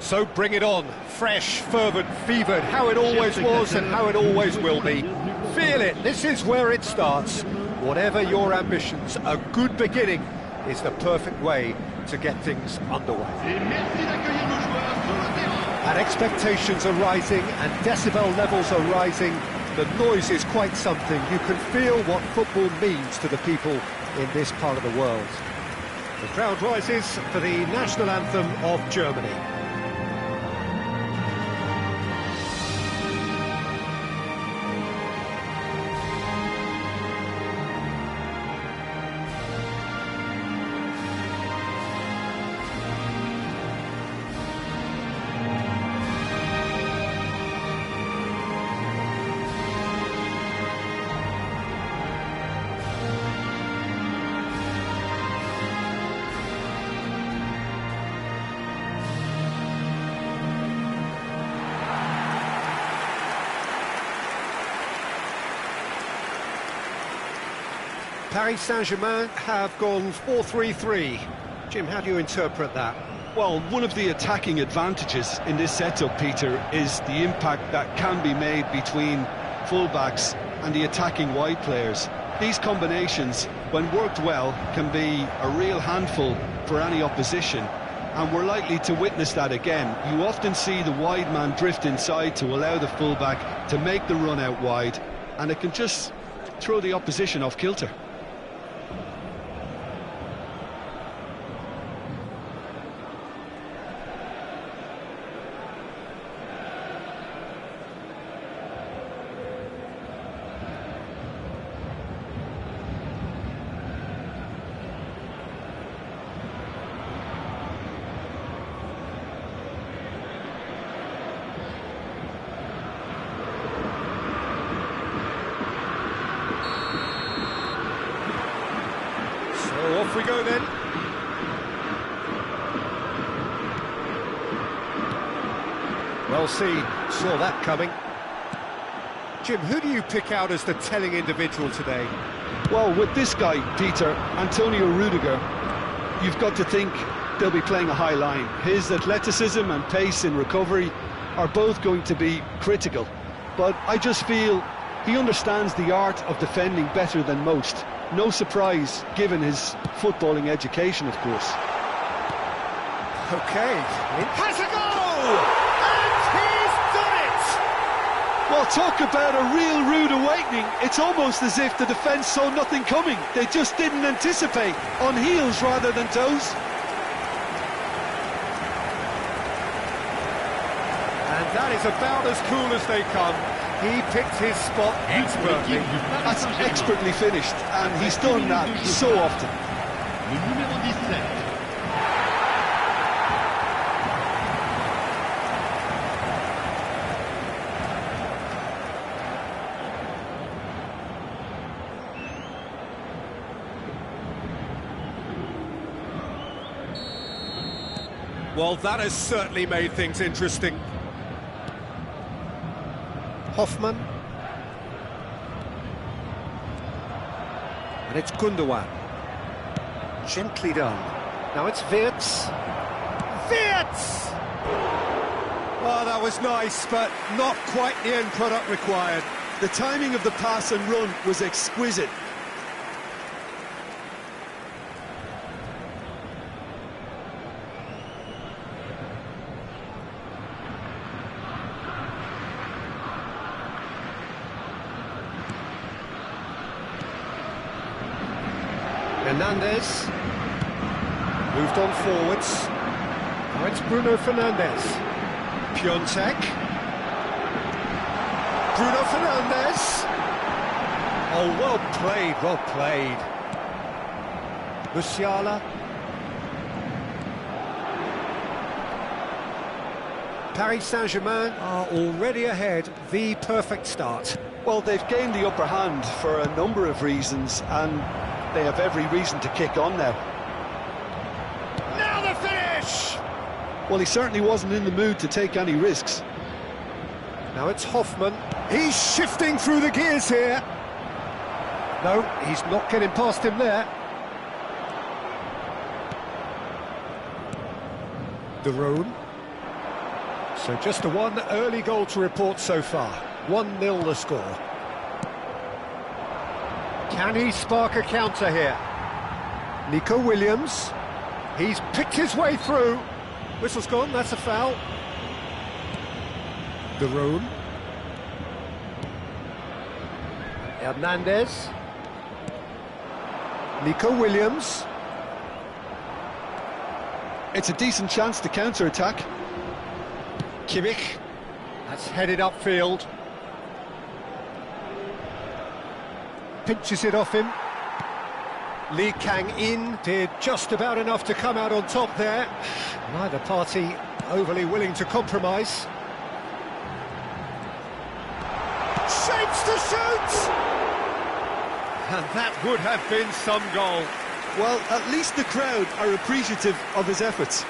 So bring it on, fresh, fervent, fevered, how it always was and how it always will be. Feel it, this is where it starts. Whatever your ambitions, a good beginning is the perfect way to get things underway. And expectations are rising and decibel levels are rising. The noise is quite something. You can feel what football means to the people in this part of the world. The crowd rises for the national anthem of Germany. Paris Saint-Germain have gone 4-3-3. Jim, how do you interpret that? Well, one of the attacking advantages in this setup, Peter, is the impact that can be made between fullbacks and the attacking wide players. These combinations, when worked well, can be a real handful for any opposition, and we're likely to witness that again. You often see the wide man drift inside to allow the fullback to make the run out wide, and it can just throw the opposition off kilter. Off we go then. Well seen, saw that coming. Jim, who do you pick out as the telling individual today? Well, with this guy, Peter, Antonio Rudiger, you've got to think they'll be playing a high line. His athleticism and pace in recovery are both going to be critical. But I just feel he understands the art of defending better than most. No surprise, given his footballing education, of course. OK, it has a goal! And he's done it! Well, talk about a real rude awakening. It's almost as if the defence saw nothing coming. They just didn't anticipate, on heels rather than toes. And that is about as cool as they come. He picked his spot expertly. That's expertly finished, and he's done that so often. Well, that has certainly made things interesting. Hoffman. And it's Gundogan. Gently done. Now it's Wirtz. Wirtz! Oh, that was nice, but not quite the end product required. The timing of the pass and run was exquisite. Hernandez moved on forwards. Now it's Bruno Fernandes. Piontek. Bruno Fernandes. Oh, well played, well played. Musiala. Paris Saint-Germain are already ahead, the perfect start. Well, they've gained the upper hand for a number of reasons, and they have every reason to kick on now. Now the finish! Well, he certainly wasn't in the mood to take any risks. Now it's Hoffman. He's shifting through the gears here. No, he's not getting past him there. De Roon. So just the one early goal to report so far. 1-0 the score. Can he spark a counter here? Nico Williams. He's picked his way through. Whistle's gone, that's a foul. De Roon. Hernandez. Nico Williams. It's a decent chance to counter-attack. Kimmich. That's headed upfield. Pinches it off him. Lee Kang-in did just about enough to come out on top there. Neither party overly willing to compromise. Shapes to shoot! And that would have been some goal. Well, at least the crowd are appreciative of his efforts.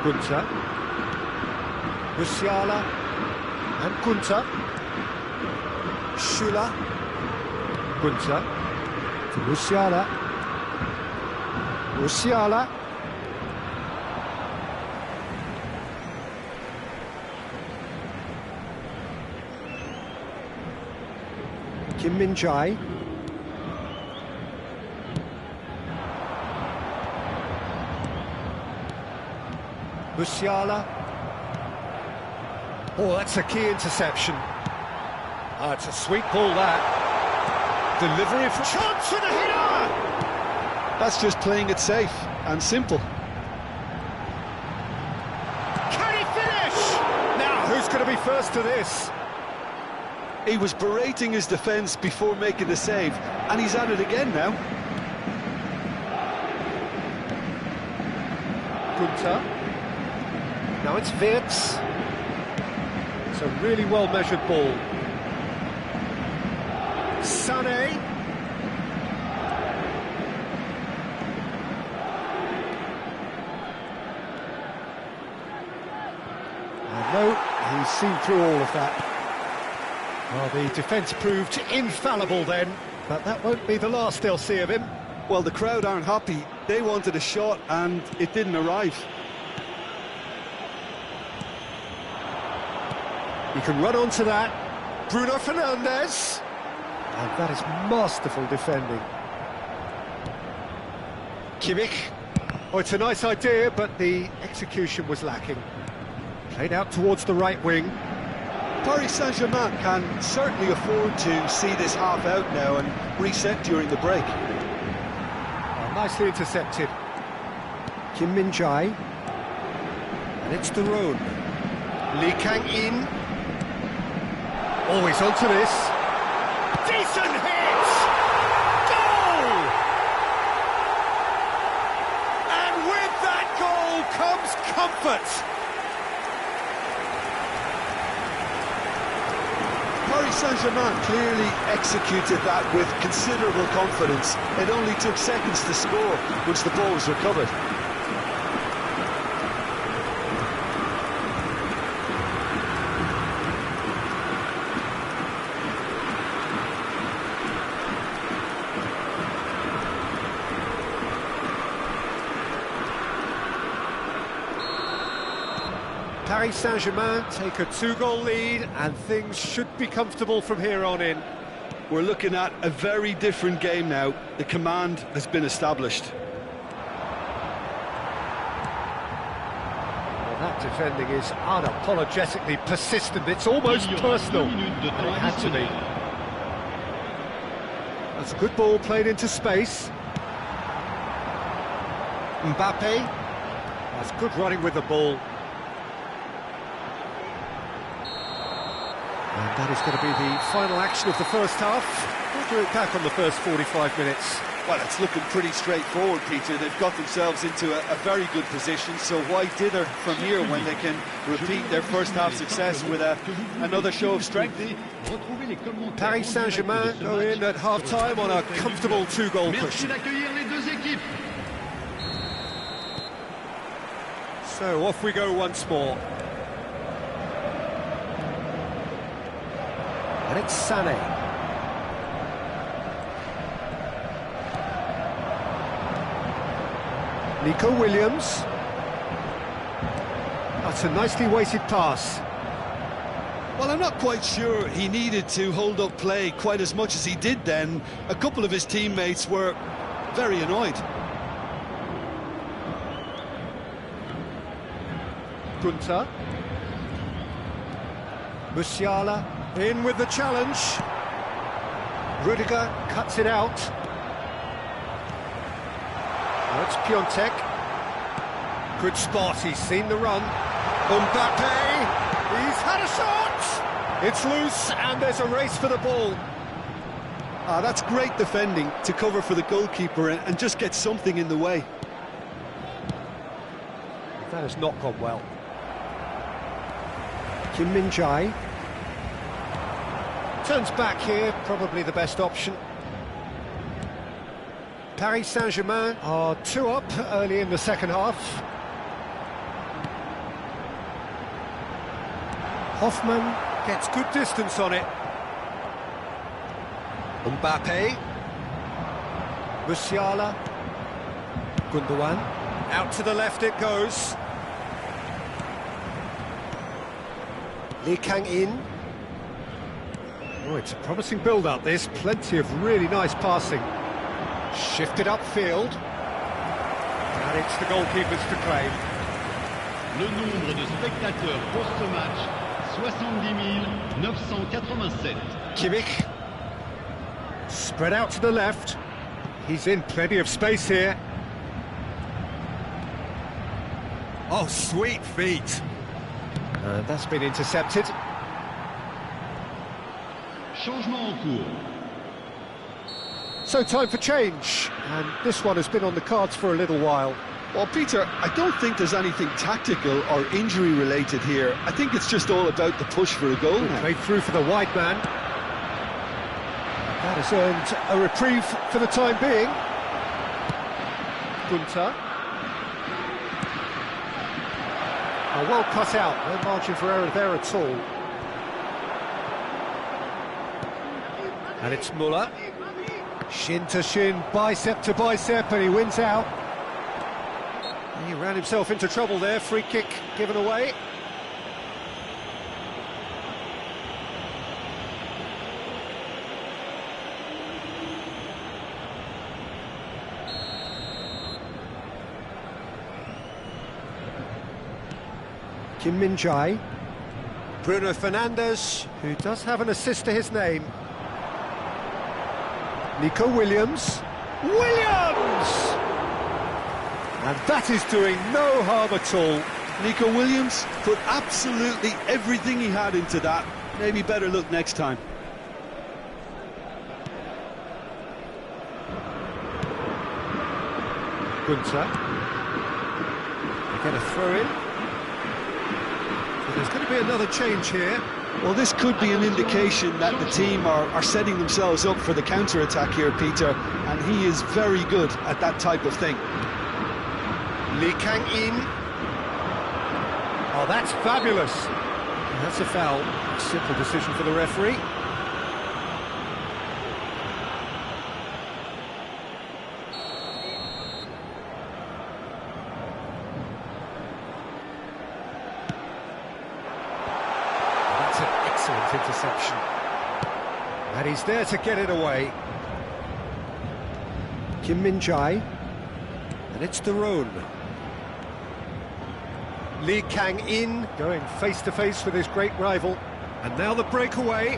Gunter, Musiala, and Gunter. Schüller, Gunter, to Musiala. Musiala. Kim Min-jae. Musiala. Oh, that's a key interception. It's a sweet ball, that. Delivery for chance and a header! That's just playing it safe and simple. Can he finish? Now, who's going to be first to this? He was berating his defence before making the save, and he's at it again now. Gunter. Now it's Wirtz. It's a really well-measured ball. Sané. I know he's seen through all of that. Well, the defence proved infallible then, but that won't be the last they'll see of him. Well, the crowd aren't happy. They wanted a shot, and it didn't arrive. He can run onto that. Bruno Fernandes. And that is masterful defending. Kimmich. Oh, it's a nice idea, but the execution was lacking. Played out towards the right wing. Paris Saint-Germain can certainly afford to see this half out now and reset during the break. Oh, nicely intercepted. Kim Min-jae. And it's De Roon. Lee Kang-in. Always onto this. Decent hit! Goal! And with that goal comes comfort. Paris Saint-Germain clearly executed that with considerable confidence. It only took seconds to score once the ball was recovered. Paris Saint-Germain take a 2-goal lead and things should be comfortable from here on in. We're looking at a very different game now. The command has been established. Well, that defending is unapologetically persistent. It's almost personal. And it had to be. That's a good ball played into space. Mbappe. That's good running with the ball. And that is going to be the final action of the first half. We'll do it back on the first 45 minutes. Well, it's looking pretty straightforward, Peter. They've got themselves into a very good position, so why dither from here when they can repeat their first half success with another show of strength? Paris Saint-Germain go in at half-time on a comfortable 2-goal push. So off we go once more. And it's Sané. Nico Williams. That's a nicely weighted pass. Well, I'm not quite sure he needed to hold up play quite as much as he did then. A couple of his teammates were very annoyed. Gunter. Musiala in with the challenge. Rudiger cuts it out. Now it's Piontek. Good spot, he's seen the run. Mbappe, he's had a shot! It's loose and there's a race for the ball. That's great defending to cover for the goalkeeper and just get something in the way. That has not gone well. Kim Min-jae. Turns back here, probably the best option. Paris Saint-Germain are 2 up early in the second half. Hoffman gets good distance on it. Mbappe. Musiala. Gundogan. Out to the left it goes. Lee Kang-in. Oh, it's a promising build-up this. Plenty of really nice passing. Shifted upfield. And it's the goalkeepers to claim. Le nombre de spectateurs pour ce match, 70 987. Kimmich. Spread out to the left. He's in plenty of space here. Oh, sweet feet. That's been intercepted. Changement en cours. So time for change, and this one has been on the cards for a little while. Well, Peter, I don't think there's anything tactical or injury-related here. I think it's just all about the push for a goal now. Played through for the wide man. That has earned a reprieve for the time being. Gunter. Oh, well cut out, no margin for error there at all. And it's Muller. Shin to shin, bicep to bicep, and he wins out. He ran himself into trouble there, free kick given away. Kim Min-jae. Bruno Fernandes, who does have an assist to his name. Nico Williams. Williams! And that is doing no harm at all. Nico Williams put absolutely everything he had into that. Maybe better luck next time. Gunter. They get a throw in. So there's going to be another change here. Well, this could be an indication that the team are setting themselves up for the counter-attack here, Peter, and he is very good at that type of thing. Lee Kang-in. Oh, that's fabulous. That's a foul. Simple decision for the referee. That's an excellent interception. And he's there to get it away. Kim Min-jae. And it's Daron. Lee Kang-in going face-to-face with his great rival. And now the breakaway.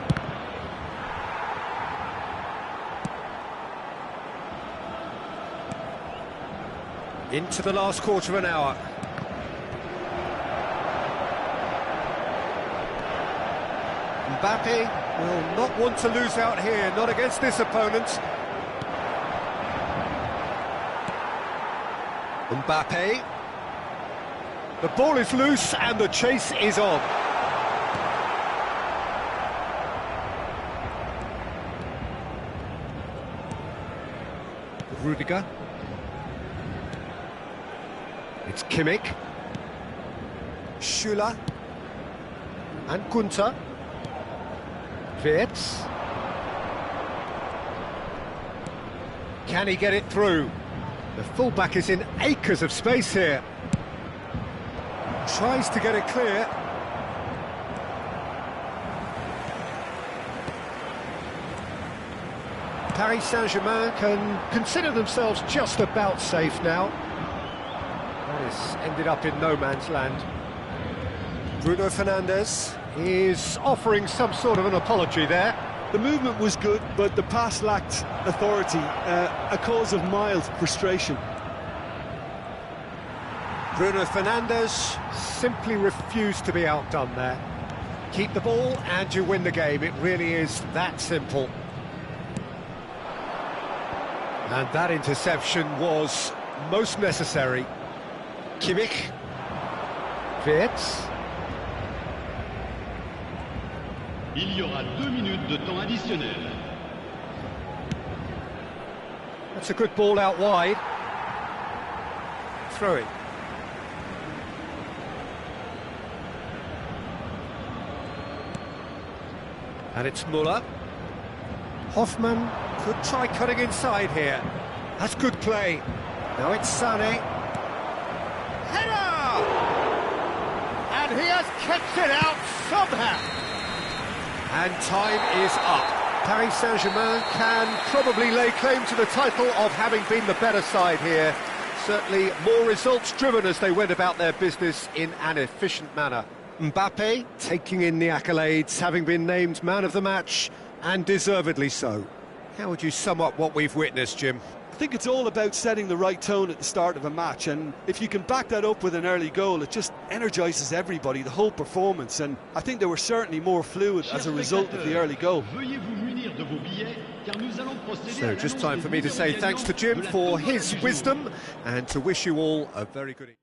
Into the last quarter of an hour. Mbappe will not want to lose out here, not against this opponent. Mbappe. The ball is loose and the chase is on. Rudiger. It's Kimmich. Schüller. And Kunter. Wirtz. Can he get it through? The fullback is in acres of space here. Tries to get it clear. Paris Saint-Germain can consider themselves just about safe now. That has ended up in no man's land. Bruno Fernandes is offering some sort of an apology there. The movement was good, but the pass lacked authority, a cause of mild frustration. Bruno Fernandes simply refused to be outdone there. Keep the ball and you win the game. It really is that simple. And that interception was most necessary. Kimmich. Wirtz. Il y aura 2 minutes de temps additionnel. That's a good ball out wide. Throw it. And it's Müller. Hoffman could try cutting inside here. That's good play. Now it's Sané. Header! And he has kept it out somehow. And time is up. Paris Saint-Germain can probably lay claim to the title of having been the better side here. Certainly more results-driven as they went about their business in an efficient manner. Mbappe taking in the accolades, having been named man of the match, and deservedly so. How would you sum up what we've witnessed, Jim? I think it's all about setting the right tone at the start of a match, and if you can back that up with an early goal, it just energises everybody, the whole performance, and I think they were certainly more fluid as a result of the early goal. So just time for me to say thanks to Jim for his wisdom and to wish you all a very good evening.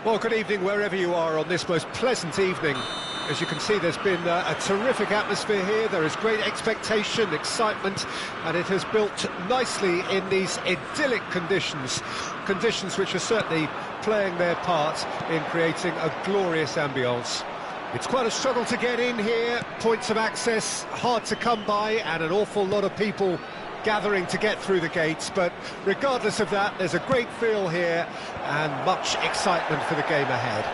Well, good evening wherever you are on this most pleasant evening. As you can see, there's been a terrific atmosphere here. There is great expectation, excitement, and it has built nicely in these idyllic conditions. Conditions which are certainly playing their part in creating a glorious ambience. It's quite a struggle to get in here, points of access hard to come by, and an awful lot of people gathering to get through the gates, but regardless of that, there's a great feel here and much excitement for the game ahead.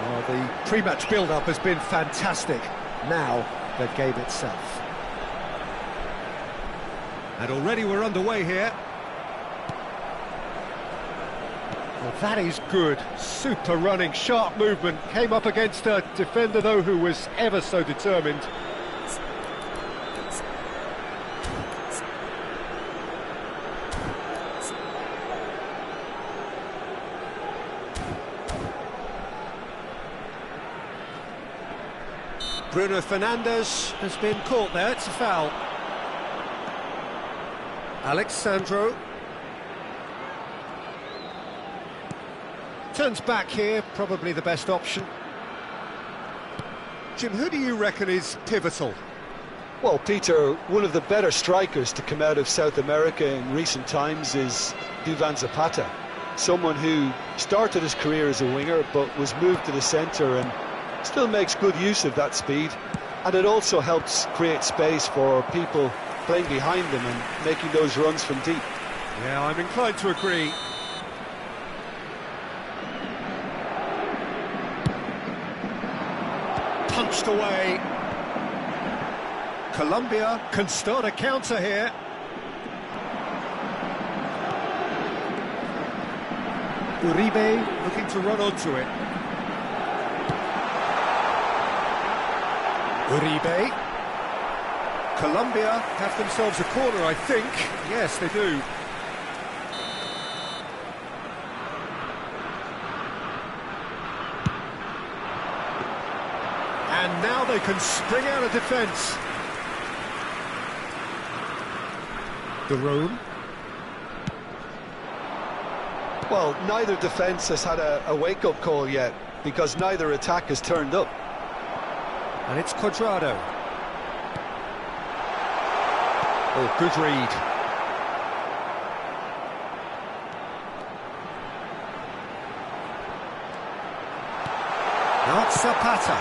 Well, the pre-match build-up has been fantastic. Now, the game itself. And already we're underway here. Well, that is good. Super running, sharp movement. Came up against a defender, though, who was ever so determined. Bruno Fernandes has been caught there, it's a foul. Alexandro. Turns back here, probably the best option. Jim, who do you reckon is pivotal? Well, Peter, one of the better strikers to come out of South America in recent times is Duvan Zapata. Someone who started his career as a winger but was moved to the centre and still makes good use of that speed, and it also helps create space for people playing behind them and making those runs from deep. Yeah, I'm inclined to agree. Punched away. Colombia can start a counter here. Uribe looking to run onto it. Uribe. Colombia have themselves a corner, I think. Yes, they do. And now they can spring out of defence. The room. Well, neither defence has had a wake-up call yet, because neither attack has turned up. And it's Cuadrado. Oh, good read. Now it's Zapata.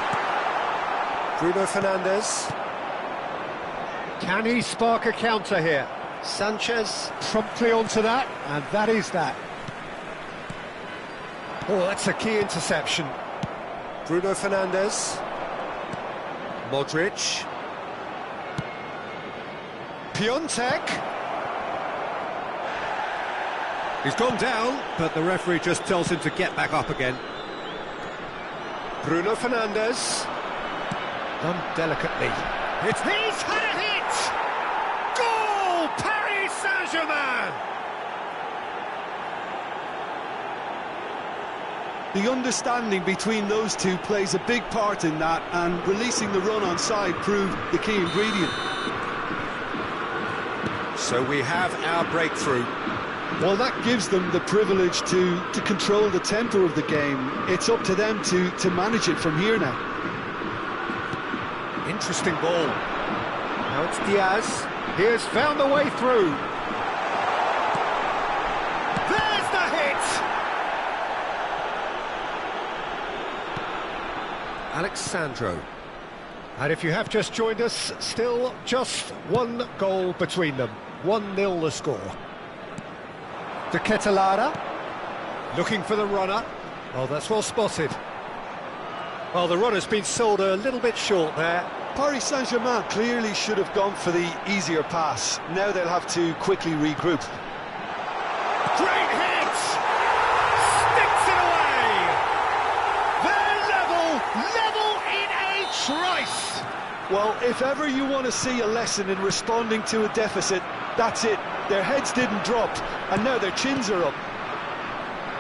Bruno Fernandes. Can he spark a counter here? Sanchez promptly onto that, and that is that. Oh, that's a key interception. Bruno Fernandes. Modric. Piontek. He's gone down, but the referee just tells him to get back up again. Bruno Fernandes. Done delicately. He's had a hit! Goal! Paris Saint-Germain! The understanding between those two plays a big part in that, and releasing the run on side proved the key ingredient. So we have our breakthrough. Well, that gives them the privilege to control the tempo of the game. It's up to them to manage it from here now. Interesting ball. Now it's Diaz. He has found a way through. There's the hit! Alexandro. And if you have just joined us, still just one goal between them. 1-0 the score. De Ketelara, looking for the runner. Oh, that's well spotted. Well, the runner's been sold a little bit short there. Paris Saint-Germain clearly should have gone for the easier pass. Now they'll have to quickly regroup. Great hit! Sticks it away! They're level in a trice! Well, if ever you want to see a lesson in responding to a deficit, that's it. Their heads didn't drop, and now their chins are up.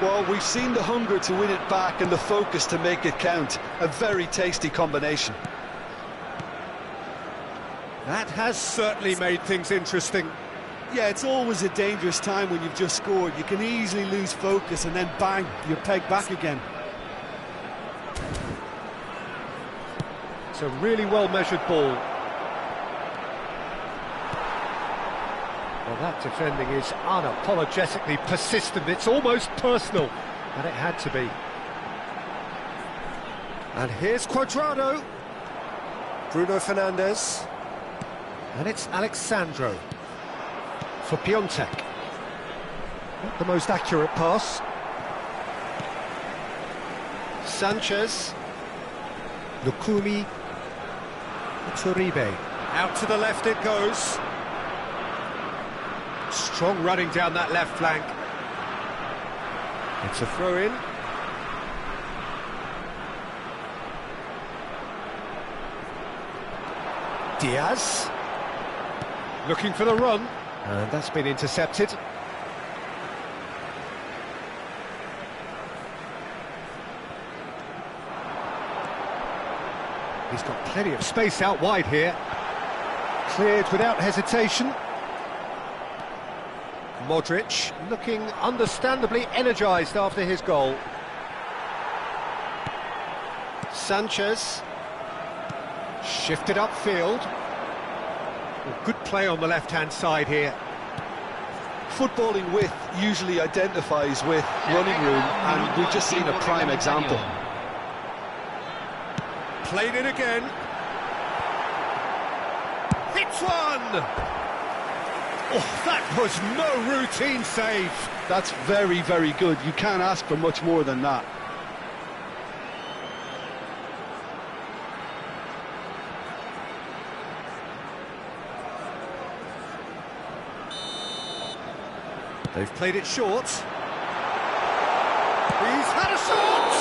Well, we've seen the hunger to win it back and the focus to make it count. A very tasty combination. That has certainly made things interesting. Yeah, it's always a dangerous time when you've just scored. You can easily lose focus and then bang, you're pegged back again. It's a really well-measured ball. Well, that defending is unapologetically persistent. It's almost personal, and it had to be. And here's Cuadrado. Bruno Fernandes. And it's Alexandro for Piontek. Not the most accurate pass. Sanchez. Lukumi. Turibe. Out to the left it goes. Strong running down that left flank. It's a throw-in. Diaz. Looking for the run. And that's been intercepted. He's got plenty of space out wide here. Cleared without hesitation. Modric looking understandably energised after his goal. Sanchez. Shifted upfield. Well, good play on the left-hand side here. Footballing width usually identifies with running room, and we've just seen a prime example. Played it again. Hits one! Oh, that was no routine save. That's very, very good. You can't ask for much more than that. They've played it short. He's had a shot!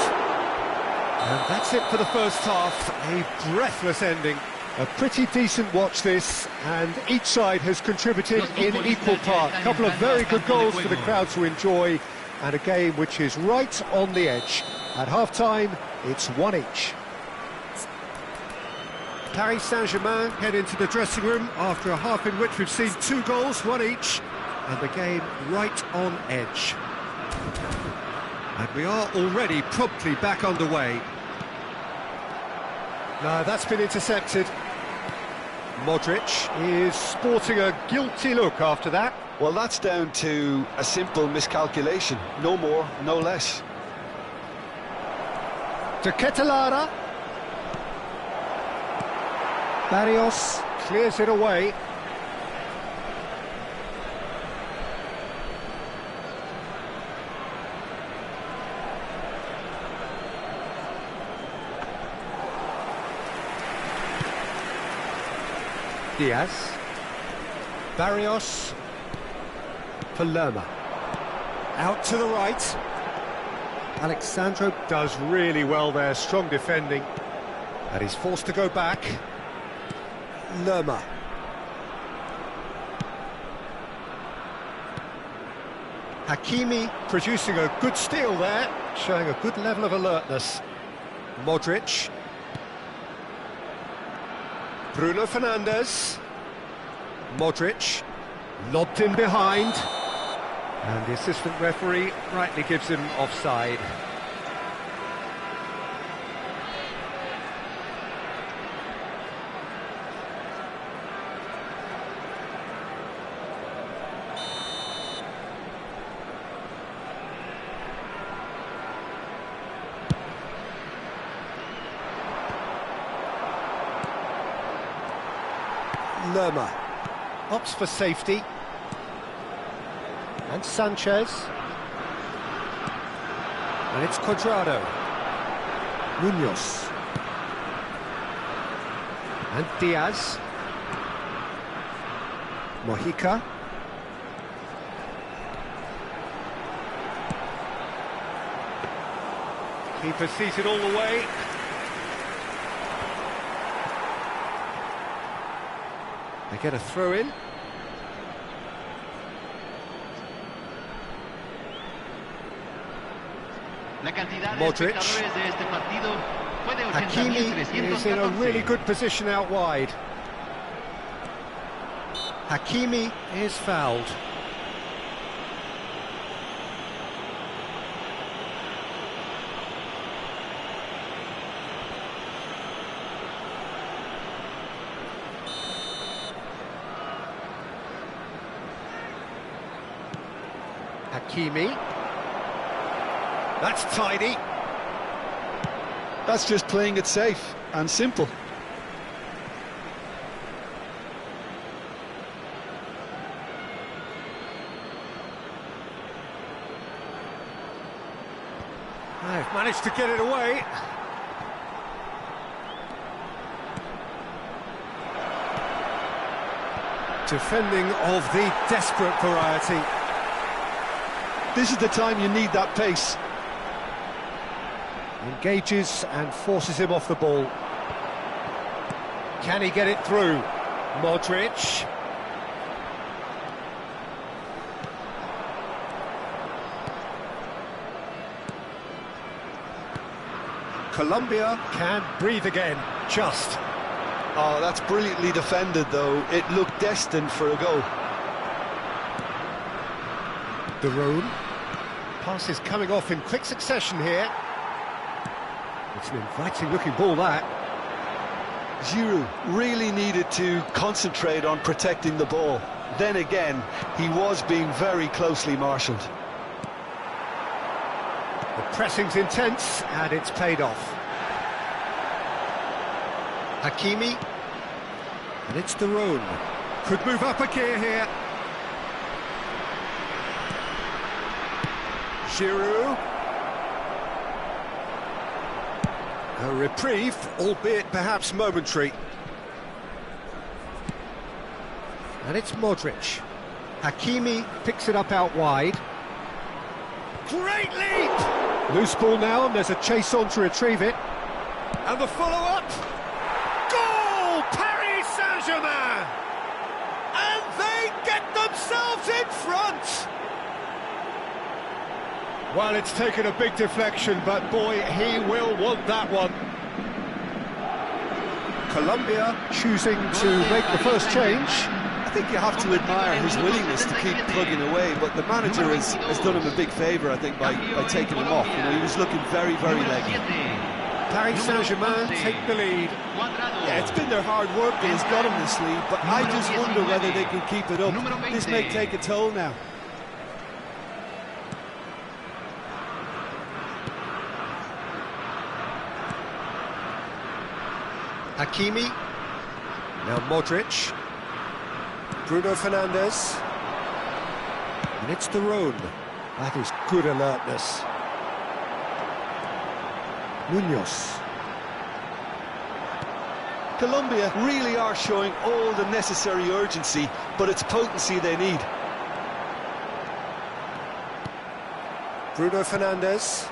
And that's it for the first half. A breathless ending. A pretty decent watch this, and each side has contributed in equal part. A couple of very good goals for the crowd to enjoy, and a game which is right on the edge. At half-time, it's one each. Paris Saint-Germain head into the dressing room after a half in which we've seen 2 goals, one each, and the game right on edge. And we are already promptly back underway. No, that's been intercepted. Modric is sporting a guilty look after that. Well, that's down to a simple miscalculation. No more, no less. To Ketelara. Barrios clears it away. Diaz. Barrios for Lerma. Out to the right. Alexandro does really well there, strong defending. And he's forced to go back. Lerma. Hakimi producing a good steal there, showing a good level of alertness. Modric. Bruno Fernandes. Modric. Lobbed in behind. And the assistant referee rightly gives him offside. Lerma opts for safety, and Sanchez, and it's Cuadrado, Munoz, and Diaz, Mojica, keeper seated all the way. They get a throw in. Modric. Hakimi is in a really good position out wide. Hakimi is fouled. Hakimi. That's tidy. That's just playing it safe and simple. They've managed to get it away. Defending of the desperate variety. This is the time you need that pace. Engages and forces him off the ball. Can he get it through? Modric. Colombia can breathe again, just. Oh, that's brilliantly defended, though. It looked destined for a goal. De Roon. Pass is coming off in quick succession here. It's an inviting-looking ball, that. Giroud really needed to concentrate on protecting the ball. Then again, he was being very closely marshalled. The pressing's intense, and it's paid off. Hakimi. And it's De Roon. Could move up a gear here. Giroud. A reprieve, albeit perhaps momentary. And it's Modric. Hakimi picks it up out wide. Great leap! Loose ball now, and there's a chase on to retrieve it. And the follow-up. Goal! Paris Saint-Germain! And they get themselves in front! Well, it's taken a big deflection, but boy, he will want that one. Colombia choosing to make the first change. I think you have to admire his willingness to keep plugging away, but the manager has done him a big favour, I think, by taking him off. You know, he was looking very, very leggy. Paris Saint-Germain take the lead. Yeah, it's been their hard work that has got him this lead, but I just wonder whether they can keep it up. This may take a toll now. Hakimi. Now Modric. Bruno Fernandes. And it's De Roon. That is good alertness. Munoz. Colombia really are showing all the necessary urgency, but it's potency they need. Bruno Fernandes.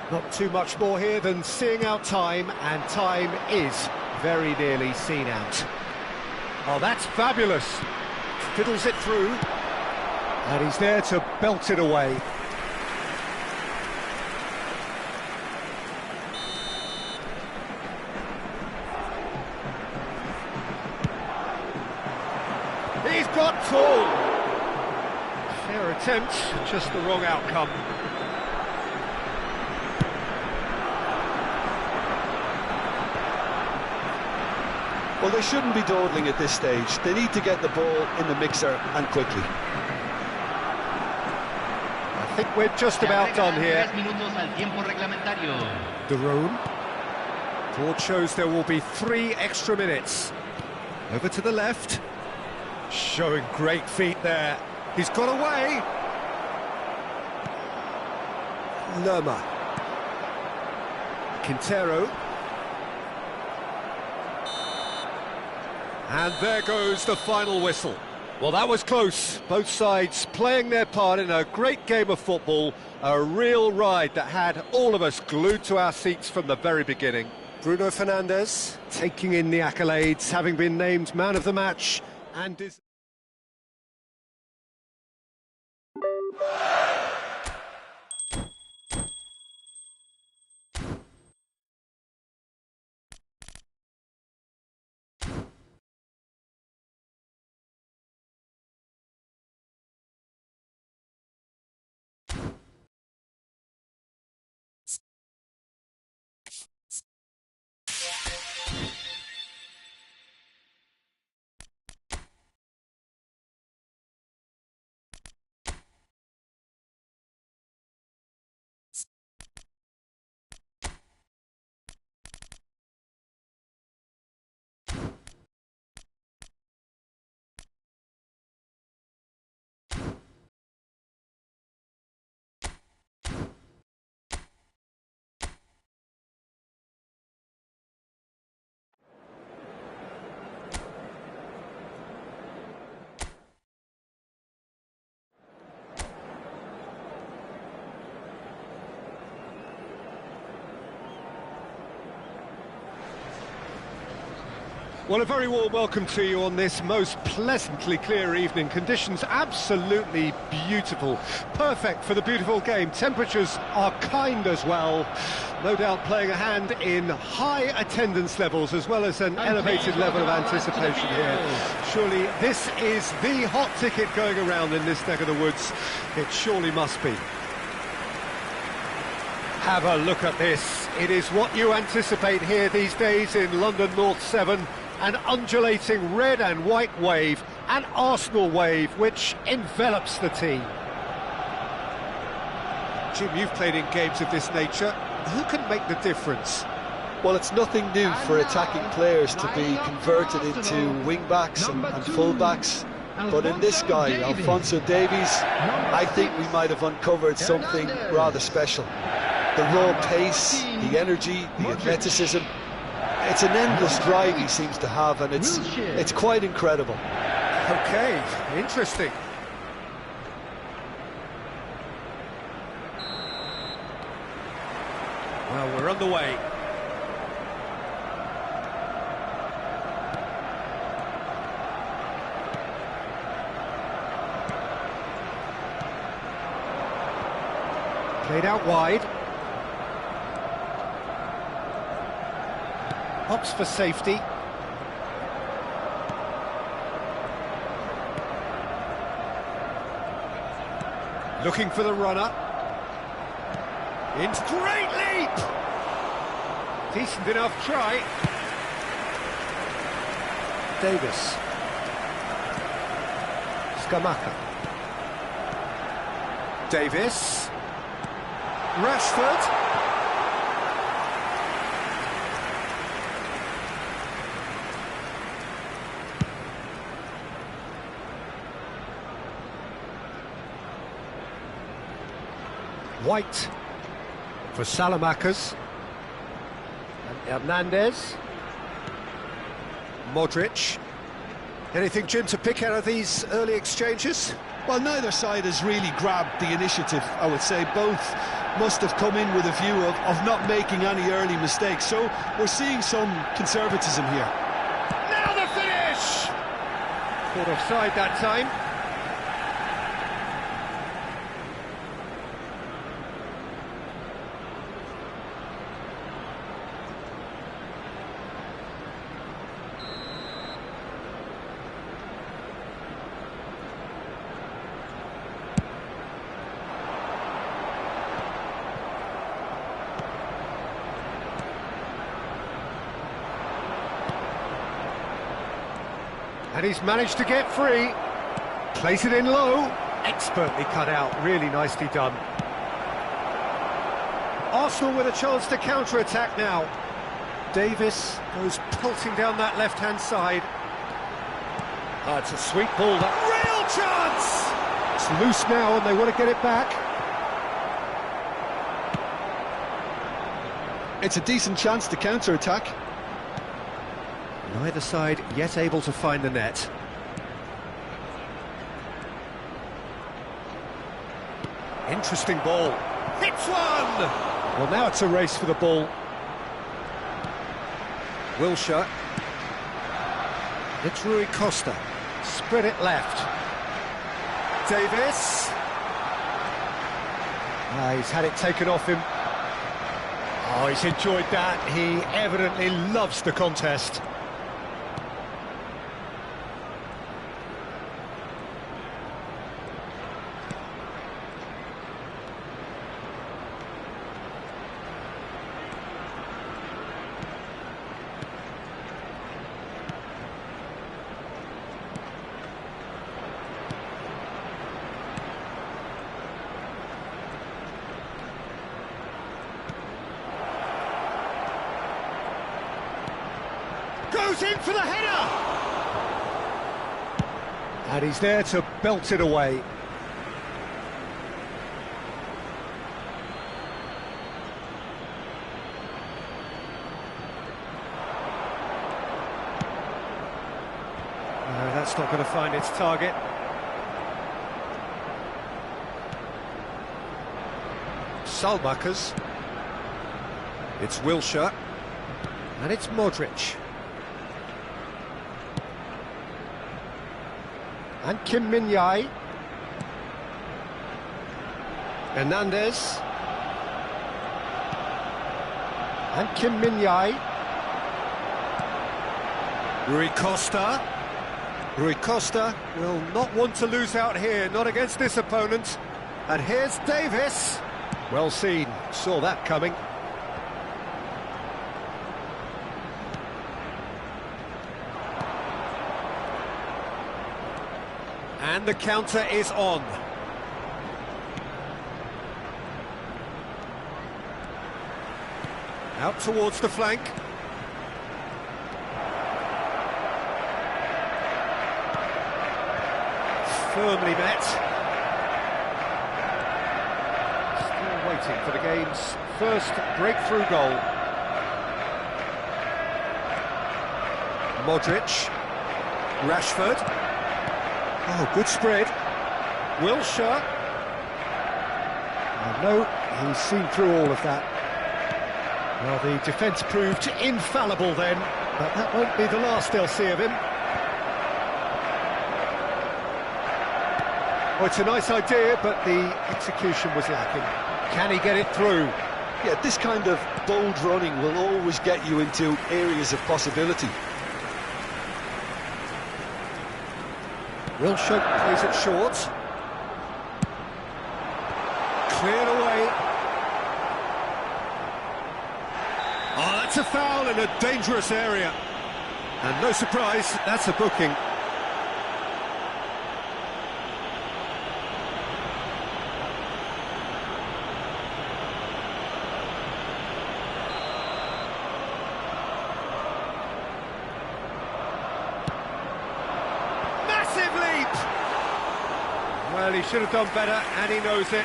Not too much more here than seeing out time, and time is very nearly seen out. Oh, that's fabulous. Fiddles it through, and he's there to belt it away. He's got full. Fair attempt, just the wrong outcome. Well, they shouldn't be dawdling at this stage. They need to get the ball in the mixer, and quickly. I think we're just about done here. De Roon. Board shows there will be 3 extra minutes. Over to the left. Showing great feet there. He's got away. Lerma. Quintero. And there goes the final whistle. Well, that was close. Both sides playing their part in a great game of football. A real ride that had all of us glued to our seats from the very beginning. Bruno Fernandes taking in the accolades, having been named man of the match, and Well, a very warm welcome to you on this most pleasantly clear evening. Conditions absolutely beautiful, perfect for the beautiful game. Temperatures are kind as well, no doubt playing a hand in high attendance levels as well as an elevated level of anticipation here. Surely this is the hot ticket going around in this neck of the woods. It surely must be. Have a look at this. It is what you anticipate here these days in London North 7. An undulating red and white wave, an Arsenal wave, which envelops the team. Jim, you've played in games of this nature. Who can make the difference? Well, it's nothing new for attacking players to be converted into wing-backs and full-backs. But in this guy, Alphonso Davies, I think we might have uncovered something rather special. The raw pace, the energy, the athleticism. It's an endless drive he seems to have, and it's quite incredible. Okay, interesting. Well, we're on the way. Played out wide. Opts for safety. Looking for the runner. Into great leap! Decent enough try. Davis. Scamacca. Davis. Rashford. White for Salamakers. And Hernandez. Modric. Anything, Jim, to pick out of these early exchanges? Well, neither side has really grabbed the initiative, I would say. Both must have come in with a view of not making any early mistakes. So we're seeing some conservatism here. Now the finish! Caught offside that time. And he's managed to get free. Place it in low. Expertly cut out. Really nicely done. Arsenal with a chance to counter-attack now. Davis goes pelting down that left-hand side. It's a sweet ball. That real chance! It's loose now and they want to get it back. It's a decent chance to counter-attack. Neither side yet able to find the net. Interesting ball. Hits one! Well, now it's a race for the ball. Wilshere. It's Rui Costa. Spread it left. Davis. He's had it taken off him. Oh, he's enjoyed that. He evidently loves the contest. Goes in for the header! And he's there to belt it away. No, that's not going to find its target. Salmakers. It's Wilshere. And it's Modric. And Kim Min-jae. Hernandez. And Kim Min-jae. Rui Costa. Rui Costa will not want to lose out here, not against this opponent. And here's Davis. Well seen, saw that coming. And the counter is on. Out towards the flank. Firmly met. Still waiting for the game's first breakthrough goal. Modric. Rashford. Oh, good spread. Wilshere. No, he's seen through all of that. Well, the defence proved infallible then, but that won't be the last they'll see of him. Oh, it's a nice idea, but the execution was lacking. Can he get it through? Yeah, this kind of bold running will always get you into areas of possibility. Wilshere plays it short. Cleared away. Oh, that's a foul in a dangerous area. And no surprise, that's a booking. Well, he should have done better, and he knows it.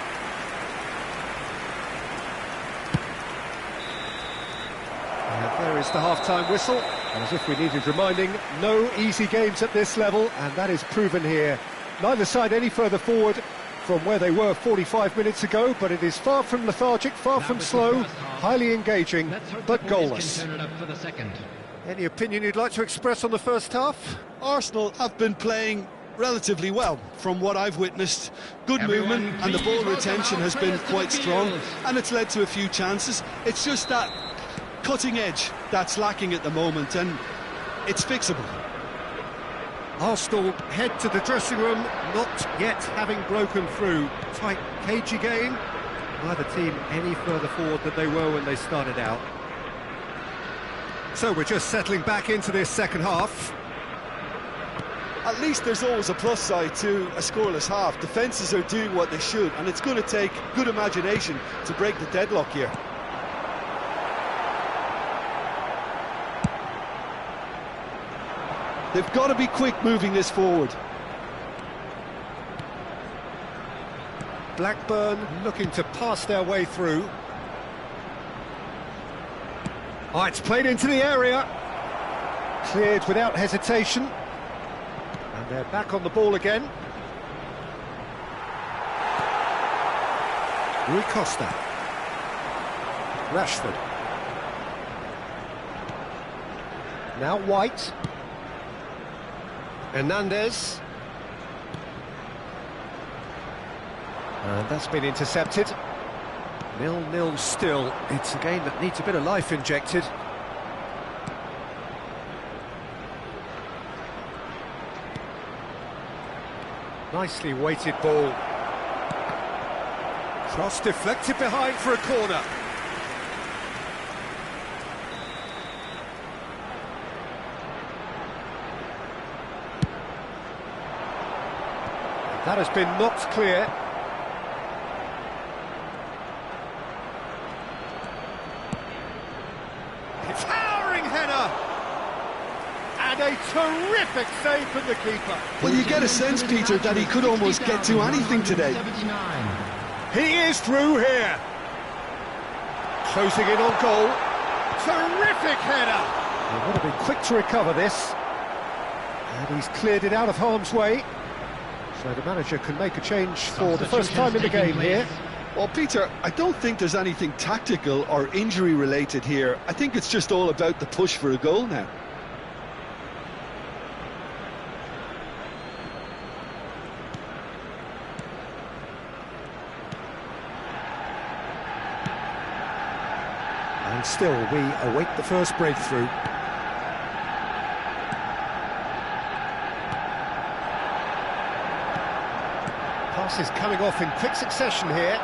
And there is the half-time whistle. As if we needed reminding, no easy games at this level, and that is proven here. Neither side any further forward from where they were 45 minutes ago, but it is far from lethargic, far from slow, highly engaging, but goalless. Any opinion you'd like to express on the first half? Arsenal have been playing relatively well from what I've witnessed. Good movement and the ball retention has been quite strong, and it's led to a few chances. It's just that cutting edge that's lacking at the moment, and it's fixable. Arsenal head to the dressing room, not yet having broken through. Tight, cagey game. Neither team any further forward than they were when they started out. So we're just settling back into this second half. At least there's always a plus side to a scoreless half. Defences are doing what they should, and it's going to take good imagination to break the deadlock here. They've got to be quick moving this forward. Blackburn looking to pass their way through. Oh, it's played into the area. Cleared without hesitation. And they're back on the ball again. Rui Costa. Rashford. Now White. Hernandez. And that's been intercepted. 0-0 still. It's a game that needs a bit of life injected. Nicely weighted ball. Cross deflected behind for a corner. That has been knocked clear. Towering header! And a terrific save from the keeper. Well, you get a sense, Peter, that he could almost get to anything today. He is through here. Closing in on goal. Terrific header! He would have been quick to recover this. And he's cleared it out of harm's way. So the manager can make a change for the first time in the game here. Well, Peter, I don't think there's anything tactical or injury-related here. I think it's just all about the push for a goal now. And still, we await the first breakthrough. Pass is coming off in quick succession here.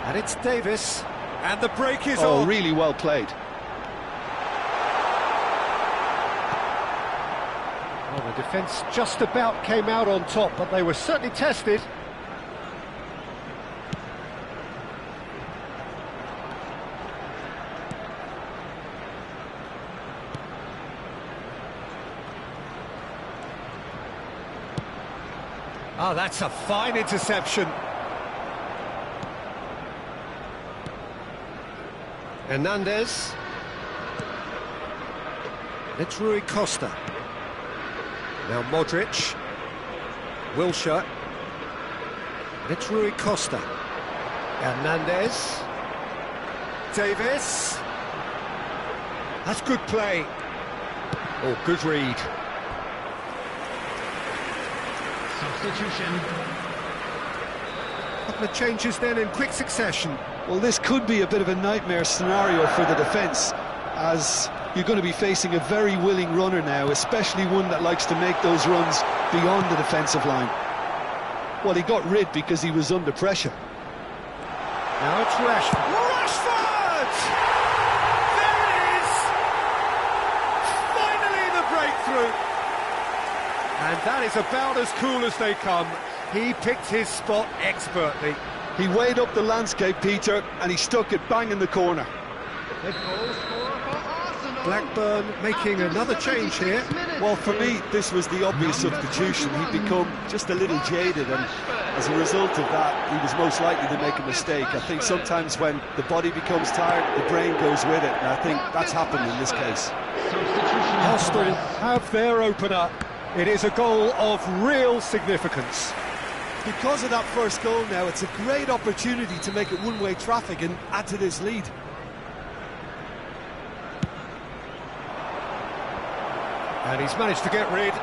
And it's Davis. And the break is on. Oh, really well played. Well, the defence just about came out on top, but they were certainly tested. Oh, that's a fine interception. Hernandez. It's Rui Costa. Now Modric. Wilshere. It's Rui Costa. Hernandez. Davis. That's good play. Oh, good read. Substitution. Couple of changes then in quick succession. Well, this could be a bit of a nightmare scenario for the defence, as you're going to be facing a very willing runner now, especially one that likes to make those runs beyond the defensive line. Well, he got rid because he was under pressure. Now it's Rashford. Rashford! There it is! Finally the breakthrough! And that is about as cool as they come. He picked his spot expertly. He weighed up the landscape, Peter, and he stuck it bang in the corner. Blackburn making another change here. Well, for me, this was the obvious substitution. He'd become just a little jaded, and as a result of that, he was most likely to make a mistake. I think sometimes when the body becomes tired, the brain goes with it, and I think that's happened in this case. Arsenal have their opener. It is a goal of real significance. Because of that first goal now, it's a great opportunity to make it one-way traffic and add to this lead. And he's managed to get rid.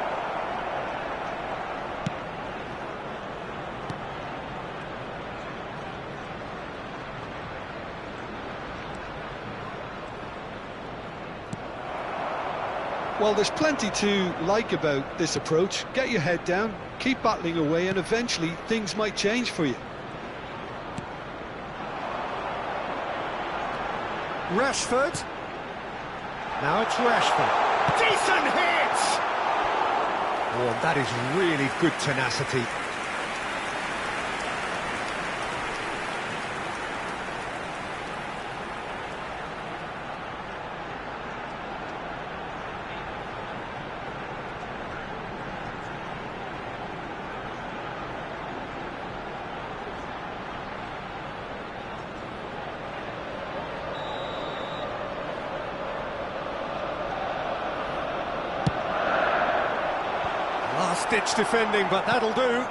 Well, there's plenty to like about this approach. Get your head down, keep battling away, and eventually things might change for you. Rashford. Now it's Rashford. Decent hit! Oh, and that is really good tenacity. Last-ditch defending, but that'll do.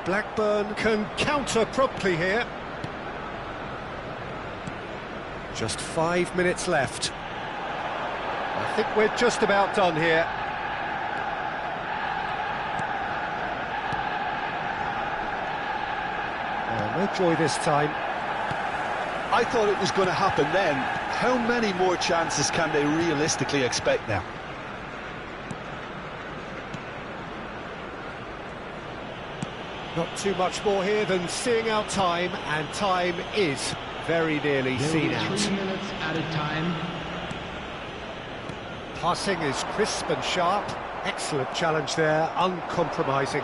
Blackburn can counter promptly here. Just 5 minutes left. I think we're just about done here. No joy this time. I thought it was going to happen then. How many more chances can they realistically expect now? Not too much more here than seeing out time, and time is very nearly seen out. 3 minutes at a time. Passing is crisp and sharp. Excellent challenge there, uncompromising.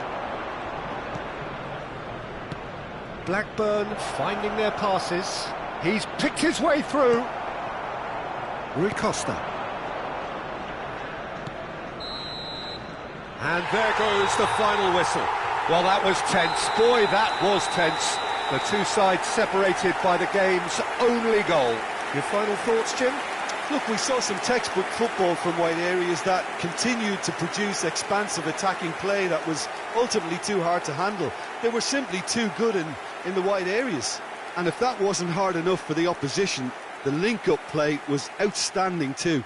Blackburn finding their passes. He's picked his way through. Rui Costa. And there goes the final whistle. Well, that was tense. Boy, that was tense. The two sides separated by the game's only goal. Your final thoughts, Jim? Look, we saw some textbook football from wide areas that continued to produce expansive attacking play that was ultimately too hard to handle. They were simply too good in the wide areas. And if that wasn't hard enough for the opposition, the link-up play was outstanding too.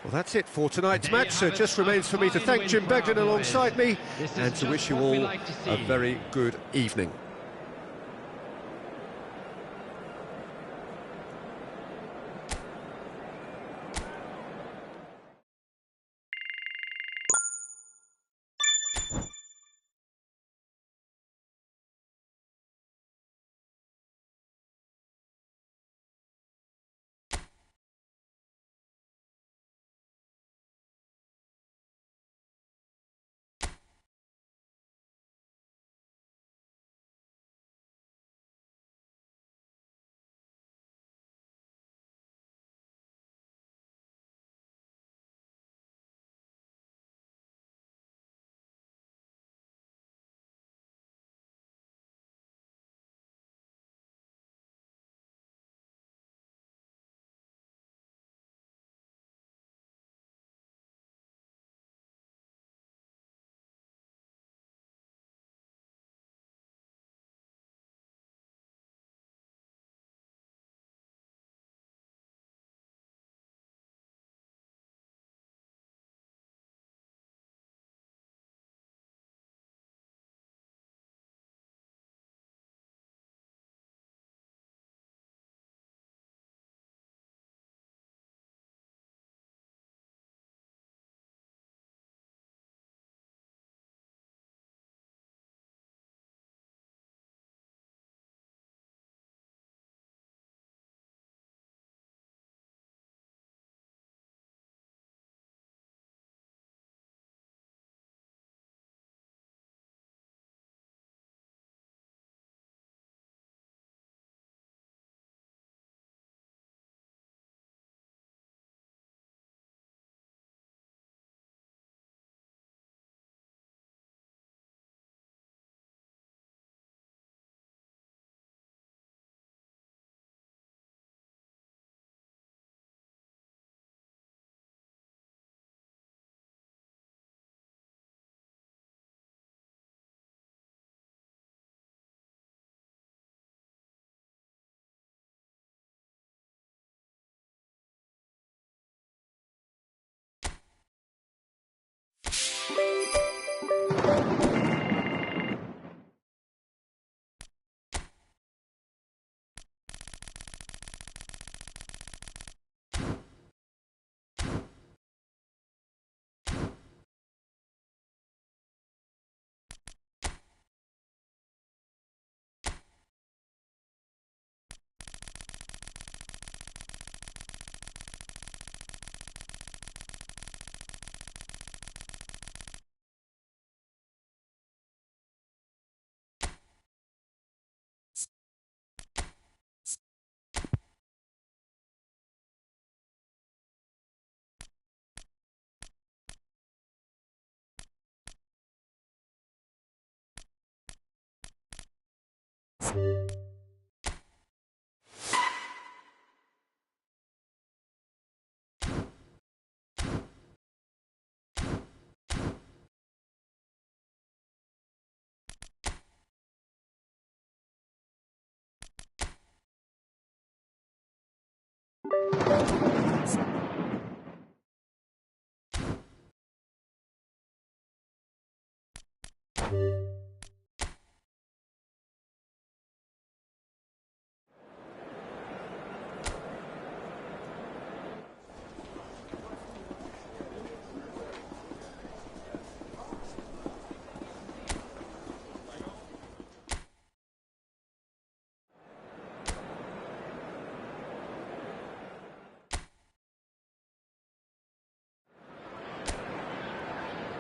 Well, that's it for tonight's match, so it just remains for me to thank Jim Beglin alongside me and to wish you all a very good evening.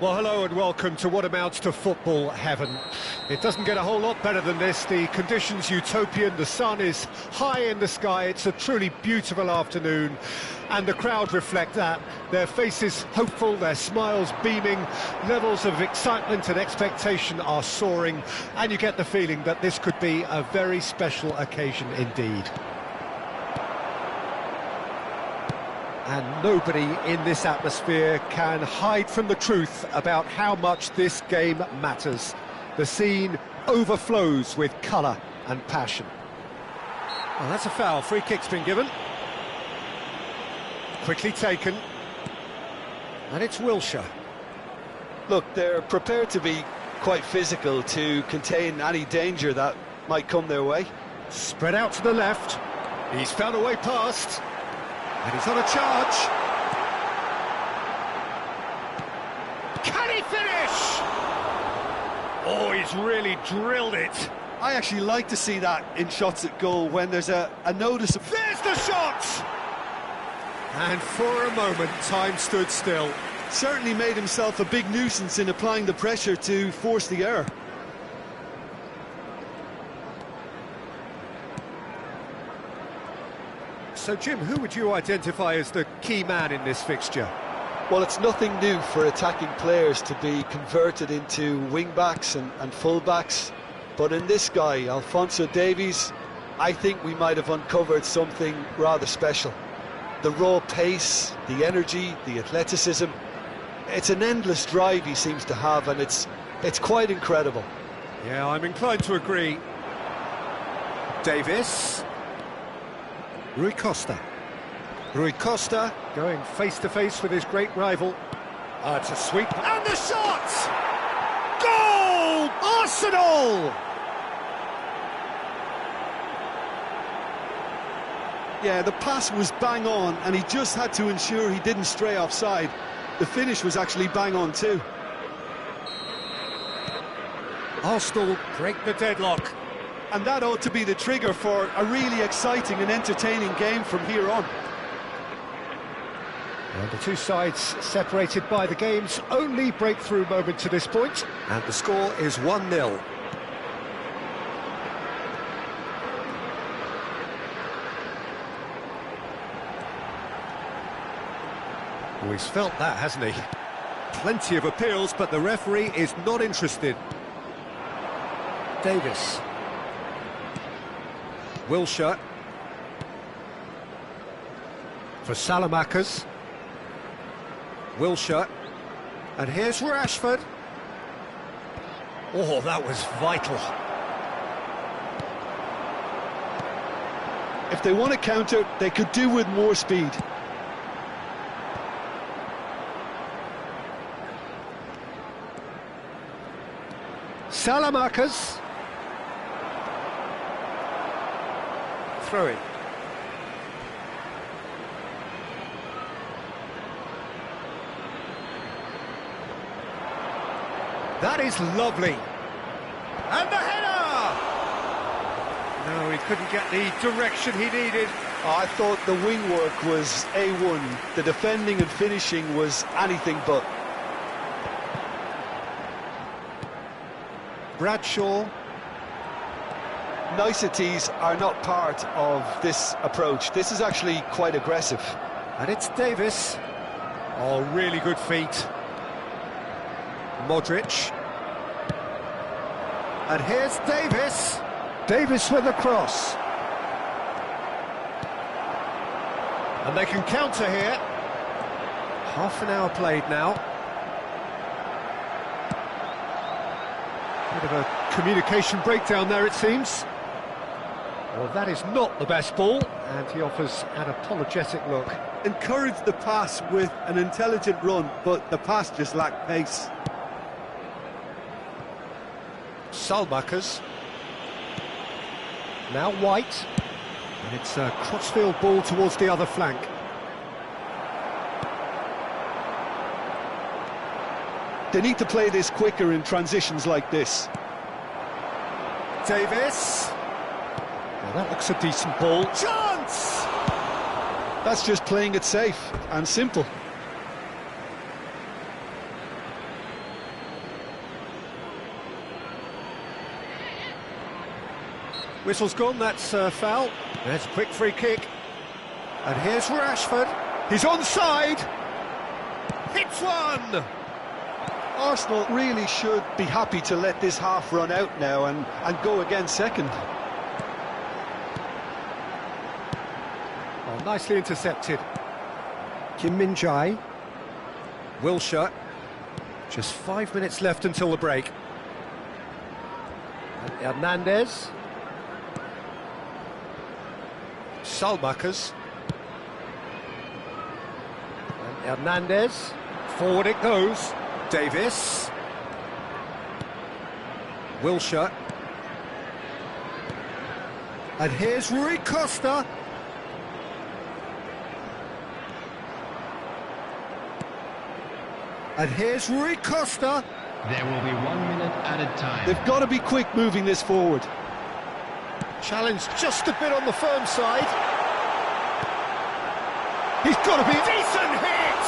Well, hello and welcome to what amounts to football heaven. It doesn't get a whole lot better than this. The conditions utopian, the sun is high in the sky, it's a truly beautiful afternoon, and the crowd reflect that. Their faces hopeful, their smiles beaming, levels of excitement and expectation are soaring, and you get the feeling that this could be a very special occasion indeed. And nobody in this atmosphere can hide from the truth about how much this game matters. The scene overflows with colour and passion. Well, that's a foul. Free kick's been given. Quickly taken. And it's Wilshere. Look, they're prepared to be quite physical to contain any danger that might come their way. Spread out to the left. He's found a way past. And he's on a charge. Can he finish? Oh, he's really drilled it. I actually like to see that in shots at goal when there's a notice of... There's the shot! And for a moment, time stood still. Certainly made himself a big nuisance in applying the pressure to force the error. So, Jim, who would you identify as the key man in this fixture? Well, it's nothing new for attacking players to be converted into wing-backs and full-backs. But in this guy, Alphonso Davies, I think we might have uncovered something rather special. The raw pace, the energy, the athleticism. It's an endless drive he seems to have, and it's quite incredible. Yeah, I'm inclined to agree. Davis. Rui Costa. Rui Costa going face-to-face with his great rival. It's a sweep. And the shot! Goal! Arsenal! Yeah, the pass was bang on, and he just had to ensure he didn't stray offside. The finish was actually bang on too. Arsenal break the deadlock. And that ought to be the trigger for a really exciting and entertaining game from here on. And the two sides separated by the game's only breakthrough moment to this point. And the score is 1-0. Oh, he's felt that, hasn't he? Plenty of appeals, but the referee is not interested. Davis. Wilshere. For Salamakers. Wilshere. And here's Rashford. Oh, that was vital. If they want to counter, they could do with more speed. Salamakers. Throw it. That is lovely. And the header! No, he couldn't get the direction he needed. Oh, I thought the wing work was A1. The defending and finishing was anything but. Bradshaw. Niceties are not part of this approach. This is actually quite aggressive. And it's Davis. Oh, really good feet. Modric. And here's Davis. Davis with the cross. And they can counter here. Half an hour played now. Bit of a communication breakdown there, it seems. Well, that is not the best ball, and he offers an apologetic look. Encouraged the pass with an intelligent run, but the pass just lacked pace. Salmakers. Now White. And it's a crossfield ball towards the other flank. They need to play this quicker in transitions like this. Davis. Well, that looks a decent ball. Chance! That's just playing it safe and simple. Whistle's gone, that's a foul. There's a quick free kick. And here's Rashford. He's onside. Hits one! Arsenal really should be happy to let this half run out now and go again second. Oh, nicely intercepted. Kim Min-jae. Wilshere. Just 5 minutes left until the break. And Hernandez. Salmakers. And Hernandez. Forward it goes. Davis. Wilshere. And here's Rui Costa. And here's Rui Costa. There will be 1 minute added time. They've got to be quick moving this forward. Challenge just a bit on the firm side. He's got to be a decent hit!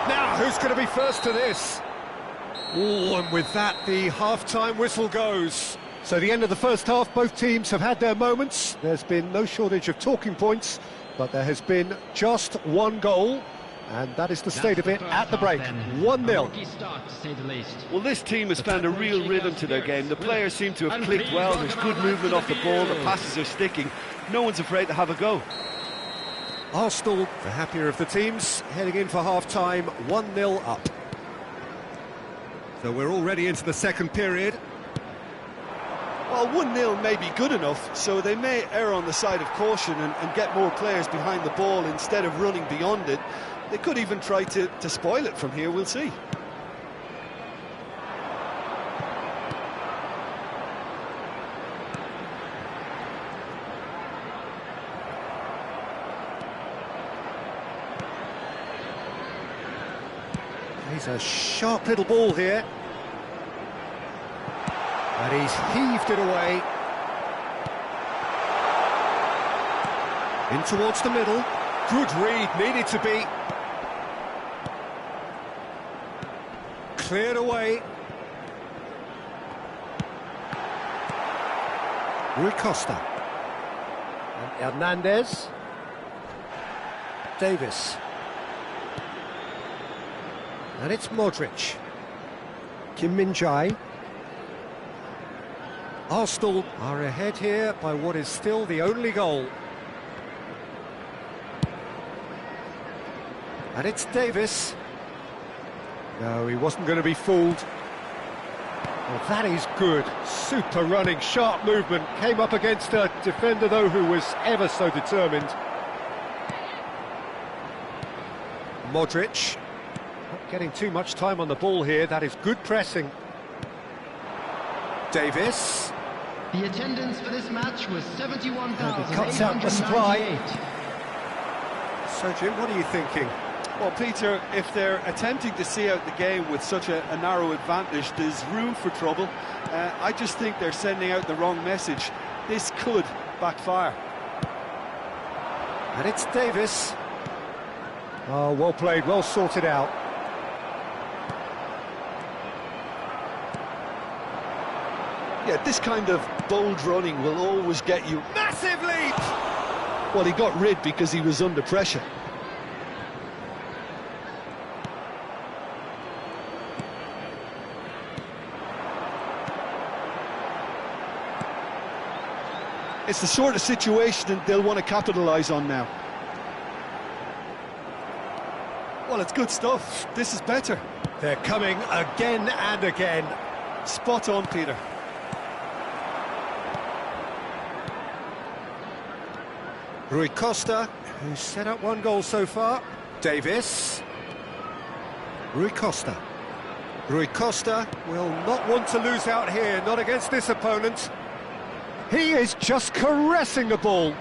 Now, who's going to be first to this? Oh, and with that, the half-time whistle goes. So the end of the first half, both teams have had their moments. There's been no shortage of talking points, but there has been just one goal. And that is the state of it at the break. 1-0. Well, this team has found a real rhythm to their game. The players seem to have clicked well. There's good movement off the ball. The passes are sticking. No one's afraid to have a go. Arsenal, the happier of the teams, heading in for half-time, 1-0 up. So we're already into the second period. Well, 1-0 may be good enough, so they may err on the side of caution and get more players behind the ball instead of running beyond it. They could even try to spoil it from here, we'll see. He's a sharp little ball here. And he's heaved it away. In towards the middle. Good read, needed to be. Cleared away. Rui Costa. And Hernandez. Davis. And it's Modric. Kim Min-jae. Arsenal are ahead here by what is still the only goal. And it's Davis. No, he wasn't going to be fooled. Well, that is good. Super running, sharp movement. Came up against a defender, though, who was ever so determined. Modric. Not getting too much time on the ball here. That is good pressing. Davis. The attendance for this match was 71,898. He cuts out the supply. So, Jim, what are you thinking? Well, Peter, if they're attempting to see out the game with such a narrow advantage, there's room for trouble. I just think they're sending out the wrong message. This could backfire. And it's Davis. Oh, well played, well sorted out. Yeah, this kind of bold running will always get you. Massive leap! Well, he got rid because he was under pressure. It's the sort of situation that they'll want to capitalise on now. Well, it's good stuff. This is better. They're coming again and again. Spot on, Peter. Rui Costa, who's set up one goal so far. Davis. Rui Costa. Rui Costa will not want to lose out here, not against this opponent. He is just caressing the ball.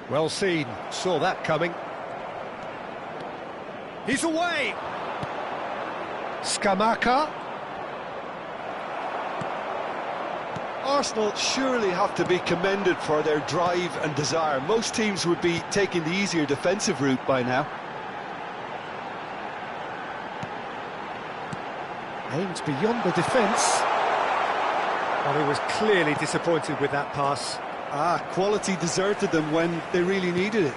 Well seen, saw that coming. He's away! Scamacca. Arsenal surely have to be commended for their drive and desire. Most teams would be taking the easier defensive route by now. Aimed beyond the defence. Well, he was clearly disappointed with that pass. Quality deserted them when they really needed it.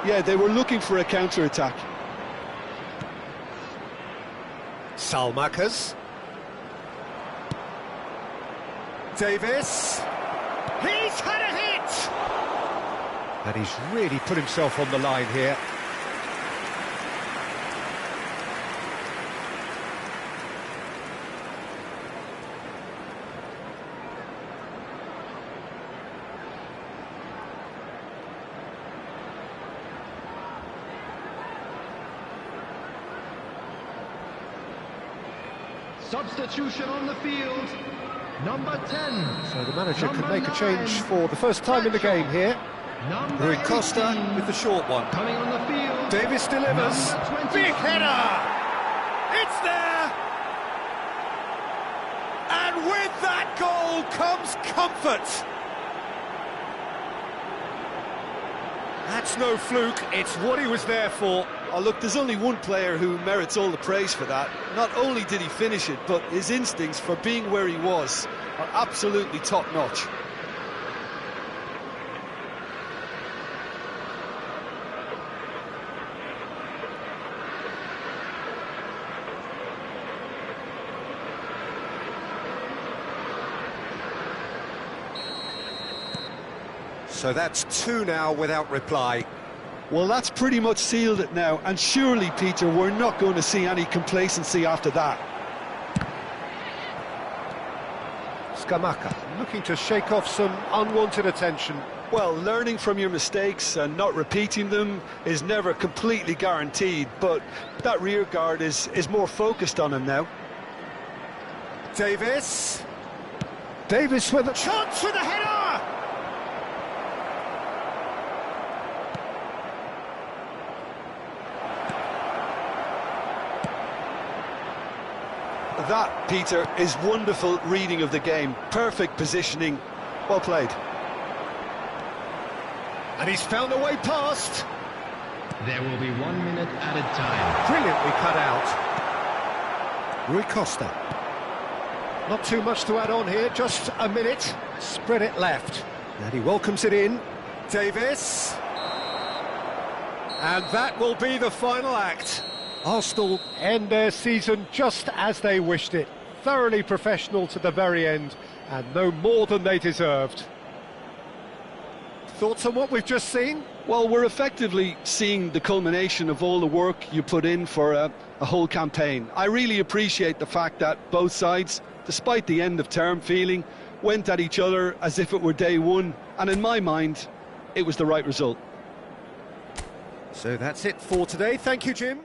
Yeah, they were looking for a counter-attack. Salmakas. Davis. He's had a hit! And he's really put himself on the line here. Substitution on the field, number 10. So the manager could make a change for the first time in the game here. Rui Costa 18, with the short one. coming on the field. Davis delivers. Number 25. Big header! It's there! And with that goal comes comfort. That's no fluke, it's what he was there for. Oh, look, there's only one player who merits all the praise for that. Not only did he finish it, but his instincts for being where he was are absolutely top-notch. So that's two now without reply. Well, that's pretty much sealed it now, and surely, Peter, we're not going to see any complacency after that. Scamacca looking to shake off some unwanted attention. Well, learning from your mistakes and not repeating them is never completely guaranteed, but that rear guard is more focused on him now. Davis. Davis with a chance for the header! That, Peter, is wonderful reading of the game. Perfect positioning. Well played. And he's found a way past. There will be 1 minute added time. Brilliantly cut out. Rui Costa. Not too much to add on here, just a minute. Spread it left. And he welcomes it in. Davis. And that will be the final act. Arsenal end their season just as they wished it. Thoroughly professional to the very end, and no more than they deserved. Thoughts on what we've just seen? Well, we're effectively seeing the culmination of all the work you put in for a whole campaign. I really appreciate the fact that both sides, despite the end-of-term feeling, went at each other as if it were day one, and in my mind, it was the right result. So that's it for today. Thank you, Jim.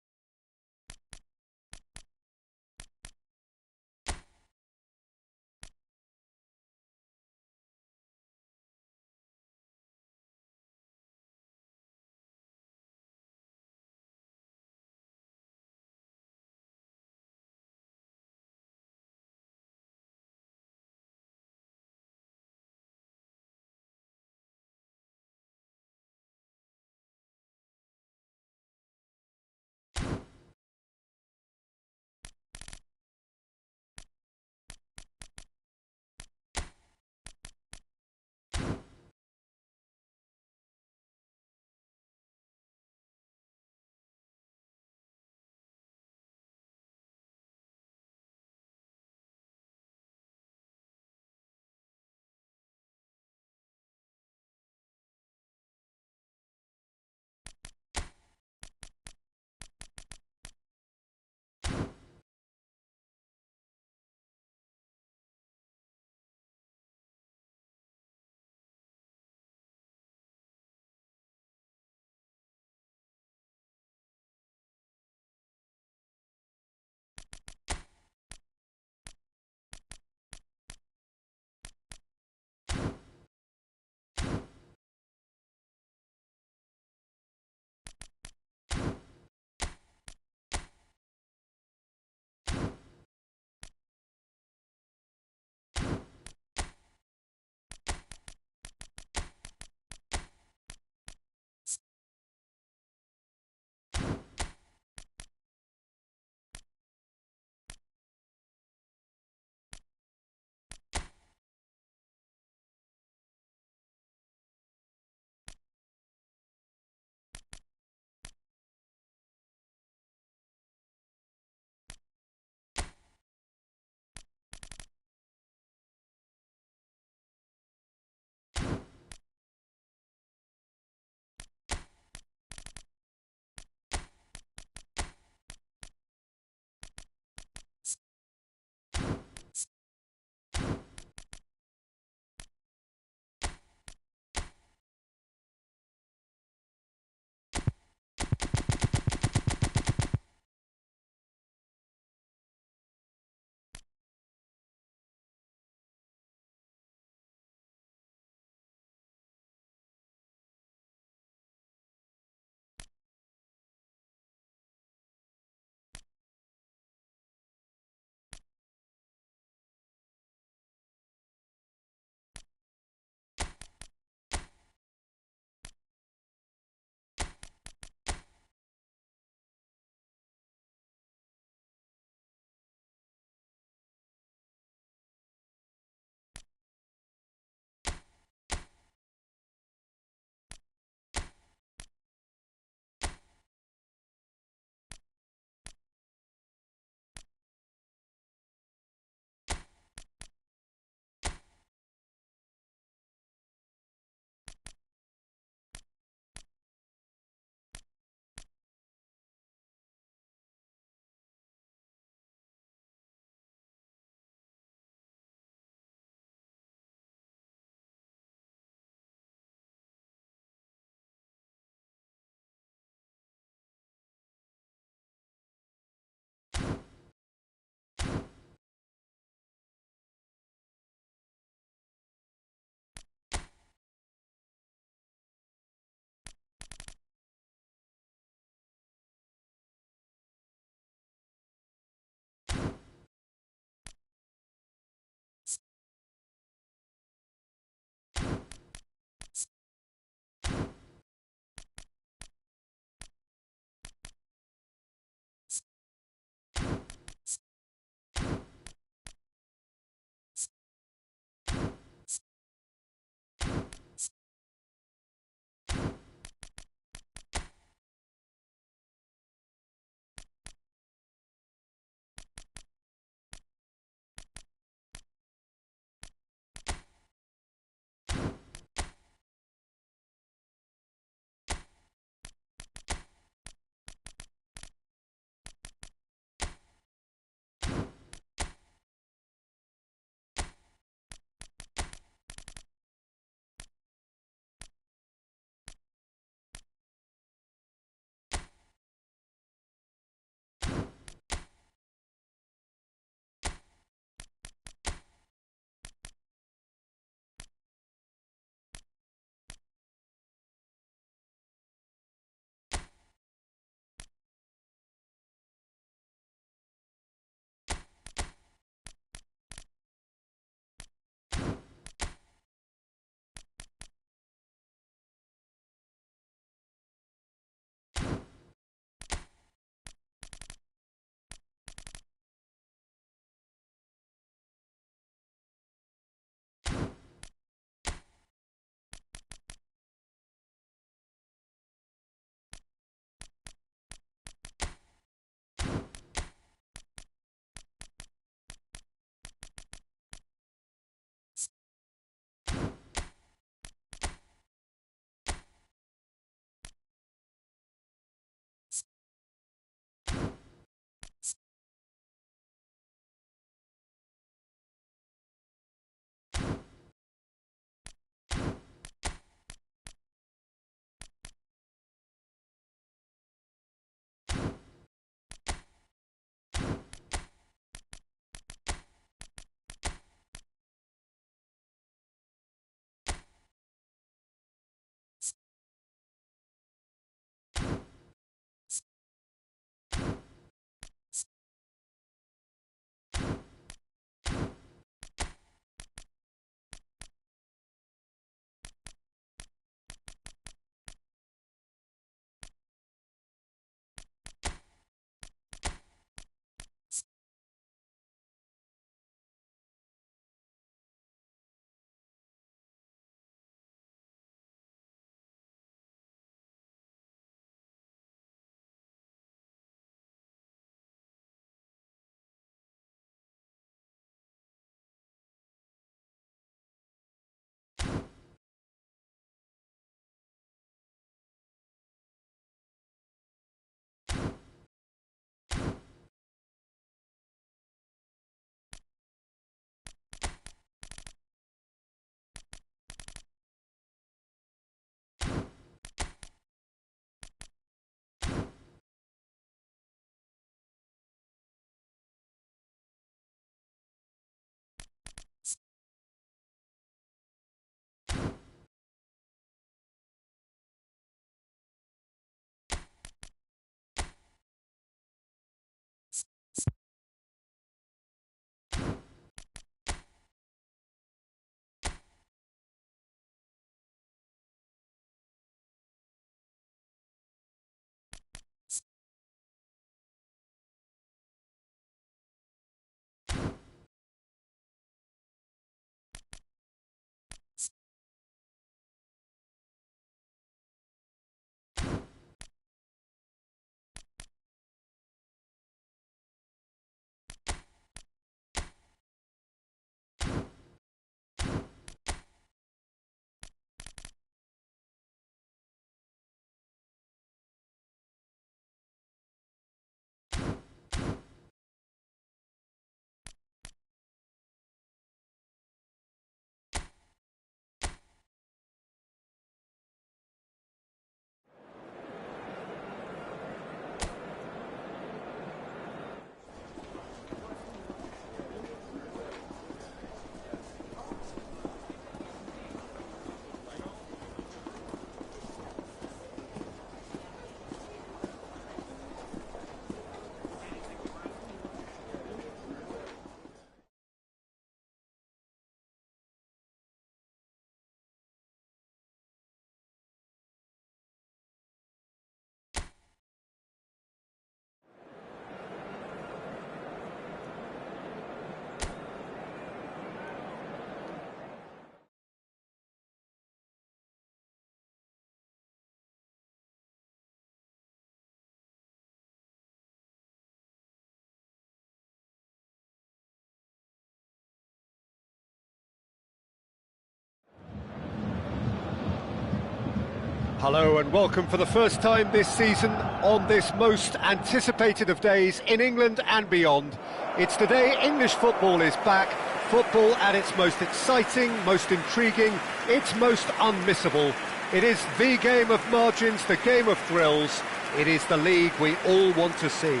Hello and welcome for the first time this season on this most anticipated of days in England and beyond. It's the day English football is back, football at its most exciting, most intriguing, its most unmissable. It is the game of margins, the game of thrills. It is the league we all want to see.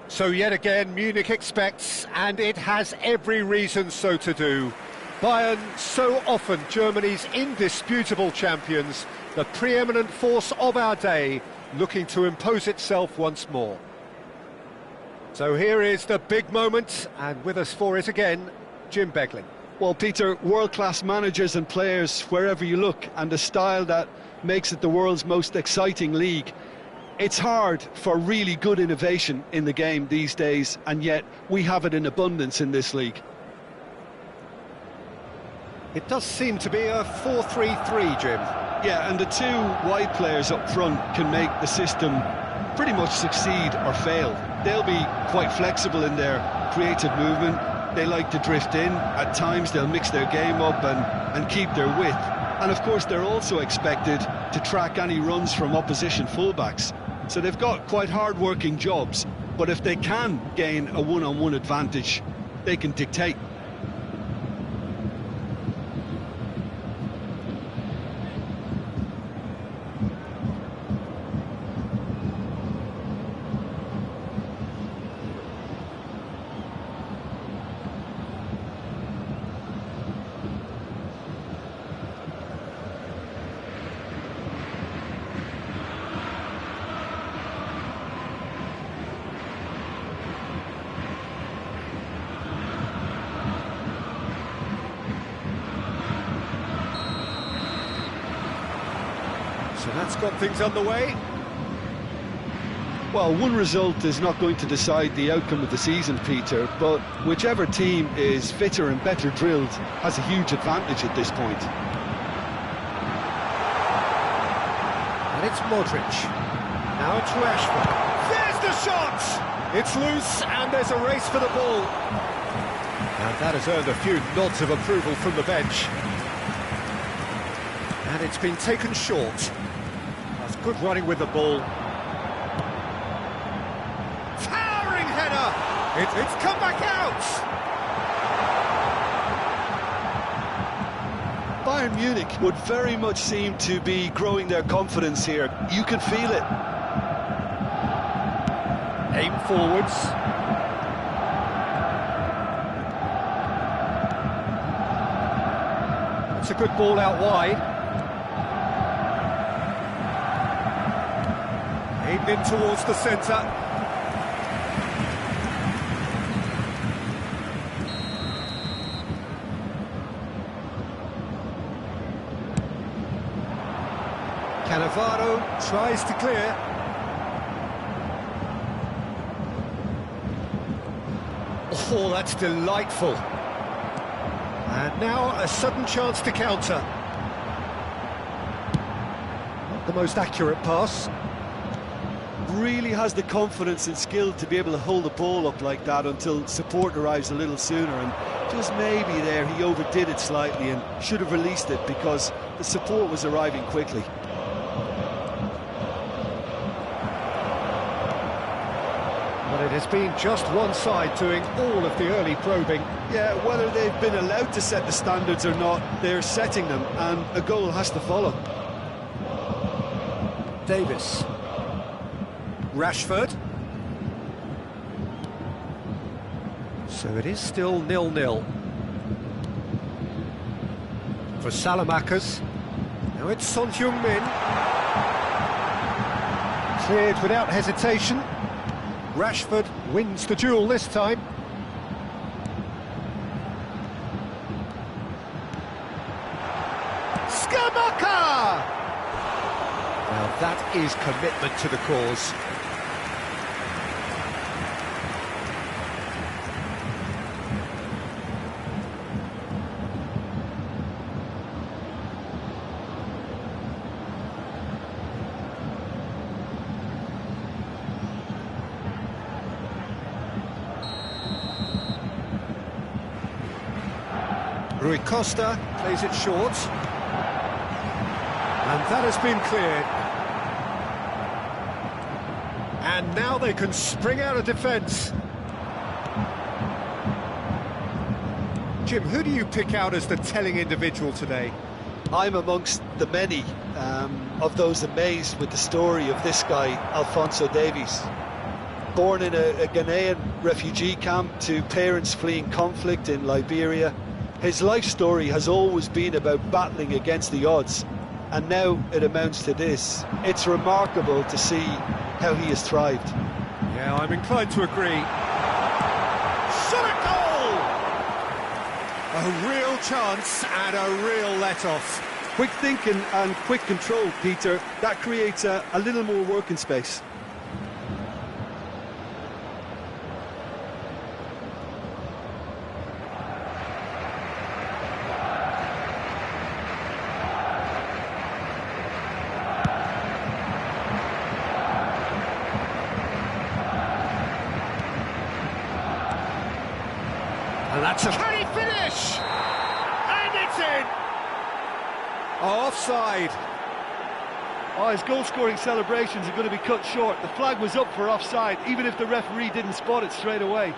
So yet again, Munich expects, and it has every reason so to do. Bayern, so often Germany's indisputable champions, the preeminent force of our day, looking to impose itself once more. So here is the big moment, and with us for it again, Jim Beglin. Well, Peter, world-class managers and players wherever you look, and a style that makes it the world's most exciting league. It's hard for really good innovation in the game these days, and yet we have it in abundance in this league. It does seem to be a 4-3-3, Jim. Yeah, and the two wide players up front can make the system pretty much succeed or fail. They'll be quite flexible in their creative movement. They like to drift in. At times they'll mix their game up and keep their width. And of course they're also expected to track any runs from opposition fullbacks. So they've got quite hard-working jobs, but if they can gain a one-on-one advantage, they can dictate. So that's got things underway. Well, one result is not going to decide the outcome of the season, Peter, but whichever team is fitter and better drilled has a huge advantage at this point. And it's Modric. Now it's Rashford. There's the shot! It's loose and there's a race for the ball. And that has earned a few nods of approval from the bench. And it's been taken short. That's good running with the ball. Towering header! It's come back out! Bayern Munich would very much seem to be growing their confidence here. You can feel it. Aim forwards. It's a good ball out wide. Aimed in towards the centre. Cannavaro tries to clear. Oh, that's delightful. And now a sudden chance to counter. Not the most accurate pass. Really has the confidence and skill to be able to hold the ball up like that until support arrives a little sooner, and just maybe there he overdid it slightly and should have released it because the support was arriving quickly. But it has been just one side doing all of the early probing. Yeah, whether they've been allowed to set the standards or not, they're setting them, and a goal has to follow. Davis. Rashford. So it is still 0-0. For Salamakers. Now it's Son Heung-min. Cleared without hesitation. Rashford wins the duel this time. Skamaka! Now that is commitment to the cause. Rui Costa plays it short. And that has been cleared. And now they can spring out of defence. Jim, who do you pick out as the telling individual today? I'm amongst the many of those amazed with the story of this guy, Alphonso Davies. Born in a Ghanaian refugee camp to parents fleeing conflict in Liberia, his life story has always been about battling against the odds, and now it amounts to this. It's remarkable to see how he has thrived. Yeah, I'm inclined to agree. Shot a goal! A real chance and a real let-off. Quick thinking and quick control, Peter. That creates a little more working space. And that's a... Can he finish? And it's in! Offside. Oh, his goal-scoring celebrations are going to be cut short. The flag was up for offside, even if the referee didn't spot it straight away.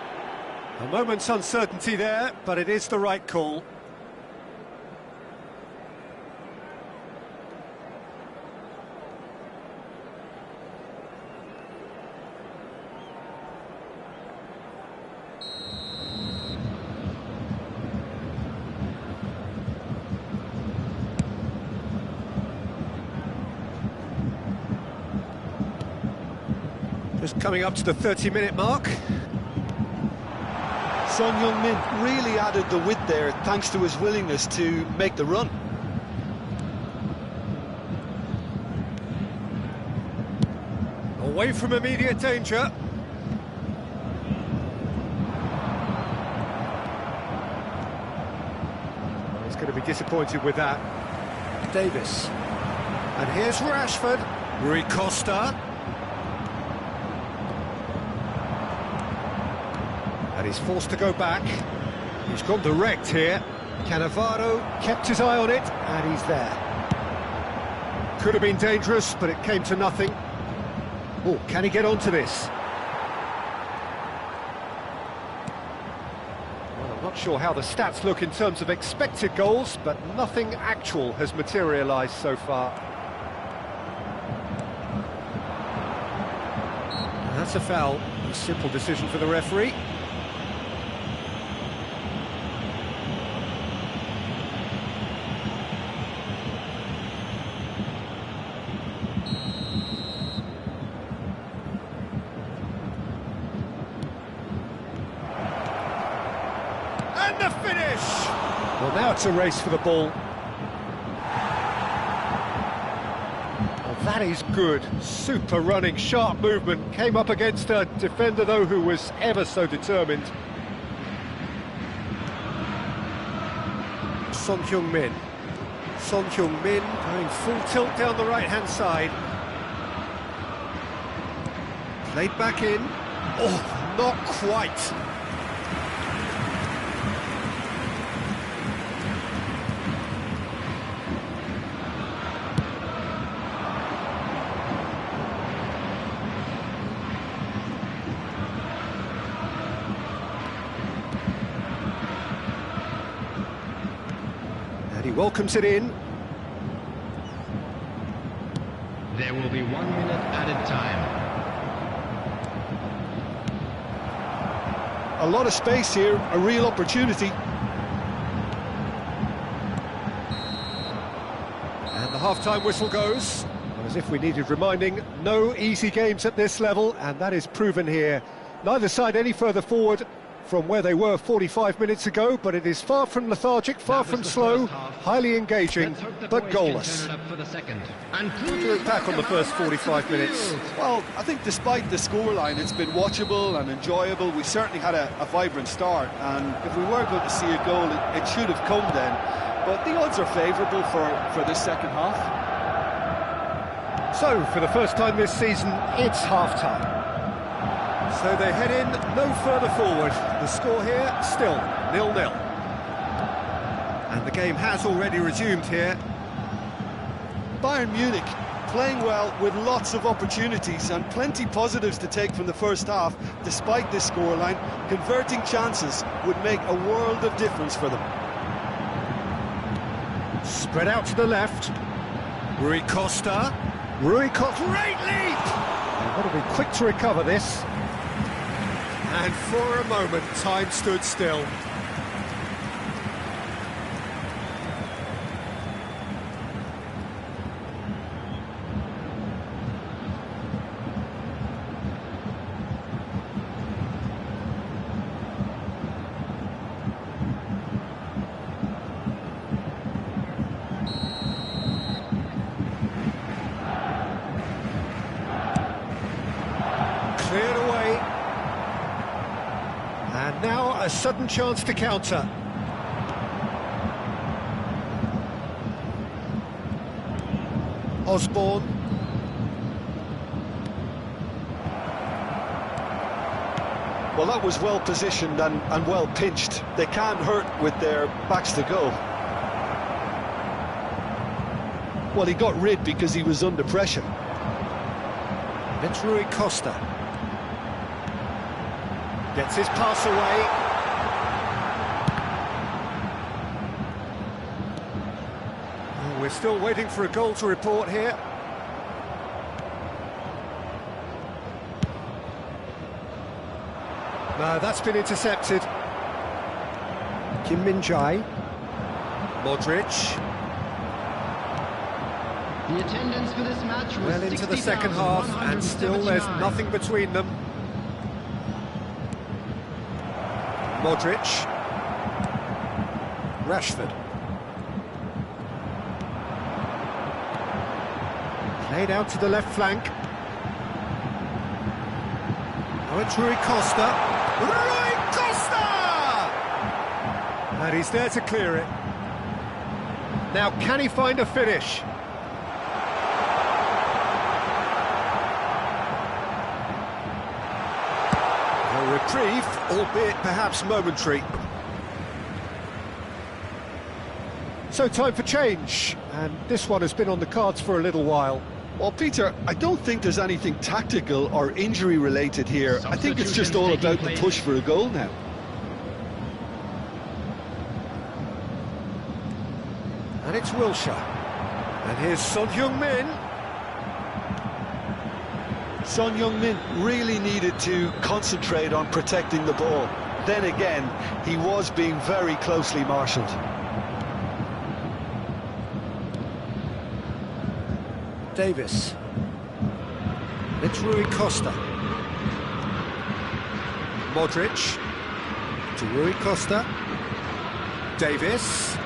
A moment's uncertainty there, but it is the right call. Just coming up to the 30-minute mark. Son Heung-min really added the width there thanks to his willingness to make the run. Away from immediate danger. He's going to be disappointed with that. Davis. And here's Rashford. Rui Costa. And he's forced to go back. He's gone direct here. Cannavaro kept his eye on it, and he's there. Could have been dangerous, but it came to nothing. Oh, can he get onto this? Well, I'm not sure how the stats look in terms of expected goals, but nothing actual has materialised so far. And that's a foul. A simple decision for the referee. And the finish! Well, now it's a race for the ball. Well, that is good. Super running, sharp movement. Came up against a defender, though, who was ever so determined. Son Heung-min. Son Heung-min going full tilt down the right-hand side. Played back in. Oh, not quite. He welcomes it in. There will be 1 minute added time. A lot of space here, a real opportunity. And the half-time whistle goes. And as if we needed reminding, no easy games at this level, and that is proven here. Neither side any further forward from where they were 45 minutes ago, but it is far from lethargic, far from slow, highly engaging, but goalless. To look back on the first 45 minutes. Well, I think despite the scoreline, it's been watchable and enjoyable. We certainly had a vibrant start, and if we were going to see a goal, it should have come then. But the odds are favourable for this second half. So, for the first time this season, it's half-time. So they head in no further forward. The score here, still 0-0. And the game has already resumed here. Bayern Munich playing well with lots of opportunities and plenty positives to take from the first half. Despite this scoreline, converting chances would make a world of difference for them. Spread out to the left. Rui Costa. Rui Costa, great leap! They've got to be quick to recover this. And for a moment, time stood still. Cleared away. And now a sudden chance to counter. Osborne. Well, that was well positioned and well pinched. They can't hurt with their backs to goal. Well, he got rid because he was under pressure. It's Rui Costa. Gets his pass away. Oh, we're still waiting for a goal to report here. No, that's been intercepted. Kim Min-jae. Modric. The attendance for this match was Well into the second half, and still there's nothing between them. Modric. Rashford. Played out to the left flank. Oh, it's Rui Costa. Rui Costa! And he's there to clear it. Now, can he find a finish? A reprieve, albeit perhaps momentary. So time for change, and this one has been on the cards for a little while. Well, Peter, I don't think there's anything tactical or injury-related here. I think it's just all about the push for a goal now. And it's Wilshere. And here's Son Heung-min. Son Heung-min really needed to concentrate on protecting the ball. Then again, he was being very closely marshalled. Davis. It's Rui Costa. Modric. To Rui Costa. Davis.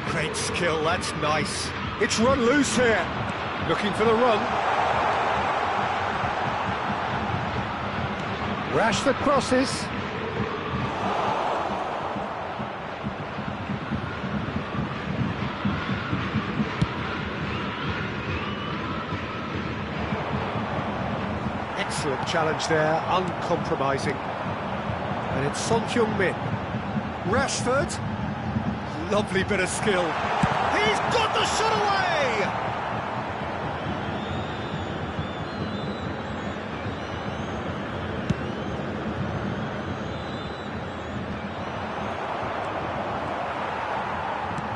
Great skill, that's nice. It's run loose here. Looking for the run. Rashford crosses. Excellent challenge there, uncompromising. And it's Son Heung-min. Rashford. Lovely bit of skill. He's got the shot away!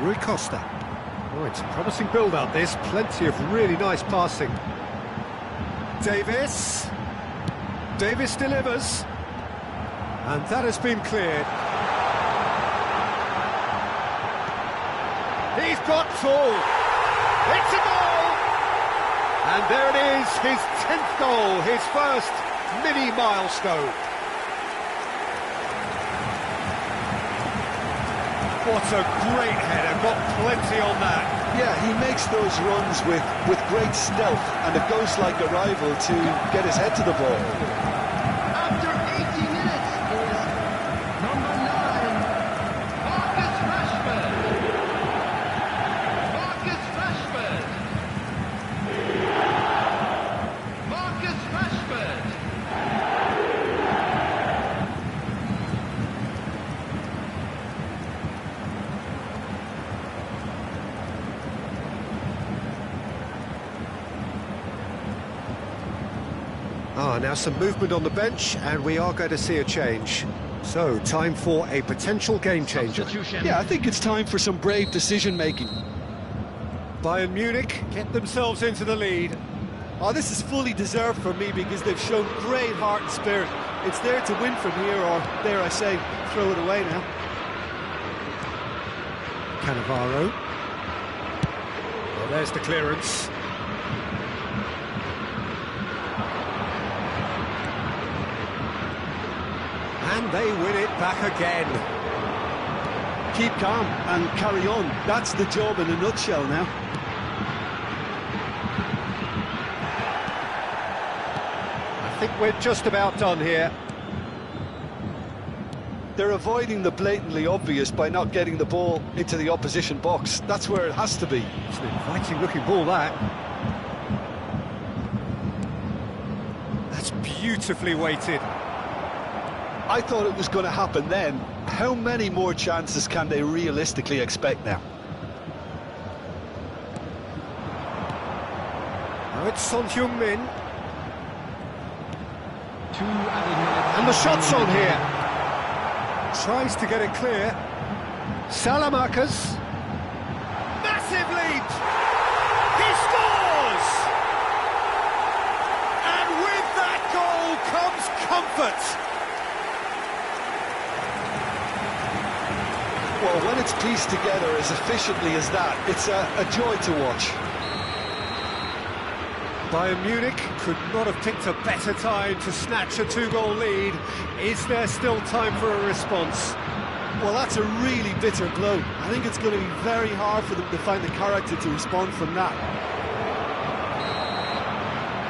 Rui Costa. Oh, it's a promising build-up, this. Plenty of really nice passing. Davis. Davis delivers. And that has been cleared. He's got full. It's a goal! And there it is, his 10th goal, his first mini milestone. What a great header, got plenty on that. Yeah, he makes those runs with great stealth, and it goes like a rival to get his head to the ball. After 80 minutes is number 9, Marcus Rashford. Marcus Rashford. Marcus Rashford. Now some movement on the bench, and we are going to see a change. So, time for a potential game changer. Yeah, I think it's time for some brave decision-making. Bayern Munich get themselves into the lead. Oh, this is fully deserved for me because they've shown great heart and spirit. It's there to win from here, or dare I say, throw it away now. Cannavaro. Well, there's the clearance. And they win it back again. Keep calm and carry on. That's the job in a nutshell now. I think we're just about done here. They're avoiding the blatantly obvious by not getting the ball into the opposition box. That's where it has to be. It's an inviting looking ball, that. That's beautifully weighted. I thought it was going to happen then. How many more chances can they realistically expect now? Now it's Son Heung-min. And the shot's on here. Tries to get it clear. Salamakers. Massive lead! He scores! And with that goal comes comfort. Well, when it's pieced together as efficiently as that, it's a joy to watch. Bayern Munich could not have picked a better time to snatch a two-goal lead. Is there still time for a response? Well, that's a really bitter blow. I think it's going to be very hard for them to find the character to respond from that.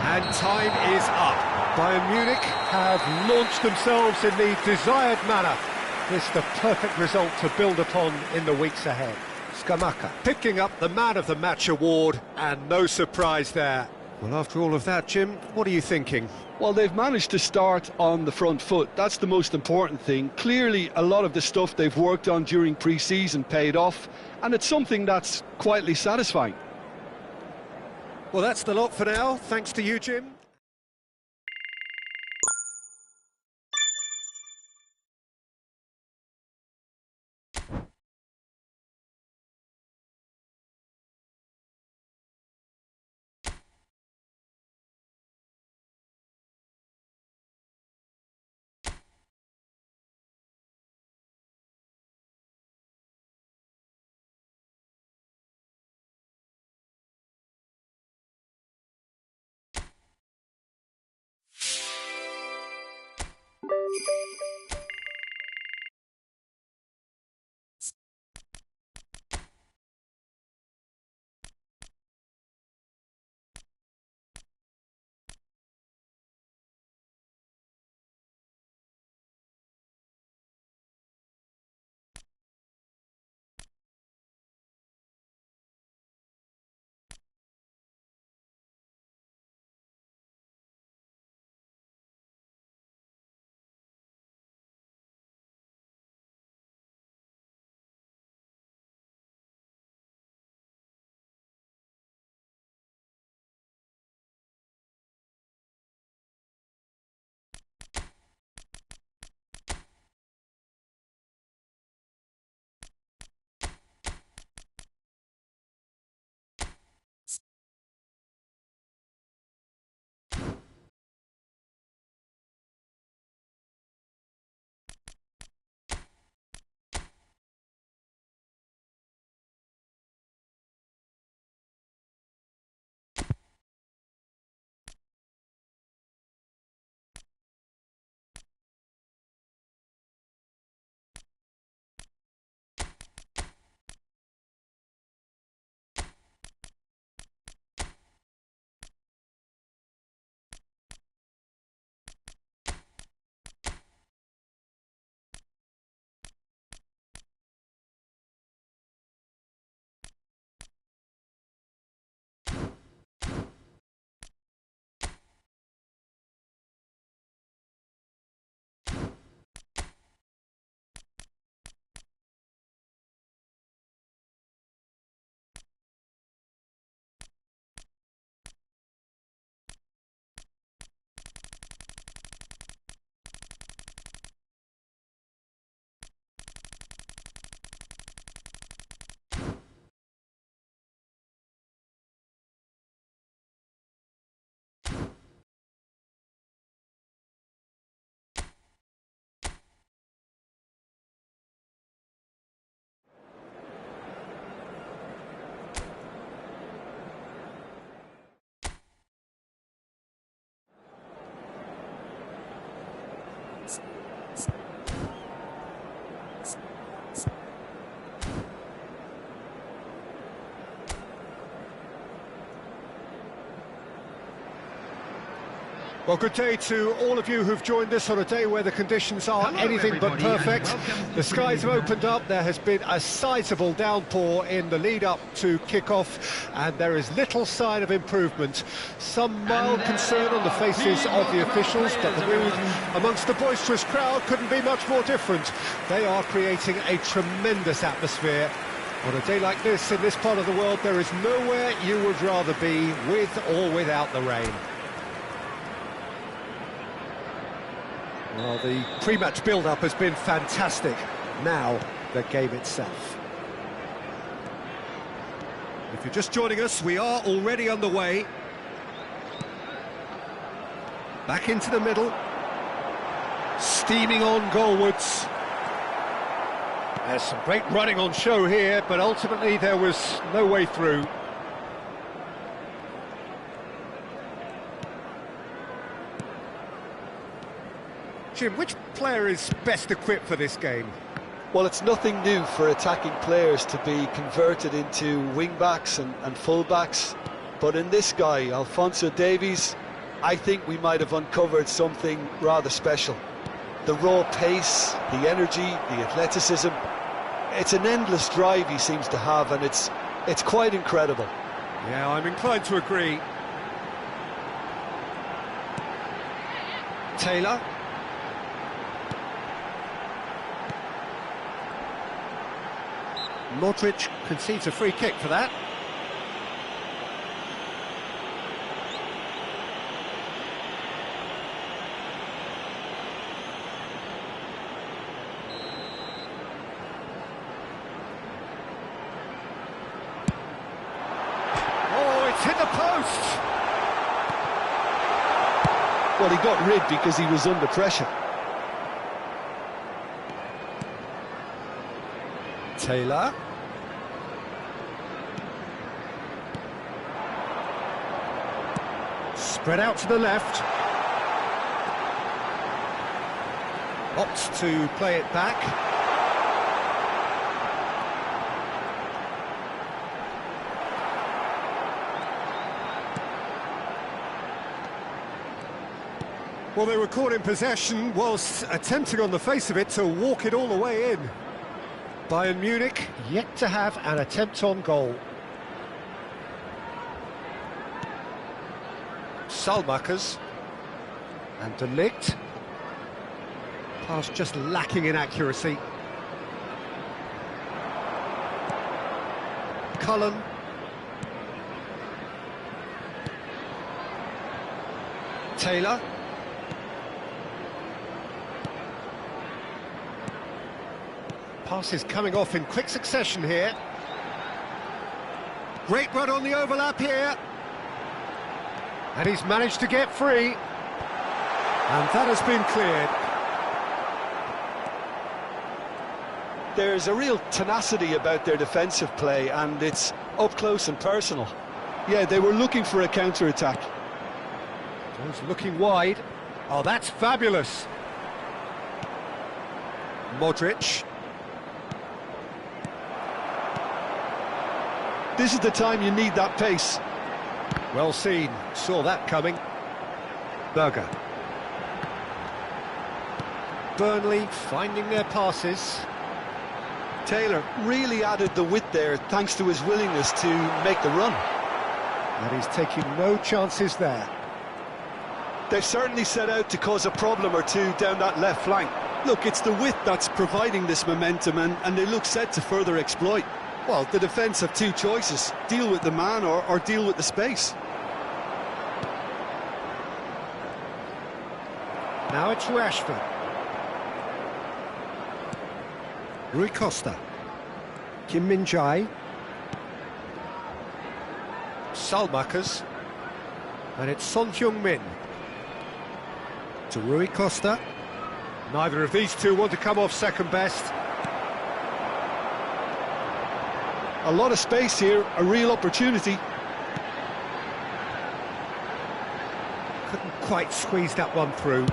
And time is up. Bayern Munich have launched themselves in the desired manner. This is the perfect result to build upon in the weeks ahead. Skamaka picking up the Man of the Match award, and no surprise there. Well, after all of that, Jim, what are you thinking? Well, they've managed to start on the front foot. That's the most important thing. Clearly, a lot of the stuff they've worked on during pre-season paid off, and it's something that's quietly satisfying. Well, that's the lot for now. Thanks to you, Jim. Well, good day to all of you who've joined us on a day where the conditions are anything but perfect. The skies have opened up, there has been a sizable downpour in the lead-up to kick-off, and there is little sign of improvement. Some mild concern on the faces of the officials, but the mood amongst the boisterous crowd couldn't be much more different. They are creating a tremendous atmosphere. On a day like this, in this part of the world, there is nowhere you would rather be, with or without the rain. Well, the pre-match build-up has been fantastic. Now, the game itself. If you're just joining us, we are already underway. Back into the middle. Steaming on goalwards. There's some great running on show here, but ultimately there was no way through. Jim, which player is best equipped for this game? Well, it's nothing new for attacking players to be converted into wing-backs and full-backs, but in this guy, Alphonso Davies, I think we might have uncovered something rather special. The raw pace, the energy, the athleticism, it's an endless drive he seems to have, and it's quite incredible. Yeah, I'm inclined to agree. Taylor. Modric concedes a free kick for that. Oh, it's hit the post! Well, he got rid because he was under pressure. Taylor. Spread out to the left. Opts to play it back. Well, they were caught in possession whilst attempting on the face of it to walk it all the way in. Bayern Munich yet to have an attempt on goal. Salmakers and De Ligt. Pass just lacking in accuracy. Cullen. Taylor. Passes coming off in quick succession here. Great run on the overlap here. And he's managed to get free. And that has been cleared. There's a real tenacity about their defensive play, and it's up close and personal. Yeah, they were looking for a counter-attack. He's looking wide. Oh, that's fabulous. Modric. This is the time you need that pace. Well seen, saw that coming. Berger. Burnley finding their passes. Taylor really added the width there thanks to his willingness to make the run. And he's taking no chances there. They've certainly set out to cause a problem or two down that left flank. Look, it's the width that's providing this momentum, and they look set to further exploit. Well, the defence have two choices: deal with the man or deal with the space. Now it's Rashford. Rui Costa. Kim Min-jae. Salmakers. And it's Son Heung-min. To Rui Costa. Neither of these two want to come off second best. A lot of space here, a real opportunity. Couldn't quite squeeze that one through.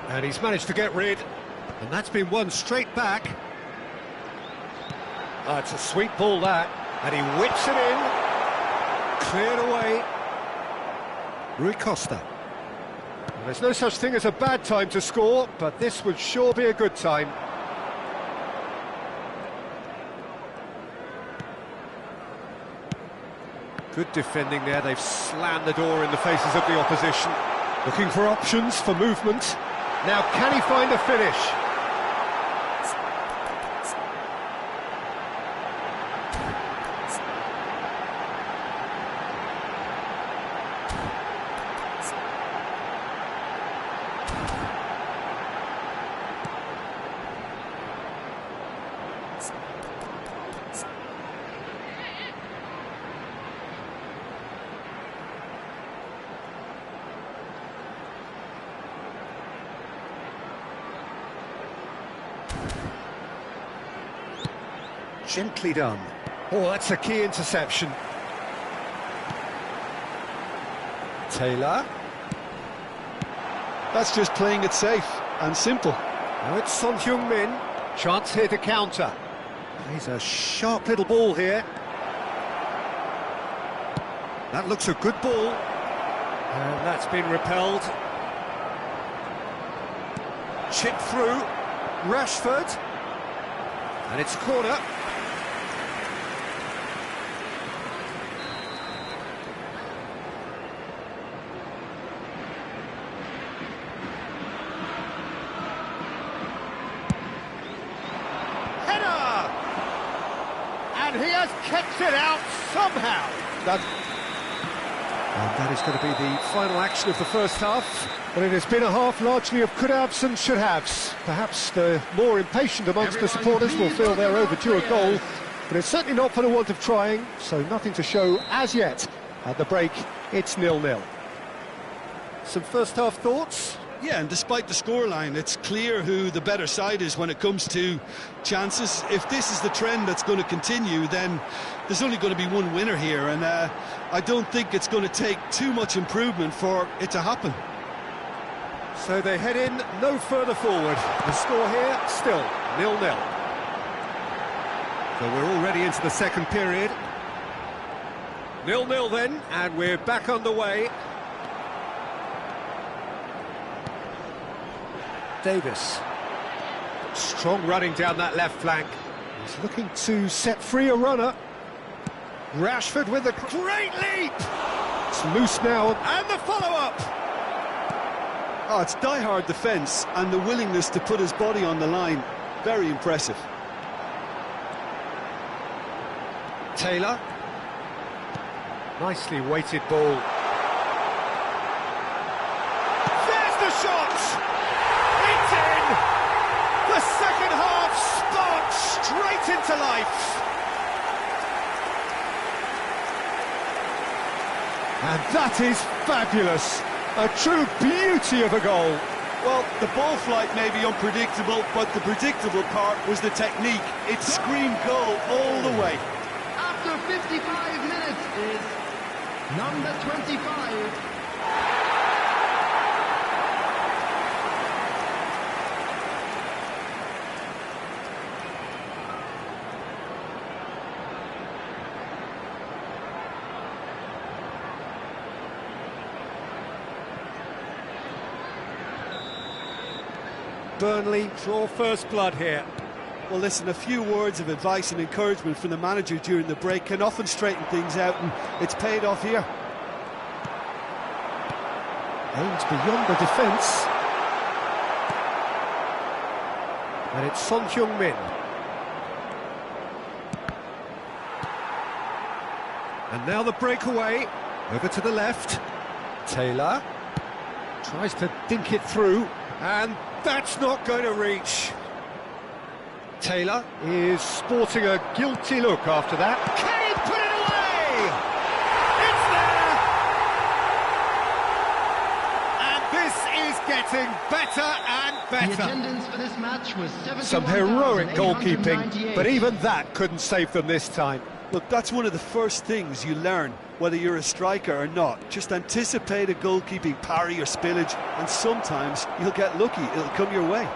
And he's managed to get rid. And that's been won straight back. It's a sweet ball, that. And he whips it in. Cleared away. Rui Costa. There's no such thing as a bad time to score, but this would sure be a good time. Good defending there, they've slammed the door in the faces of the opposition. Looking for options for movement. Now can he find a finish? Gently done. Oh, that's a key interception. Taylor. That's just playing it safe and simple. Now it's Son Heung-min. Chance here to counter. He's a sharp little ball here. That looks a good ball. And that's been repelled. Chip through. Rashford. And it's a corner. Header! And he has kept it out somehow. And that is going to be the final action of the first half. But it has been a half largely of could-haves and should-haves. Perhaps the more impatient amongst the supporters will feel they're overdue a goal, but it's certainly not for the want of trying, so nothing to show as yet. At the break, it's 0-0. Some first-half thoughts? Yeah, and despite the scoreline, it's clear who the better side is when it comes to chances. If this is the trend that's going to continue, then there's only going to be one winner here, and I don't think it's going to take too much improvement for it to happen. So they head in no further forward. The score here, still 0-0. So we're already into the second period. 0-0 then, and we're back underway. Davis. Strong running down that left flank. He's looking to set free a runner. Rashford with a great leap! It's loose now, and the follow-up! Oh, it's die-hard defence and the willingness to put his body on the line. Very impressive. Taylor. Nicely weighted ball. There's the shot! It's in! The second half sparks straight into life. And that is fabulous. A true beauty of a goal. Well, the ball flight may be unpredictable, but the predictable part was the technique. It screamed goal all the way. After 55 minutes is number 25. Burnley draw first blood here. Well, listen, a few words of advice and encouragement from the manager during the break can often straighten things out, and it's paid off here. Aims beyond the defence. And it's Son Heung-min. And now the breakaway. Over to the left. Taylor. Tries to dink it through. And that's not going to reach. Taylor is sporting a guilty look after that. Can he put it away? It's there! And this is getting better and better. The attendance for this match was 71,898. Some heroic goalkeeping, but even that couldn't save them this time. Look, that's one of the first things you learn, whether you're a striker or not. Just anticipate a goalkeeping parry or spillage, and sometimes you'll get lucky, it'll come your way.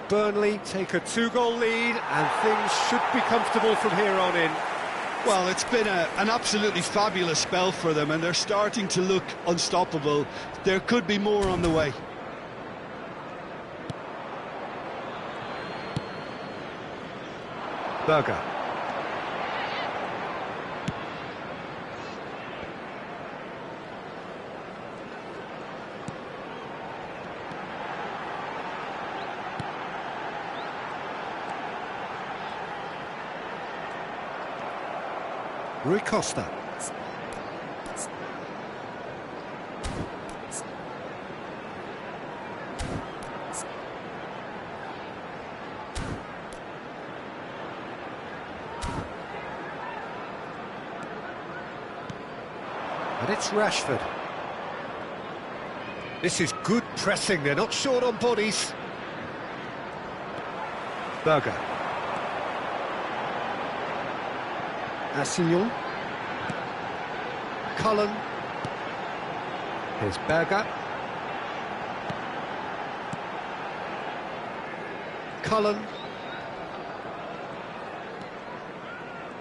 Burnley take a 2-goal lead, and things should be comfortable from here on in. Well, it's been an absolutely fabulous spell for them, and they're starting to look unstoppable. There could be more on the way. Berger. Rui Costa. And it's Rashford. This is good pressing, they're not short on bodies. Berger. Assignon. Cullen. Here's Berger. Cullen.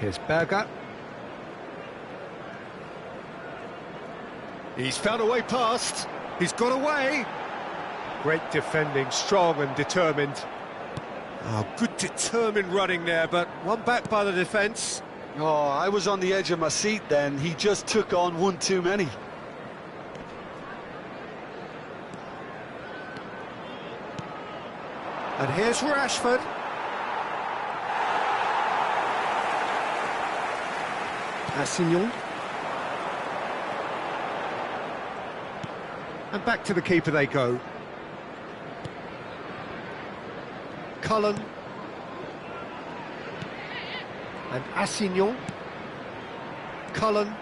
Here's Berger. He's found a way past. He's got away. Great defending, strong and determined. Oh, good determined running there, but one back by the defence. Oh, I was on the edge of my seat then. He just took on one too many. And here's Rashford. Assignon. And back to the keeper they go. Cullen. And Assignon. Cullen.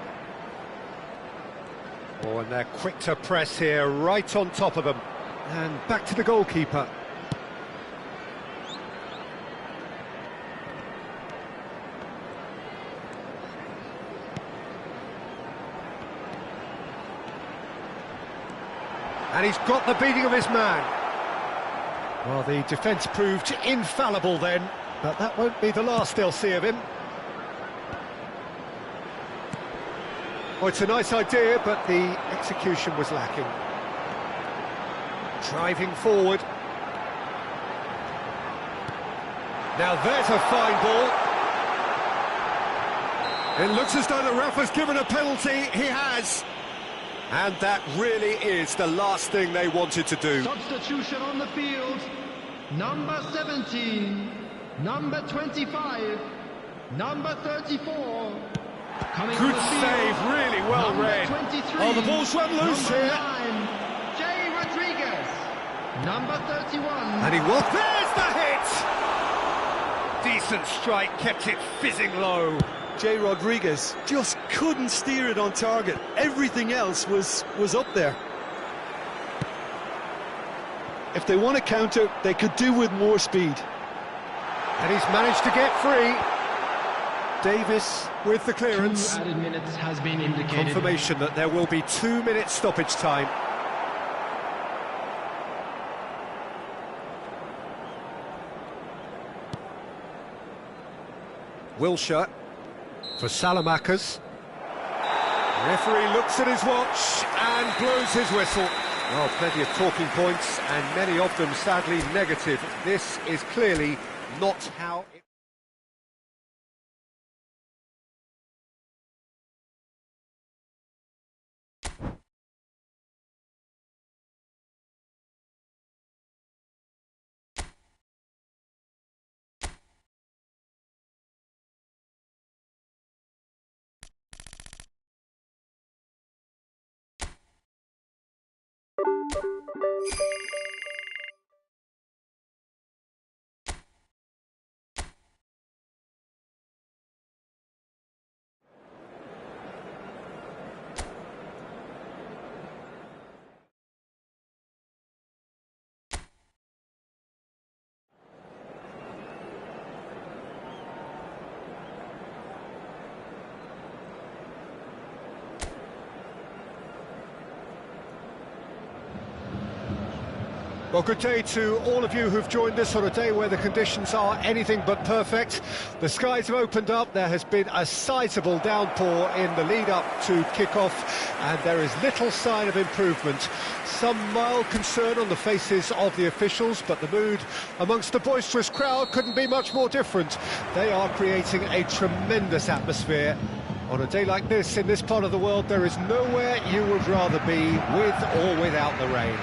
Oh, and they're quick to press here, right on top of them. And back to the goalkeeper. And he's got the beating of his man. Well, the defence proved infallible then, but that won't be the last they'll see of him. Oh, it's a nice idea, but the execution was lacking. Driving forward. Now there's a fine ball. It looks as though the ref has given a penalty. He has. And that really is the last thing they wanted to do. Substitution on the field. Number 17, number 25, number 34. Good save, really well read. Oh, the ball's run loose here. 9, Jay Rodriguez. Number 31. And he was. There's the hit! Decent strike, kept it fizzing low. Jay Rodriguez just couldn't steer it on target. Everything else was up there. If they want to counter, they could do with more speed. And he's managed to get free. Davis with the clearance. 2 added minutes has been indicated. Confirmation that there will be 2 minutes stoppage time. Wilshere for Salamakers. Referee looks at his watch and blows his whistle. Well, plenty of talking points, and many of them sadly negative. This is clearly not how it... Well, good day to all of you who've joined us on a day where the conditions are anything but perfect. The skies have opened up, there has been a sizable downpour in the lead-up to kick-off, and there is little sign of improvement. Some mild concern on the faces of the officials, but the mood amongst the boisterous crowd couldn't be much more different. They are creating a tremendous atmosphere. On a day like this, in this part of the world, there is nowhere you would rather be, with or without the rain.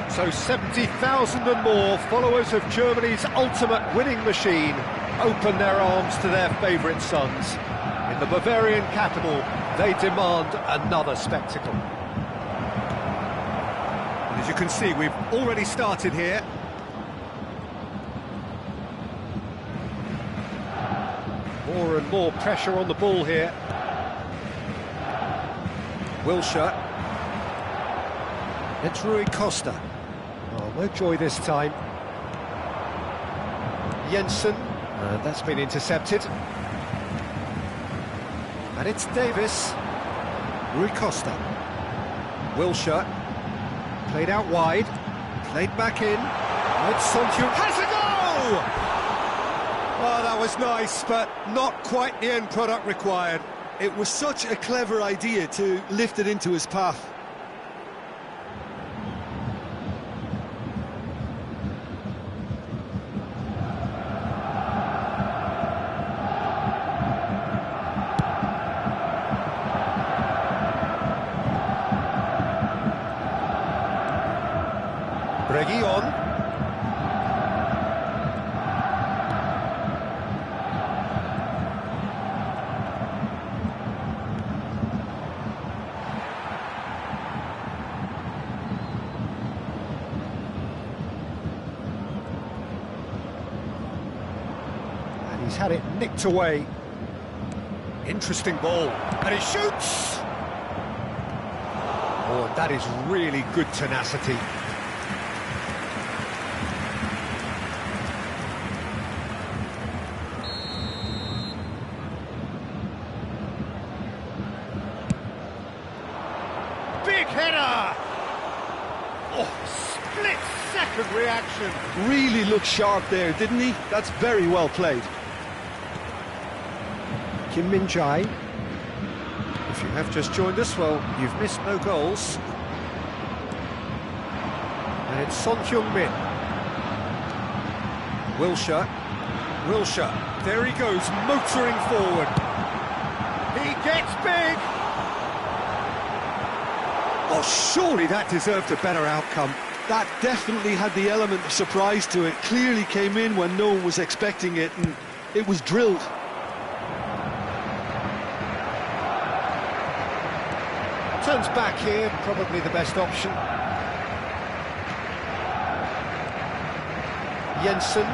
So 70,000 and more followers of Germany's ultimate winning machine open their arms to their favourite sons. In the Bavarian capital, they demand another spectacle. And as you can see, we've already started here. More and more pressure on the ball here. Wilshere. It's Rui Costa. Oh, no joy this time. Jensen, that's been intercepted. And it's Davis. Rui Costa. Wilshere. Played out wide. Played back in. And Son Heung has a goal! Oh, that was nice, but not quite the end product required. It was such a clever idea to lift it into his path. Reguilon. And he's had it nicked away. Interesting ball. And he shoots! Oh, that is really good tenacity. Big header! Oh, split-second reaction. Really looked sharp there, didn't he? That's very well played. Kim Min-jae. If you have just joined us, well, you've missed no goals. And it's Son Heung-min. Wilshere. There he goes, motoring forward. He gets big! Oh, surely that deserved a better outcome. That definitely had the element of surprise to it. Clearly came in when no one was expecting it, and it was drilled. Turns back here, probably the best option. Jensen.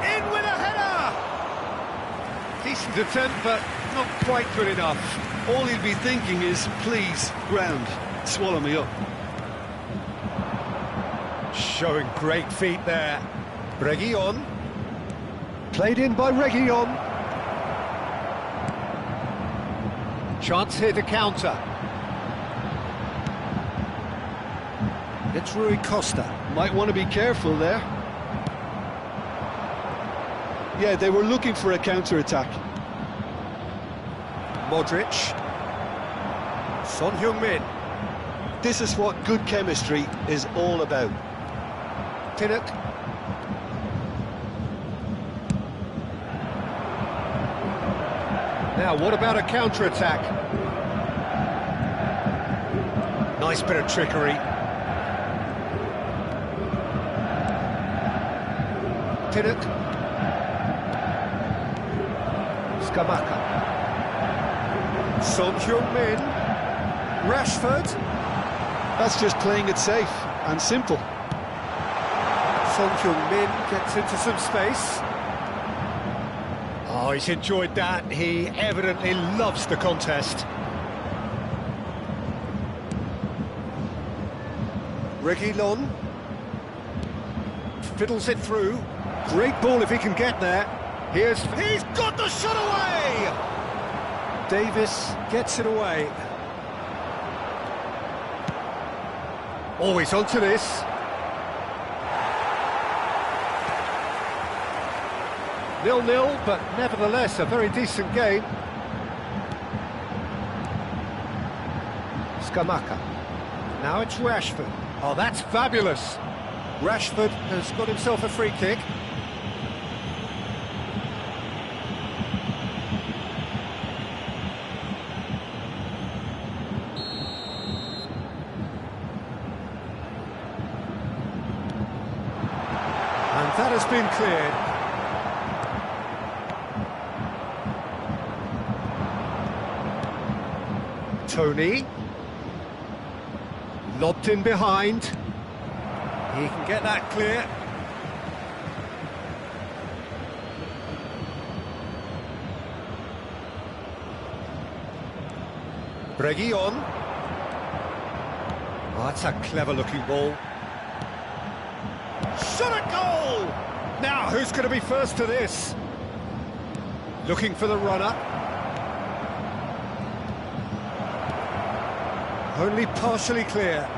In with a header! Decent attempt, but not quite good enough. All he'd be thinking is, please, ground, swallow me up. Showing great feet there. Reguilon. Played in by Reguilon. Chance here to counter. It's Rui Costa. Might want to be careful there. Yeah, they were looking for a counter-attack. Modric. Son Heung-min. This is what good chemistry is all about. Pinnock. Now, what about a counter-attack? Nice bit of trickery. Pinnock. Skamaka. Son Heung-min. Rashford. That's just playing it safe and simple. Son Heung-min gets into some space. Oh, he's enjoyed that. He evidently loves the contest. Reguilon. Fiddles it through. Great ball if he can get there. He's got the shot away! Davis gets it away. Always onto this. Nil-nil, but nevertheless a very decent game. Scamacca. Now it's Rashford. Oh, that's fabulous. Rashford has got himself a free kick. And that has been cleared. Tony. Lobbed in behind. He can get that clear. Reguilon. Oh, that's a clever-looking ball. Shot at goal! Now, who's going to be first to this? Looking for the runner. Only partially clear.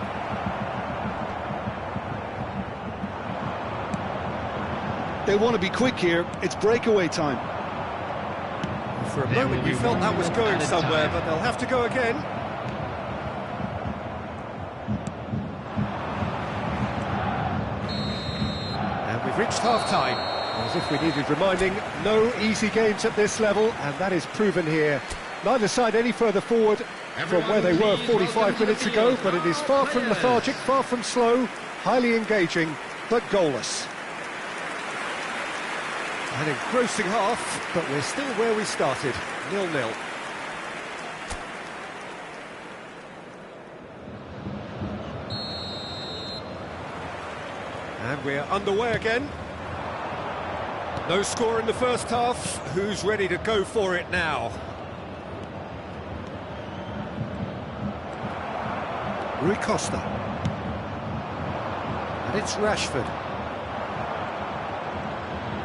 They want to be quick here. It's breakaway time. For a moment you felt that was going somewhere, but they'll have to go again. And we've reached half-time. As if we needed reminding, no easy games at this level, and that is proven here. Neither side any further forward from where they were 45 minutes ago, but it is far from lethargic, far from slow, highly engaging, but goalless. An engrossing half, but we're still where we started, 0-0. And we're underway again. No score in the first half. Who's ready to go for it now? Rui Costa. And it's Rashford.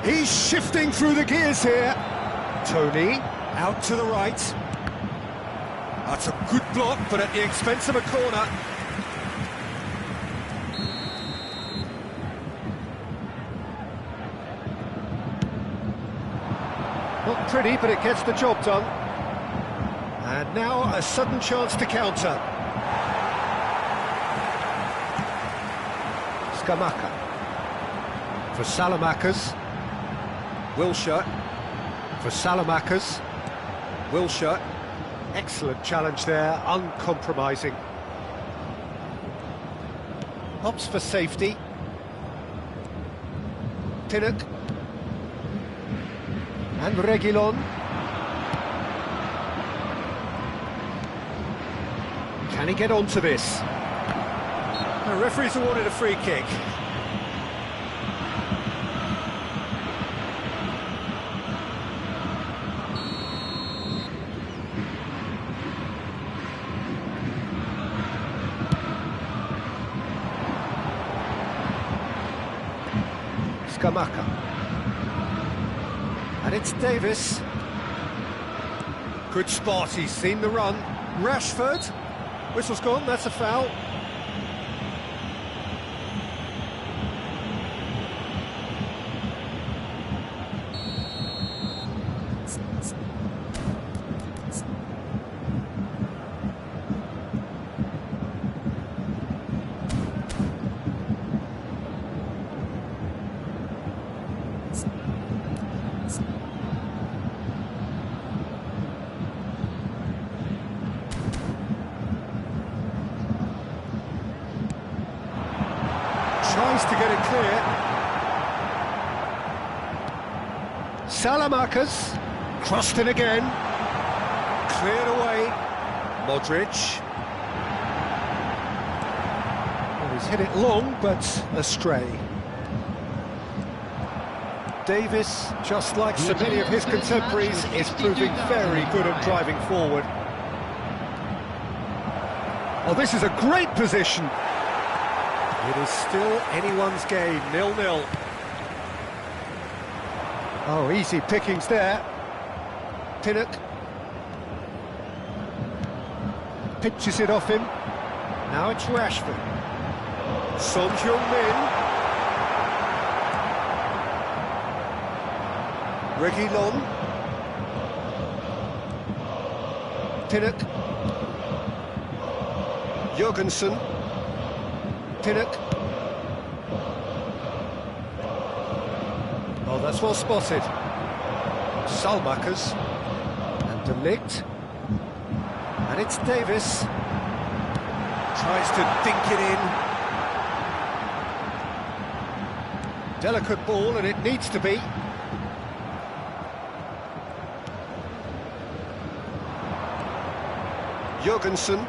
He's shifting through the gears here. Tony, out to the right. That's a good block, but at the expense of a corner. Not pretty, but it gets the job done. And now a sudden chance to counter. Scamacca. For Salamakers. Wilshere. For Salamakers. Wilshere. Excellent challenge there, uncompromising. Opts for safety. Pinnock. And Reguilon. Can he get onto this? The referee's awarded a free kick. Scamacca. And it's Davis. Good spot, he's seen the run. Rashford. Whistle's gone, that's a foul. Tries to get it clear. Salamakers, crossed in again. Cleared away. Modric. Well, he's hit it long, but astray. Davis, just like so many of his contemporaries, is proving very good at driving forward. Oh, this is a great position. It is still anyone's game, 0-0. Oh, easy pickings there. Pinnock. pinches it off him. Now it's Rashford. Son Heung-min. Reguilon. Pinnock. Jurgensen. Pinnock. Oh, that's well spotted. Salmakers. And De Ligt. And it's Davis. Tries to dink it in. Delicate ball, and it needs to be. Jurgensen.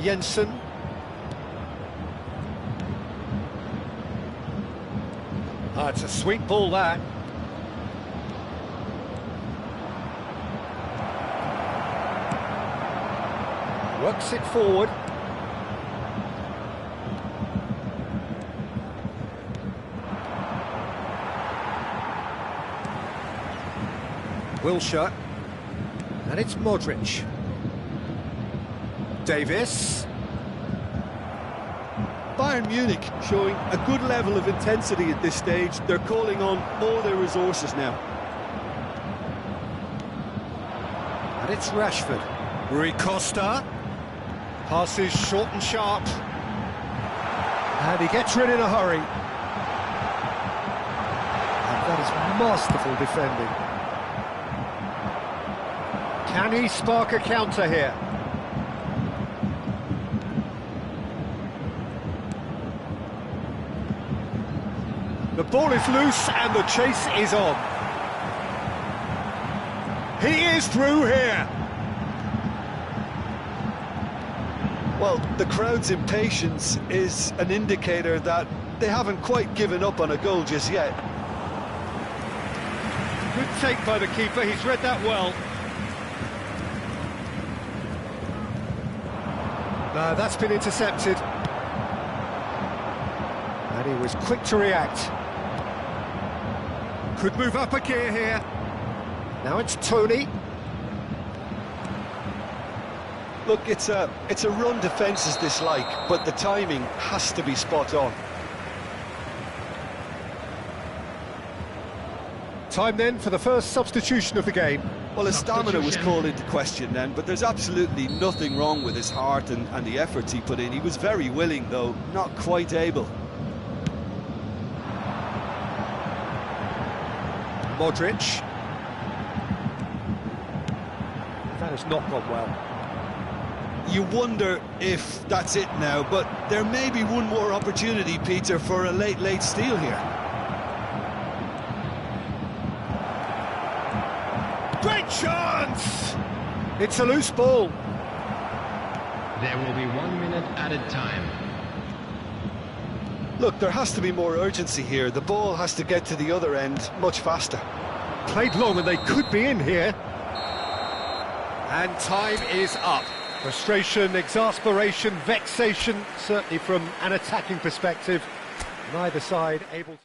Jensen. Ah, it's a sweet ball, that. Works it forward. Wilshere. And it's Modric. Davis. Bayern Munich showing a good level of intensity at this stage. They're calling on all their resources now. And it's Rashford. Rui Costa. Passes short and sharp. And he gets rid in a hurry. And that is masterful defending. Can he spark a counter here? The ball is loose and the chase is on. He is through here. Well, the crowd's impatience is an indicator that they haven't quite given up on a goal just yet. Good take by the keeper, he's read that well. No, that's been intercepted. And he was quick to react. Could move up a gear here. Now it's Tony. Look, it's a run defence's dislike, but the timing has to be spot on. Time then for the first substitution of the game. Well, his stamina was called into question then, but there's absolutely nothing wrong with his heart and the efforts he put in. He was very willing, though, not quite able. Modric. That has not gone well. You wonder if that's it now, but there may be one more opportunity, Peter, for a late steal here. Great chance! It's a loose ball. There will be 1 minute added time. Look, there has to be more urgency here. The ball has to get to the other end much faster. Played long and they could be in here. And time is up. Frustration, exasperation, vexation, certainly from an attacking perspective. Neither side able to...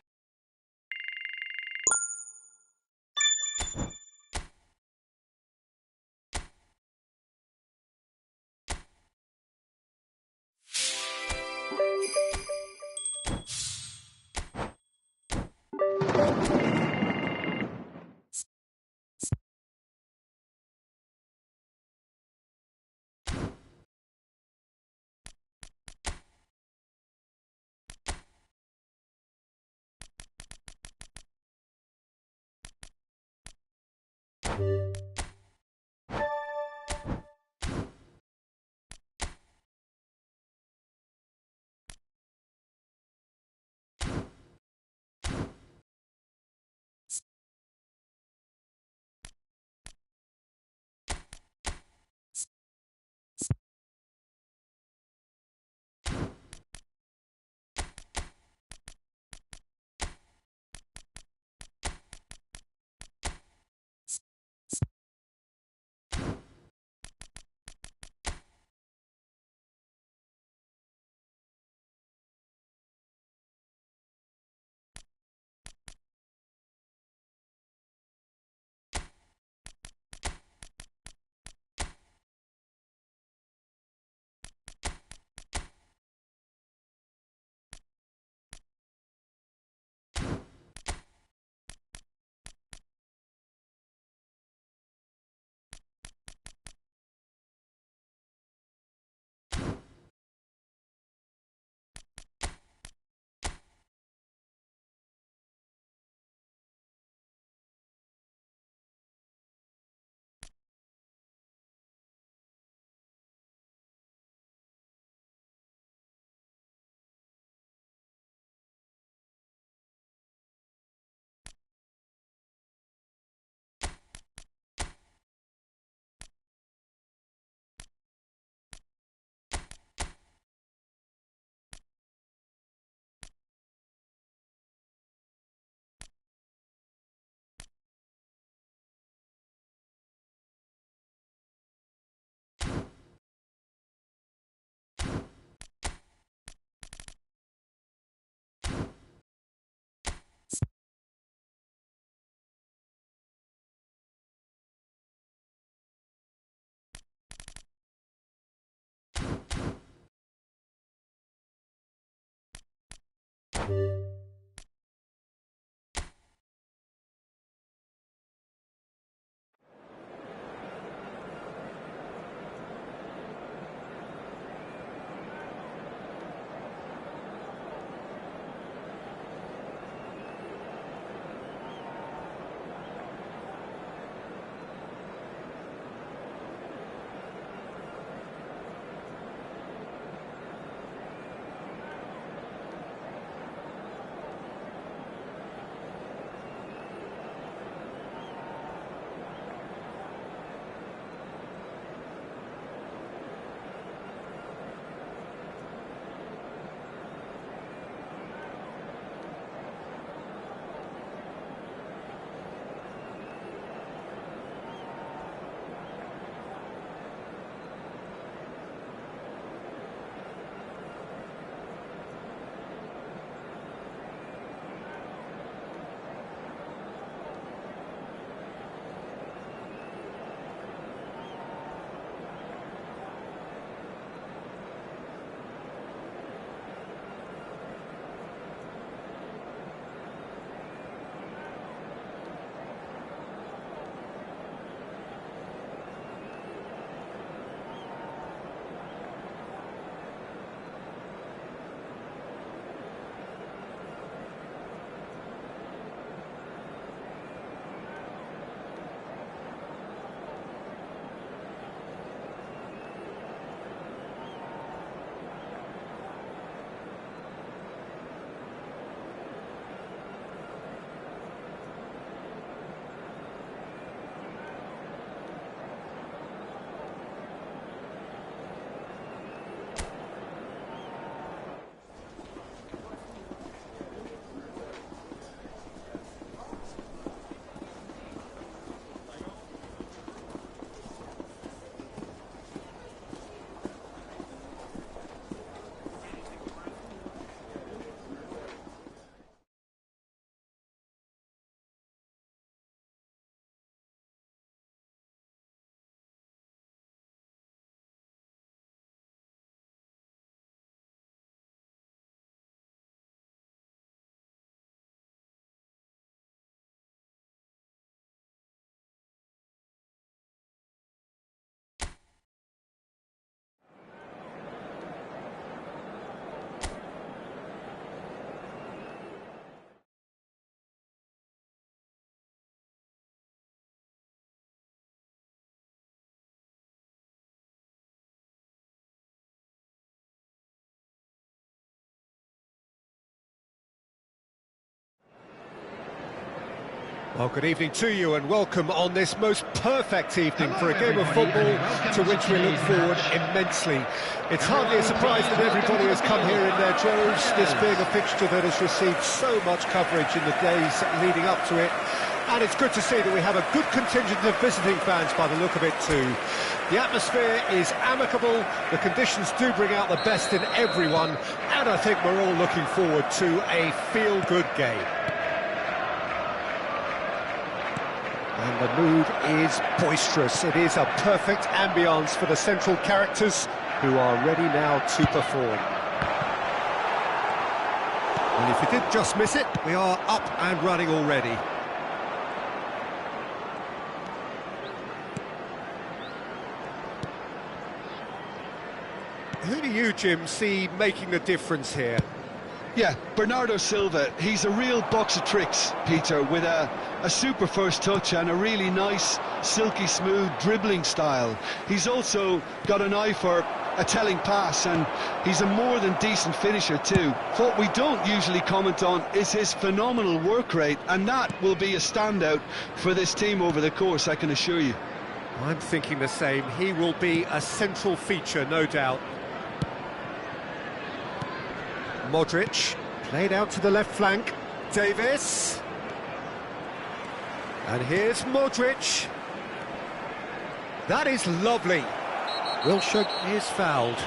Well, good evening to you and welcome on this most perfect evening for a game of football to which we look forward immensely. It's hardly a surprise that everybody has come here in their droves, this being a fixture that has received so much coverage in the days leading up to it. And it's good to see that we have a good contingent of visiting fans by the look of it too. The atmosphere is amicable, the conditions do bring out the best in everyone, and I think we're all looking forward to a feel-good game. And the mood is boisterous. It is a perfect ambience for the central characters who are ready now to perform. And if you did just miss it, we are up and running already. Who do you, Jim, see making the difference here? Yeah, Bernardo Silva, he's a real box of tricks, Peter, with a super first touch and a really nice, silky smooth dribbling style. He's also got an eye for a telling pass, and he's a more than decent finisher too. What we don't usually comment on is his phenomenal work rate, and that will be a standout for this team over the course, I can assure you. I'm thinking the same. He will be a central feature, no doubt. Modric, played out to the left flank. Davis. And here's Modric. That is lovely. Wilshere is fouled.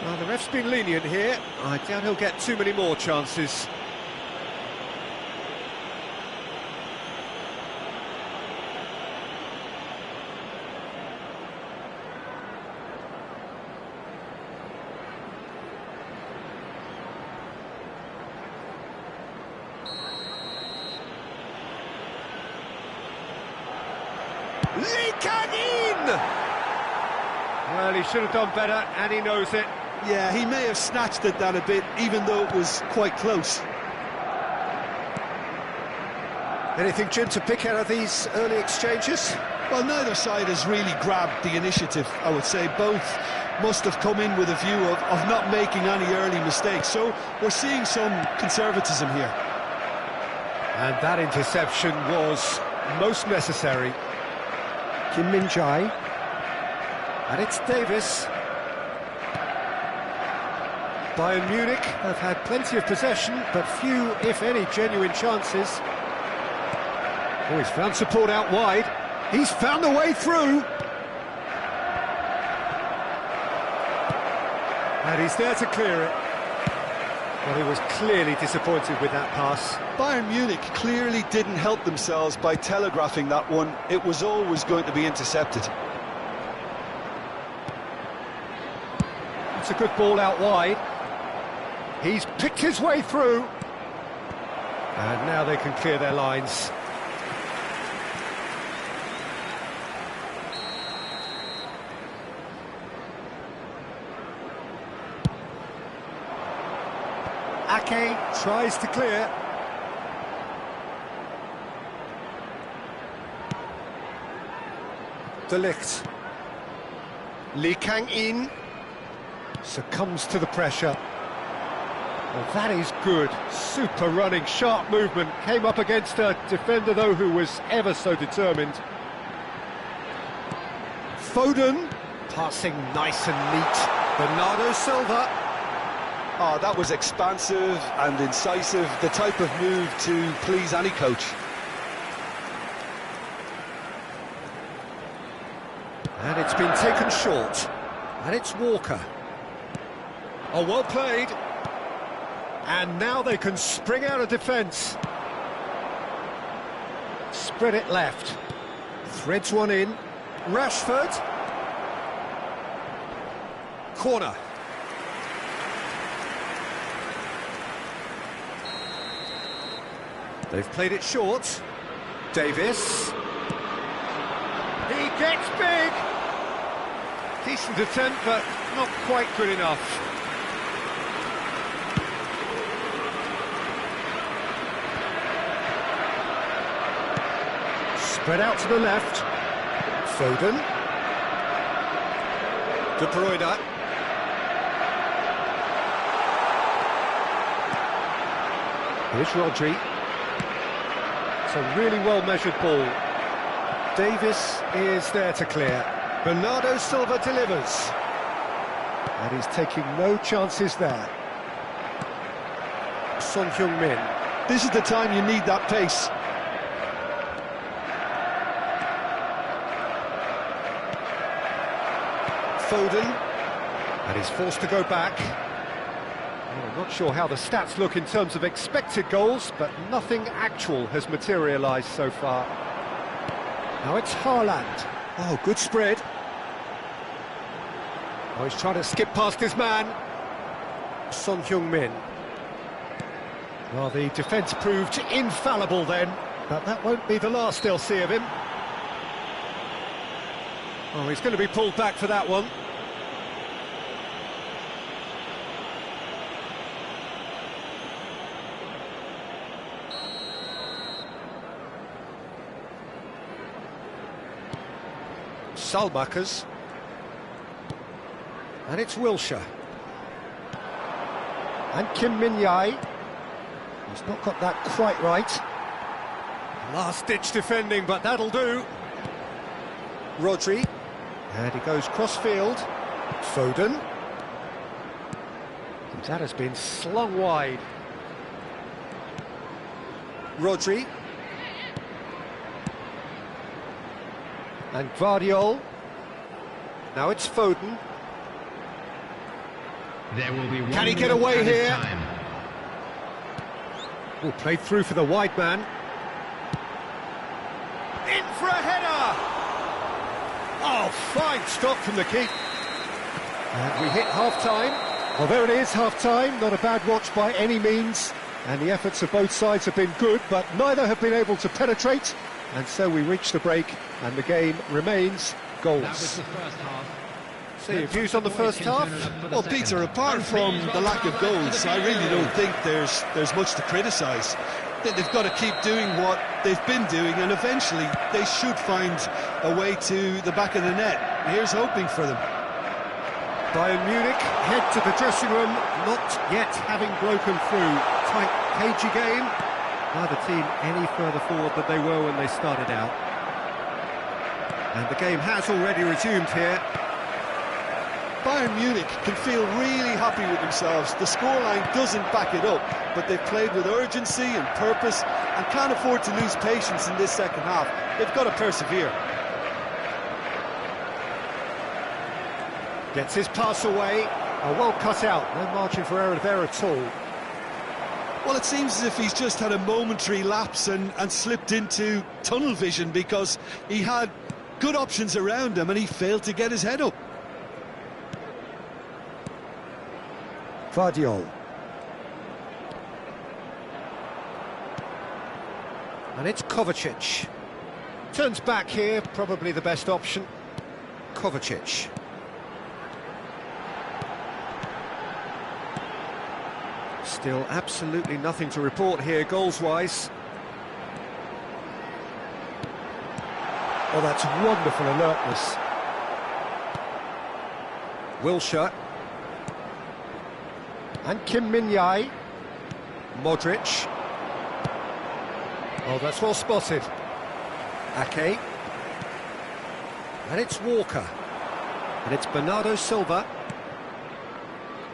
Well, the ref's been lenient here. I doubt he'll get too many more chances. Lee Kang-in! Well, he should have done better, and he knows it. Yeah, he may have snatched at that a bit, even though it was quite close. Anything, Jim, to pick out of these early exchanges? Well, neither side has really grabbed the initiative, I would say. Both must have come in with a view of not making any early mistakes. So we're seeing some conservatism here. And that interception was most necessary. Kim Min-jae. And it's Davis. Bayern Munich have had plenty of possession, but few, if any, genuine chances. Oh, he's found support out wide. He's found a way through. And he's there to clear it. Well, he was clearly disappointed with that pass. Bayern Munich clearly didn't help themselves by telegraphing that one. It was always going to be intercepted. It's a good ball out wide. He's picked his way through. And now they can clear their lines. Ake tries to clear. De Ligt. Lee Kang-in succumbs to the pressure. Well, that is good. Super running, sharp movement. Came up against a defender, though, who was ever so determined. Foden. Passing nice and neat. Bernardo Silva. Oh, that was expansive and incisive, the type of move to please any coach. And it's been taken short. And it's Walker. Oh, well played. And now they can spring out of defence. Spread it left. Threads one in. Rashford. Corner. They've played it short. Davis. He gets big. Decent attempt, but not quite good enough. Spread out to the left. Foden. De Bruyne. Here's Rodri. It's a really well-measured ball. Davis is there to clear. Bernardo Silva delivers. And he's taking no chances there. Son Heung-min. This is the time you need that pace. Foden. And he's forced to go back. Well, I'm not sure how the stats look in terms of expected goals, but nothing actual has materialised so far. Now it's Haaland. Oh, good spread. Oh, he's trying to skip past his man. Son Heung-min. Well, the defence proved infallible then, but that won't be the last they'll see of him. Oh, he's going to be pulled back for that one. Salmakers. And it's Wilshere. And Kim Min-jae. He's not got that quite right. Last-ditch defending, but that'll do. Rodri. And he goes cross-field. Foden. And that has been slung wide. Rodri. And Gvardiol. Now it's Foden. There will be one. Can he get away here? Time. Oh, played through for the wide man. In for a header! Oh, fine stop from the keep. And we hit half-time. Well, there it is, half-time. Not a bad watch by any means. And the efforts of both sides have been good, but neither have been able to penetrate. And so we reach the break, and the game remains That was goals. the first half. So your views on the first half? Well, Peter, apart from the lack of goals, I really don't think there's much to criticise. They've got to keep doing what they've been doing, and eventually they should find a way to the back of the net. Here's hoping for them. Bayern Munich head to the dressing room, not yet having broken through. Tight, cagey game. Neither team any further forward than they were when they started out. And the game has already resumed here. Bayern Munich can feel really happy with themselves. The scoreline doesn't back it up, but they've played with urgency and purpose and can't afford to lose patience in this second half. They've got to persevere. Gets his pass away. Well cut out. No margin for error there at all. Well, it seems as if he's just had a momentary lapse and slipped into tunnel vision, because he had good options around him and he failed to get his head up. Vardiol. And it's Kovacic. Turns back here, probably the best option. Kovacic. Still absolutely nothing to report here, goals-wise. Oh, that's wonderful alertness. Wilshere. And Kim Min-jae. Modric. Oh, that's well spotted. Ake. And it's Walker. And it's Bernardo Silva.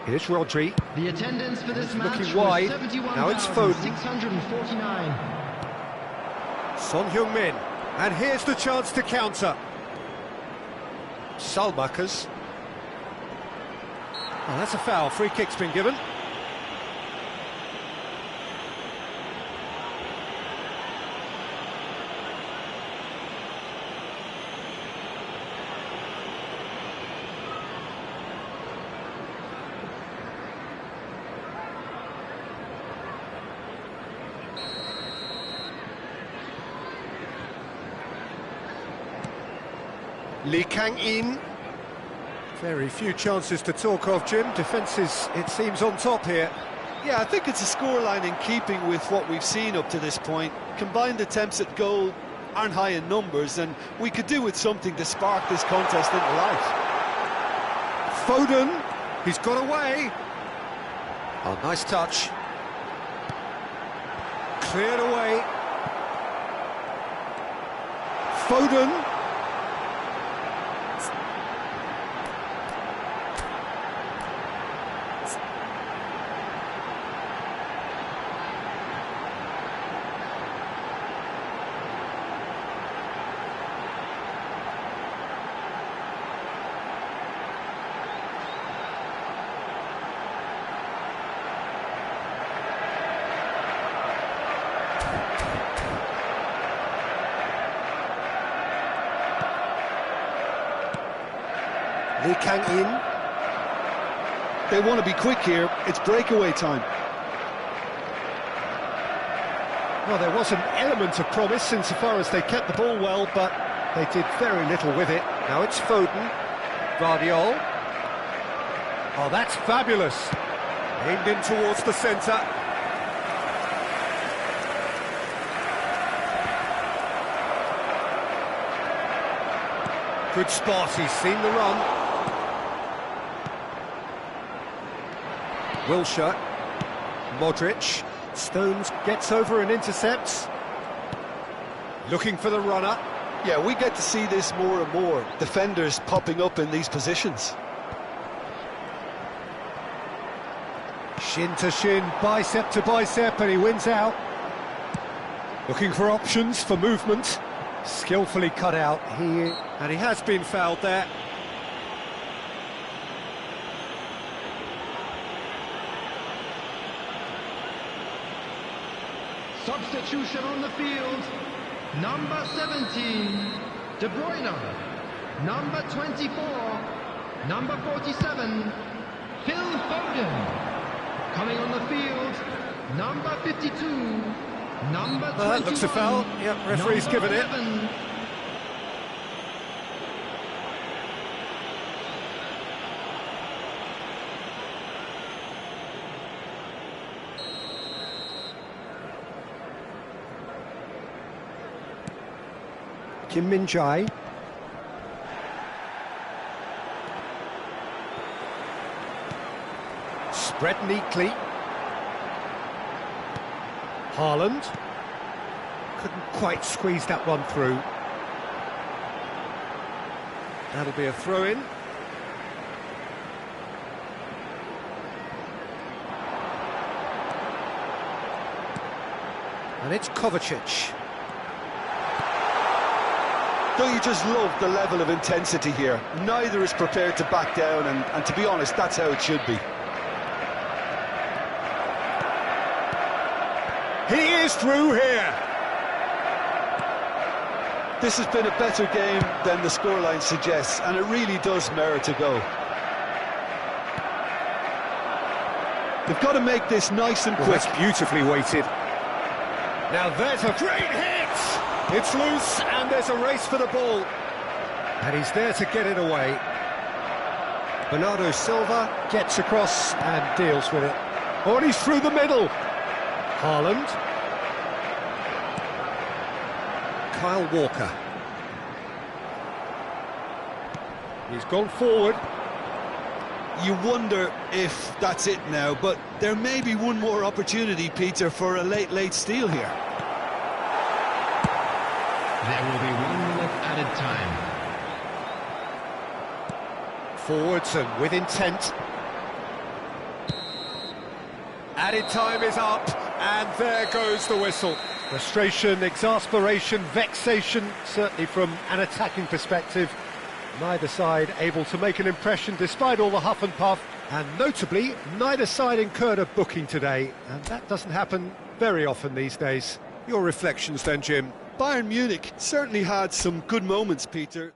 Here's Rodri. The attendance for this match Looking wide. was Now it's Foden. 71,649. Son Heung-min. And here's the chance to counter. Salmakers. Oh, that's a foul. Free kick's been given. Lee Kang-in. Very few chances to talk of, Jim. Defence is, it seems, on top here. Yeah, I think it's a scoreline in keeping with what we've seen up to this point. Combined attempts at goal aren't high in numbers, and we could do with something to spark this contest into life. Foden, he's got away. Oh, nice touch. Cleared away. Foden. Lee Kang-in. They want to be quick here. It's breakaway time. Well, there was an element of promise insofar as they kept the ball well, but they did very little with it. Now it's Foden. Vardiol. Oh, that's fabulous. Aimed in towards the centre. Good spot, he's seen the run. Wilshere. Modric. Stones gets over and intercepts. Looking for the runner. Yeah, we get to see this more and more. Defenders popping up in these positions. Shin to shin, bicep to bicep, and he wins out. Looking for options for movement. Skillfully cut out. And he has been fouled there. Substitution on the field. Number 17, De Bruyne. Number 24, number 47, Phil Foden. Coming on the field, number 52, Number 21. That looks a foul. Yep, referee's Number given it. 11. Kim Min-jae. Spread neatly. Haaland. Couldn't quite squeeze that one through. That'll be a throw-in. And it's Kovacic. Don't you just love the level of intensity here? Neither is prepared to back down, and to be honest, that's how it should be. He is through here. This has been a better game than the scoreline suggests, and it really does merit a go. They've got to make this nice and Well, quick. that's beautifully weighted. Now there's a great hit! It's loose, and there's a race for the ball. And he's there to get it away. Bernardo Silva gets across and deals with it. Oh, and he's through the middle. Haaland. Kyle Walker. He's gone forward. You wonder if that's it now, but there may be one more opportunity, Peter, for a late steal here. There will be 1 minute added time. Forwards and with intent. Added time is up, and there goes the whistle. Frustration, exasperation, vexation, certainly from an attacking perspective. Neither side able to make an impression despite all the huff and puff, and notably, neither side incurred a booking today, and that doesn't happen very often these days. Your reflections then, Jim? Bayern Munich certainly had some good moments, Peter.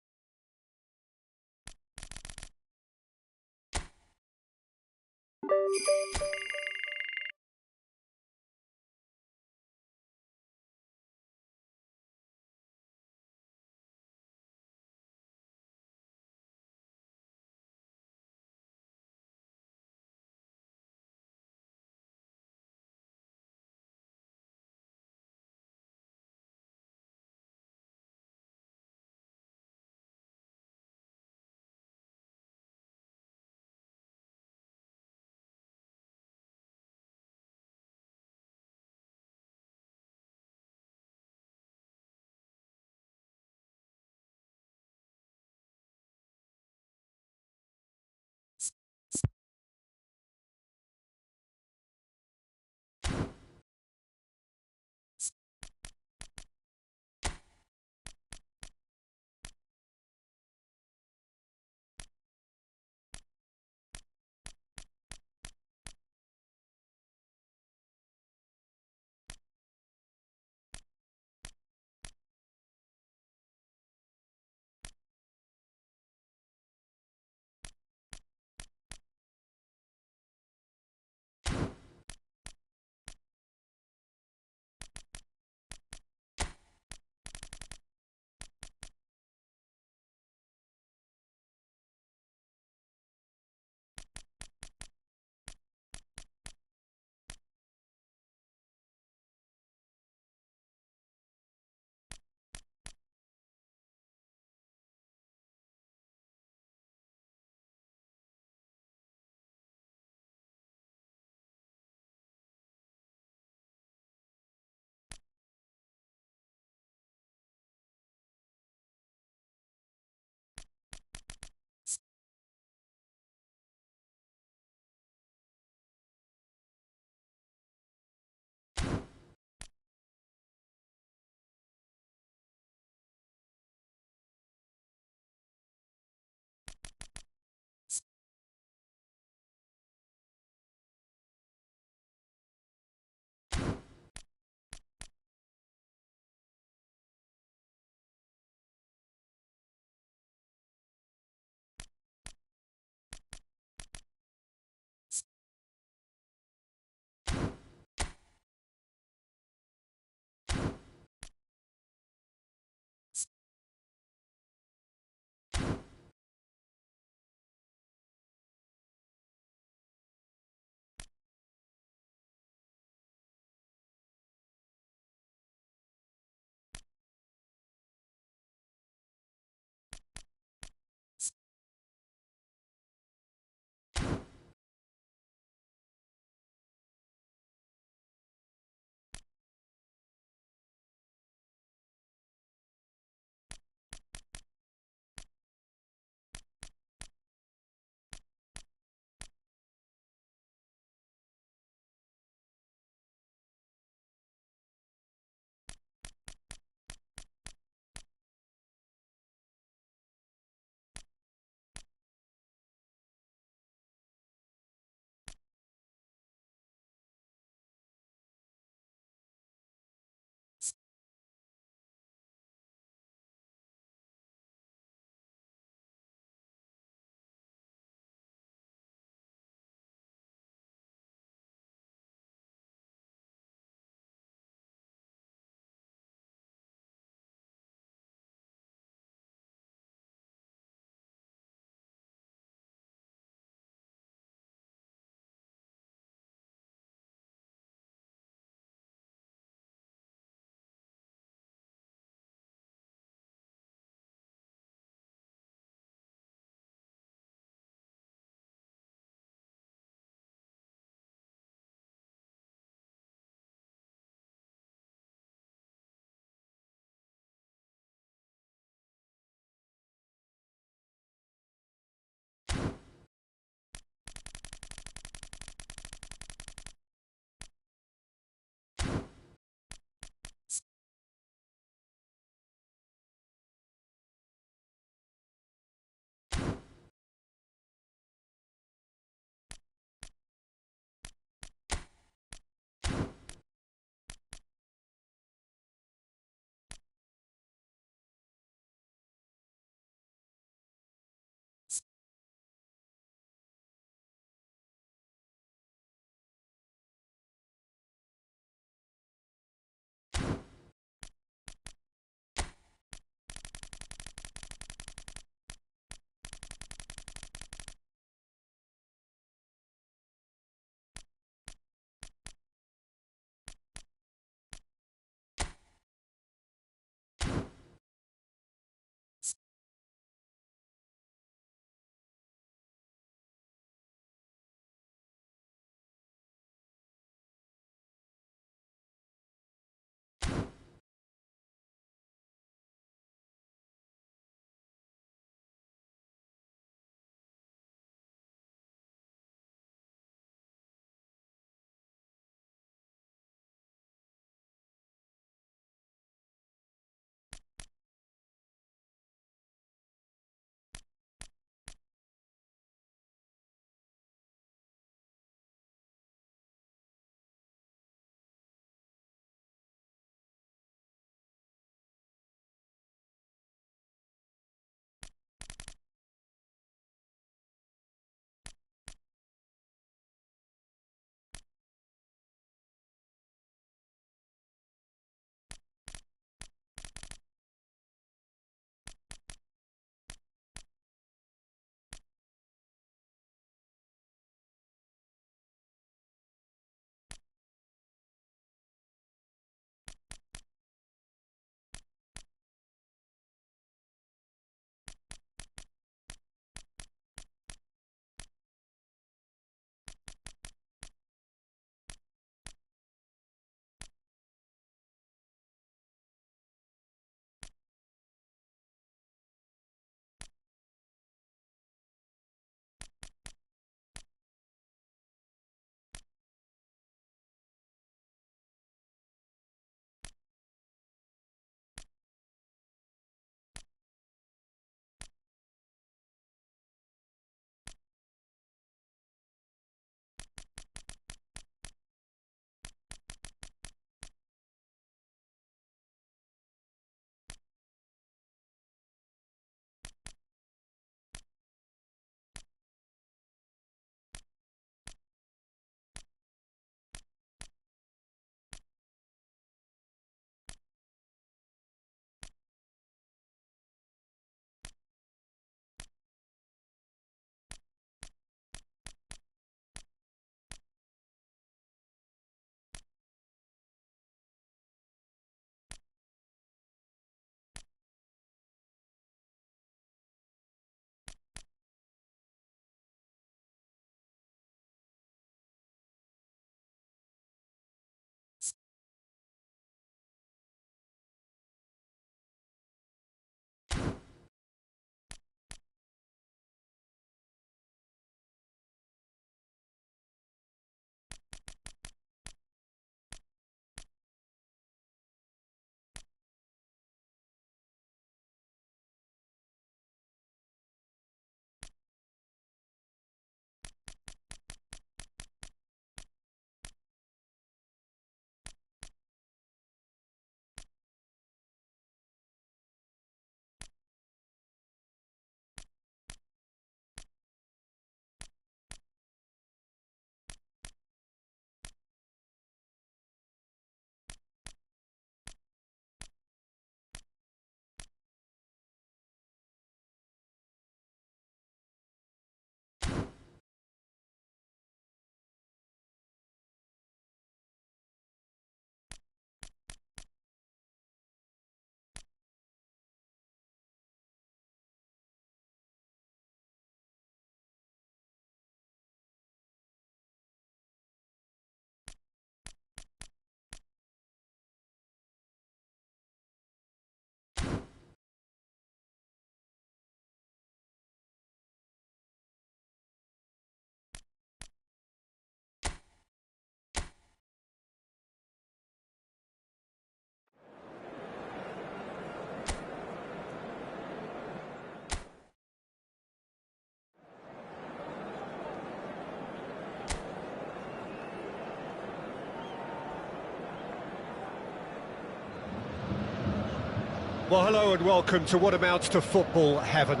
Well, hello and welcome to what amounts to football heaven.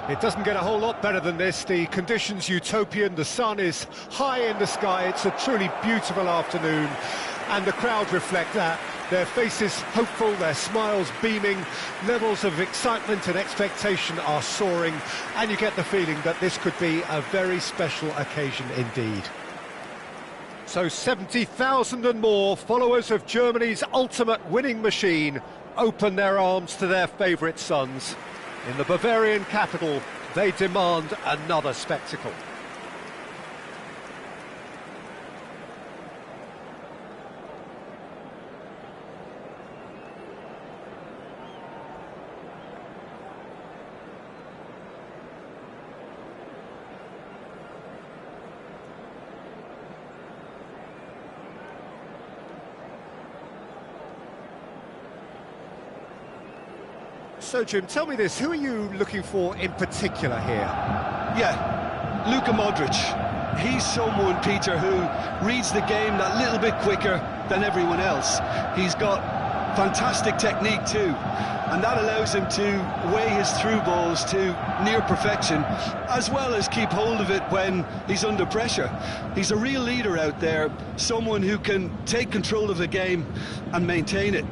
It doesn't get a whole lot better than this. The conditions utopian, the sun is high in the sky, it's a truly beautiful afternoon, and the crowd reflect that. Their faces hopeful, their smiles beaming, levels of excitement and expectation are soaring, and you get the feeling that this could be a very special occasion indeed. So 70,000 and more followers of Germany's ultimate winning machine open their arms to their favourite sons. In the Bavarian capital, they demand another spectacle. So, Jim, tell me this, who are you looking for in particular here? Yeah, Luka Modric. He's someone, Peter, who reads the game that little bit quicker than everyone else. He's got fantastic technique too, and that allows him to weigh his through balls to near perfection, as well as keep hold of it when he's under pressure. He's a real leader out there, someone who can take control of the game and maintain it.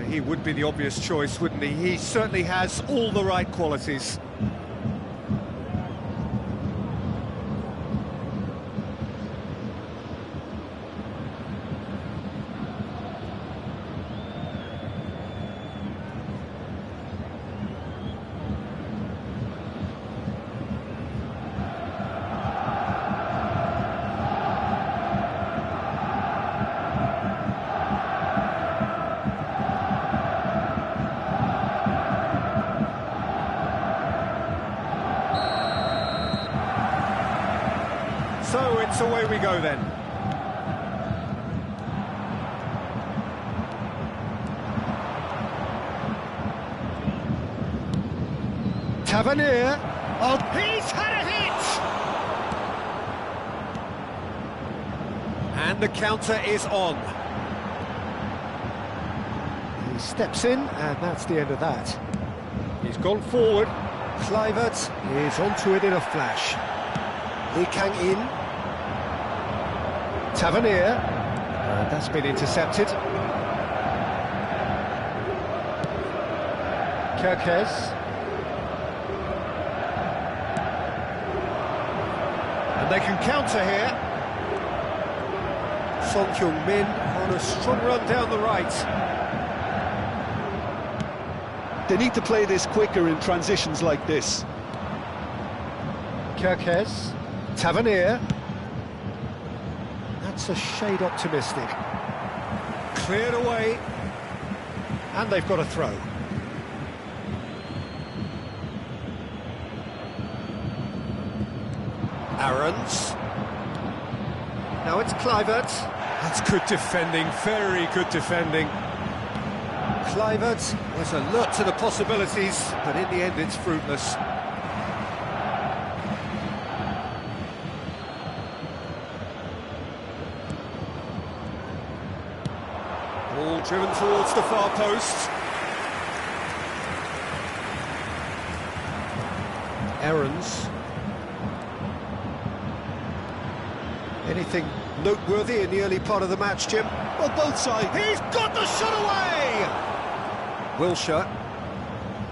He would be the obvious choice, wouldn't he? He certainly has all the right qualities. So it's away we go then. Tavernier. Oh, he's had a hit! And the counter is on. He steps in, and that's the end of that. He's gone forward. Kluivert is onto it in a flash. Lee Kang-in. Tavernier. That's been intercepted. Kerkez. And they can counter here. Son Heung-min on a strong run down the right. They need to play this quicker in transitions like this. Kerkez. Tavernier. That's a shade optimistic. Cleared away. And they've got a throw. Aarons. Now it's Kluivert. That's good defending, very good defending. Kluivert was alert to the possibilities, but in the end it's fruitless. Ball driven towards the far post. Aarons. Anything noteworthy in the early part of the match, Jim? Well, both sides. He's got the shot away! Wilshere.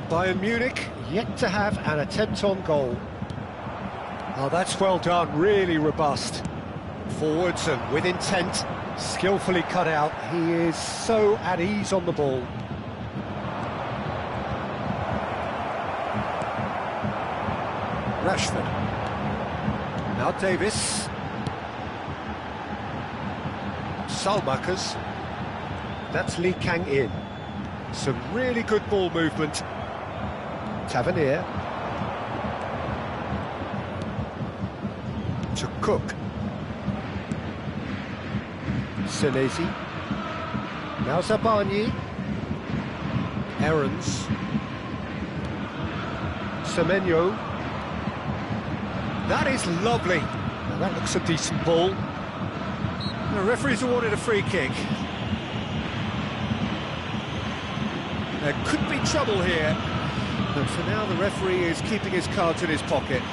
Bayern Munich yet to have an attempt on goal. Oh, that's well done, really robust. Forwards and with intent, skillfully cut out. He is so at ease on the ball. Rashford. Now Davis. Salmakers. That's Lee Kang-in. Some really good ball movement. Tavernier. To Cook. Senesi. Now Zabarnyi. Aarons. Semenyo. That is lovely. Now that looks a decent ball. The referee's awarded a free kick. There could be trouble here, but for now the referee is keeping his cards in his pocket.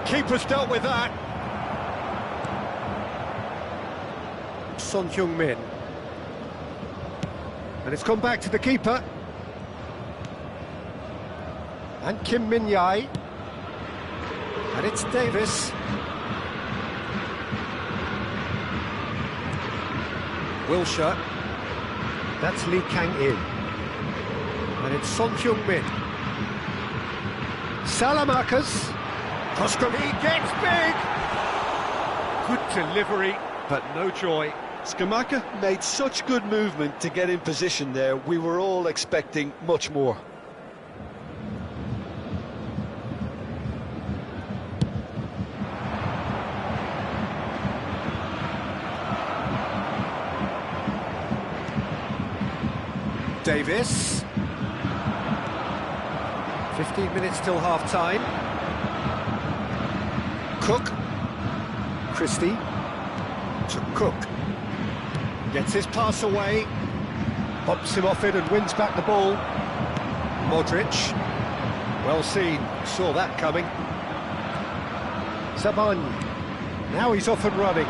Keeper's dealt with that. Son Heung-min. And it's gone back to the keeper. And Kim Min-jae. And it's Davis. Wilshere. That's Lee Kang-in. And it's Son Heung-min. Salamakers. He gets big! Good delivery, but no joy. Skamaka made such good movement to get in position there. We were all expecting much more. Davis. 15 minutes till half-time. Cook. Christie. To Cook. Gets his pass away. Bumps him off it and wins back the ball. Modric. Well seen. Saw that coming. Sabany. Now he's off and running.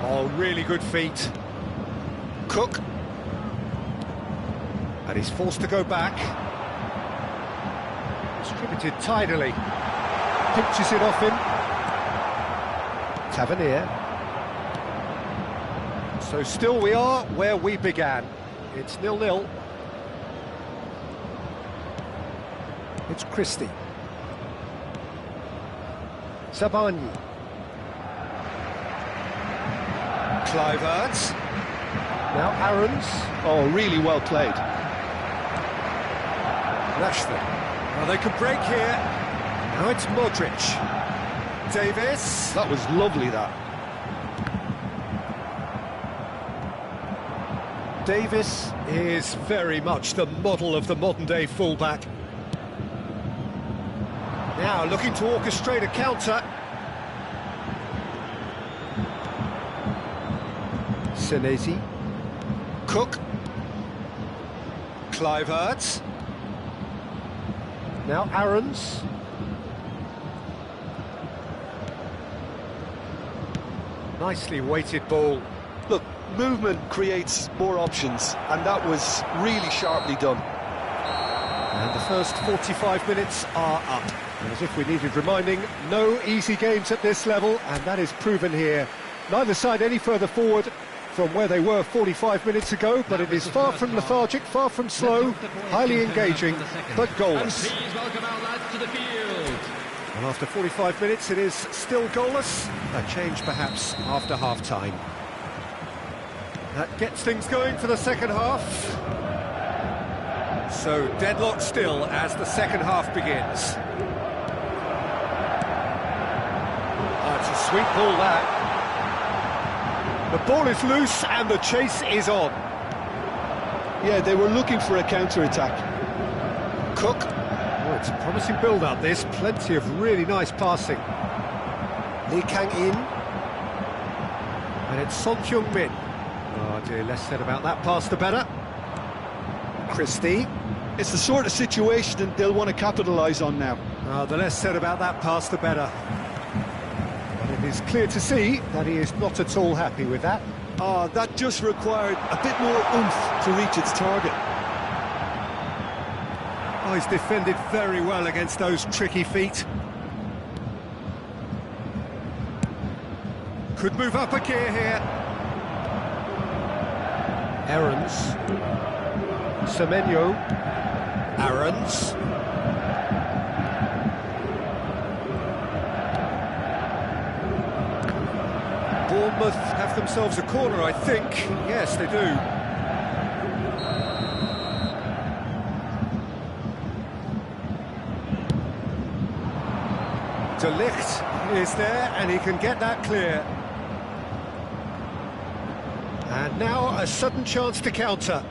Oh, really good feet. Cook. And he's forced to go back. Distributed tidily. Pinches it off him. Tavernier. So still we are where we began. It's 0-0. It's Christie. Sabany. Kluivert. Now Aarons. Oh, really well played. Rashford. Well, they could break here. Now it's Modric. Davis. That was lovely, that. Davis is very much the model of the modern-day fullback. Now looking to orchestrate a counter. Senesi. Cook. Kluivert. Now Aarons. Nicely weighted ball. Look, movement creates more options, and that was really sharply done. And the first 45 minutes are up. And as if we needed reminding, no easy games at this level, and that is proven here. Neither side any further forward from where they were 45 minutes ago, but it is far from lethargic, far from slow, highly engaging, but goalless. And after 45 minutes, it is still goalless. A change perhaps after half-time. That gets things going for the second half. So deadlock still as the second half begins. Oh, it's a sweet ball, that. The ball is loose and the chase is on. Yeah, they were looking for a counter-attack. Cook. Oh, it's a promising build-up, this. Plenty of really nice passing. Lee Kang-in. And it's Son Heung-min. Oh dear, less said about that pass the better. Christie. It's the sort of situation that they'll want to capitalise on now. The less said about that pass the better. But it is clear to see that he is not at all happy with that. That just required a bit more oomph to reach its target. Oh, he's defended very well against those tricky feet. Could move up a gear here. Aarons. Semenyo. Aarons. Bournemouth have themselves a corner, I think. Yes, they do. De Ligt is there, and he can get that clear. And now a sudden chance to counter.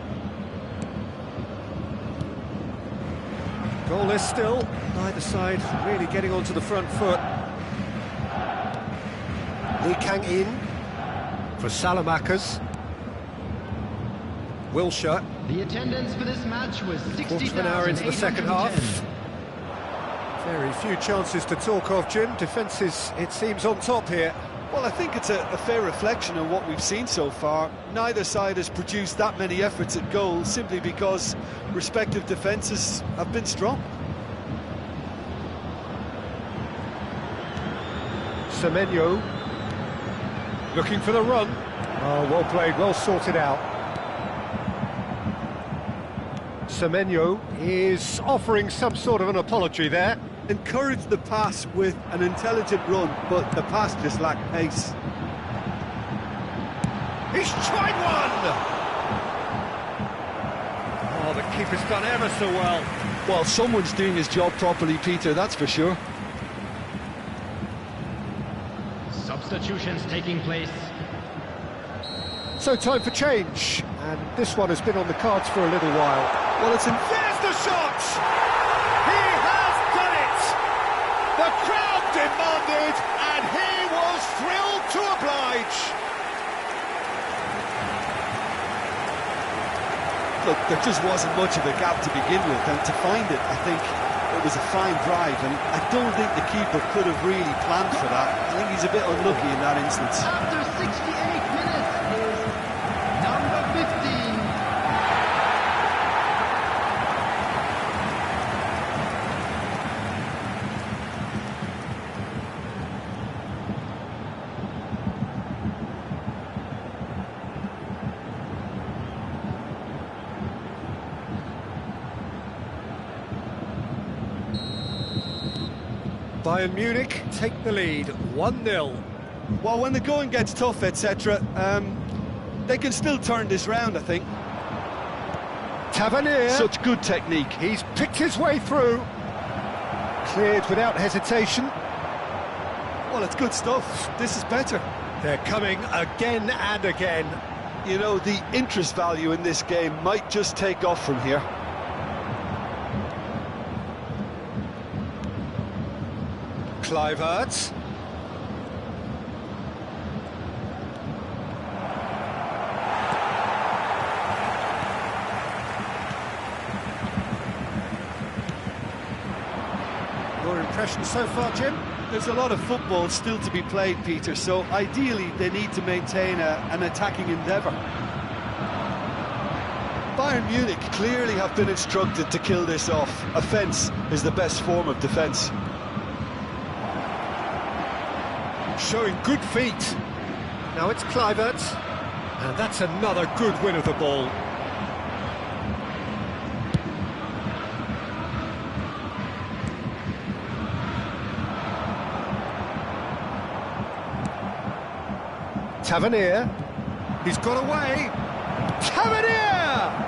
Goalless still, neither side really getting onto the front foot. Lee Kang-in for Salamakers. Wilshere. The attendance for this match was 60,810. Quarter of an hour into the second half. Very few chances to talk of, Jim. Defences, it seems, on top here. Well, I think it's a fair reflection of what we've seen so far. Neither side has produced that many efforts at goal simply because respective defences have been strong. Semenyo looking for the run. Oh, well played, well sorted out. Semenyo is offering some sort of an apology there. Encouraged the pass with an intelligent run, but the pass just lacked pace. He's tried one! Oh, the keeper's done ever so well. Well, someone's doing his job properly, Peter, that's for sure. Substitutions taking place. So time for change, and this one has been on the cards for a little while. Well, it's in... There's the shot! He has done it! The crowd demanded, and he was thrilled to oblige. Look, there just wasn't much of a gap to begin with, and to find it, I think it was a fine drive, and I don't think the keeper could have really planned for that. I think he's a bit unlucky in that instance. After 68 minutes is number 15. Bayern Munich take the lead, 1-0. Well, when the going gets tough, etc., they can still turn this round, I think. Tavernier. Such good technique. He's picked his way through. Cleared without hesitation. Well, it's good stuff. This is better. They're coming again and again. You know, the interest value in this game might just take off from here. Kluivert. Your impression so far, Jim? There's a lot of football still to be played, Peter, so ideally they need to maintain an attacking endeavour. Bayern Munich clearly have been instructed to kill this off. Offence is the best form of defence. Showing good feet. Now it's Kluivert, and that's another good win of the ball. Tavernier, he's got away. Tavernier!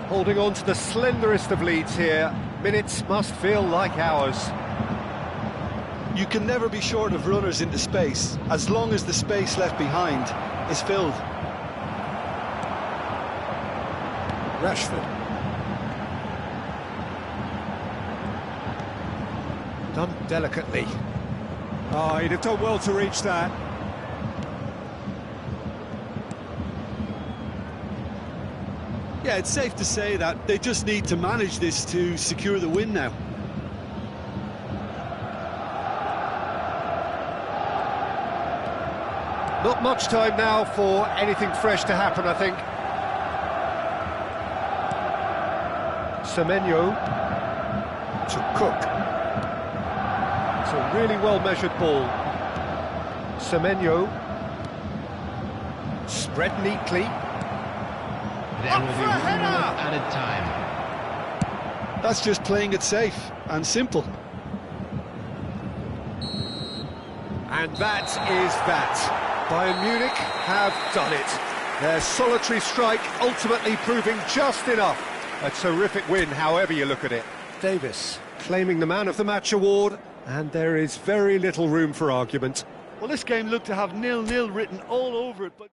Holding on to the slenderest of leads here. Minutes must feel like hours. You can never be short of runners into space, as long as the space left behind is filled. Rashford. Done delicately. Oh, he'd have done well to reach that. Yeah, it's safe to say that they just need to manage this to secure the win now. Not much time now for anything fresh to happen, I think. Semenyo to Cook. It's a really well-measured ball. Semenyo spread neatly. There will be 1 minute added time. That's just playing it safe and simple. And that is that. Bayern Munich have done it. Their solitary strike ultimately proving just enough. A terrific win, however you look at it. Davis claiming the Man of the Match award. And there is very little room for argument. Well, this game looked to have 0-0 written all over it, but...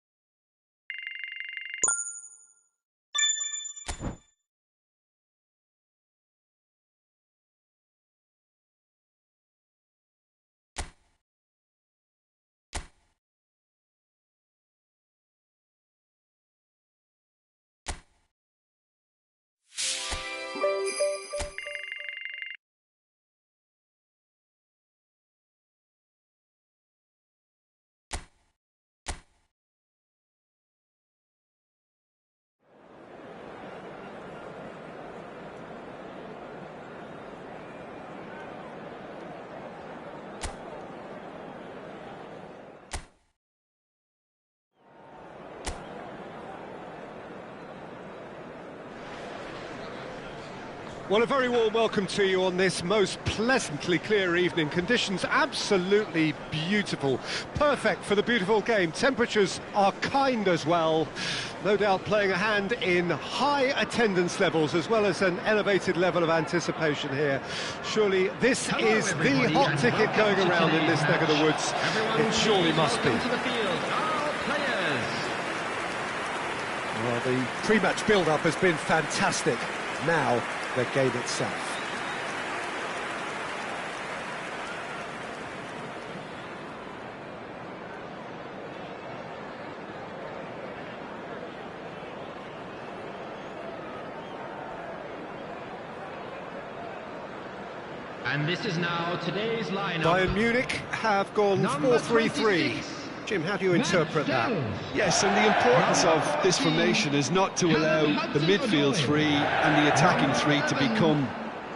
Well, a very warm welcome to you on this most pleasantly clear evening. Conditions absolutely beautiful, perfect for the beautiful game. Temperatures are kind as well, no doubt playing a hand in high attendance levels as well as an elevated level of anticipation here. Surely this is the hot ticket going around in this neck of the woods. It surely must be. Well, the pre-match build-up has been fantastic. Now, the game itself. And this is now today's lineup. Bayern Munich have gone 4-3-3. Jim, how do you interpret that? Yes, and the importance of this formation is not to allow the midfield three and the attacking three to become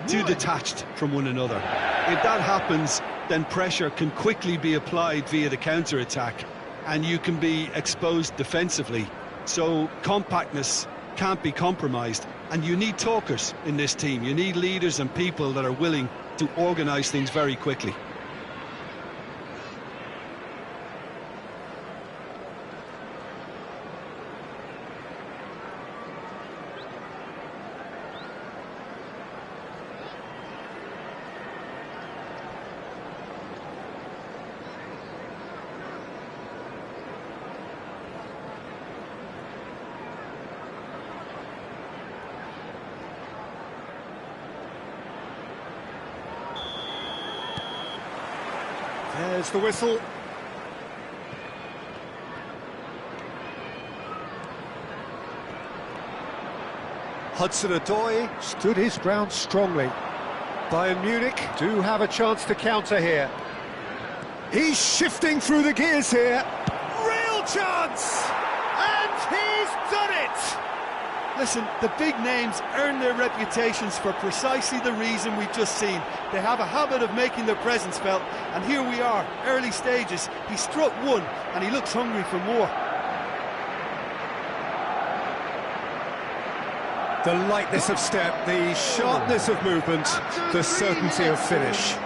too detached from one another. If that happens, then pressure can quickly be applied via the counter-attack, and you can be exposed defensively. So compactness can't be compromised, and you need talkers in this team. You need leaders and people that are willing to organise things very quickly. There's the whistle. Hudson-Odoi stood his ground strongly. Bayern Munich do have a chance to counter here. He's shifting through the gears here. Real chance! And he's done it! Listen, the big names earn their reputations for precisely the reason we've just seen. They have a habit of making their presence felt, and here we are, early stages. He struck one, and he looks hungry for more. The lightness of step, the sharpness of movement, the certainty of finish.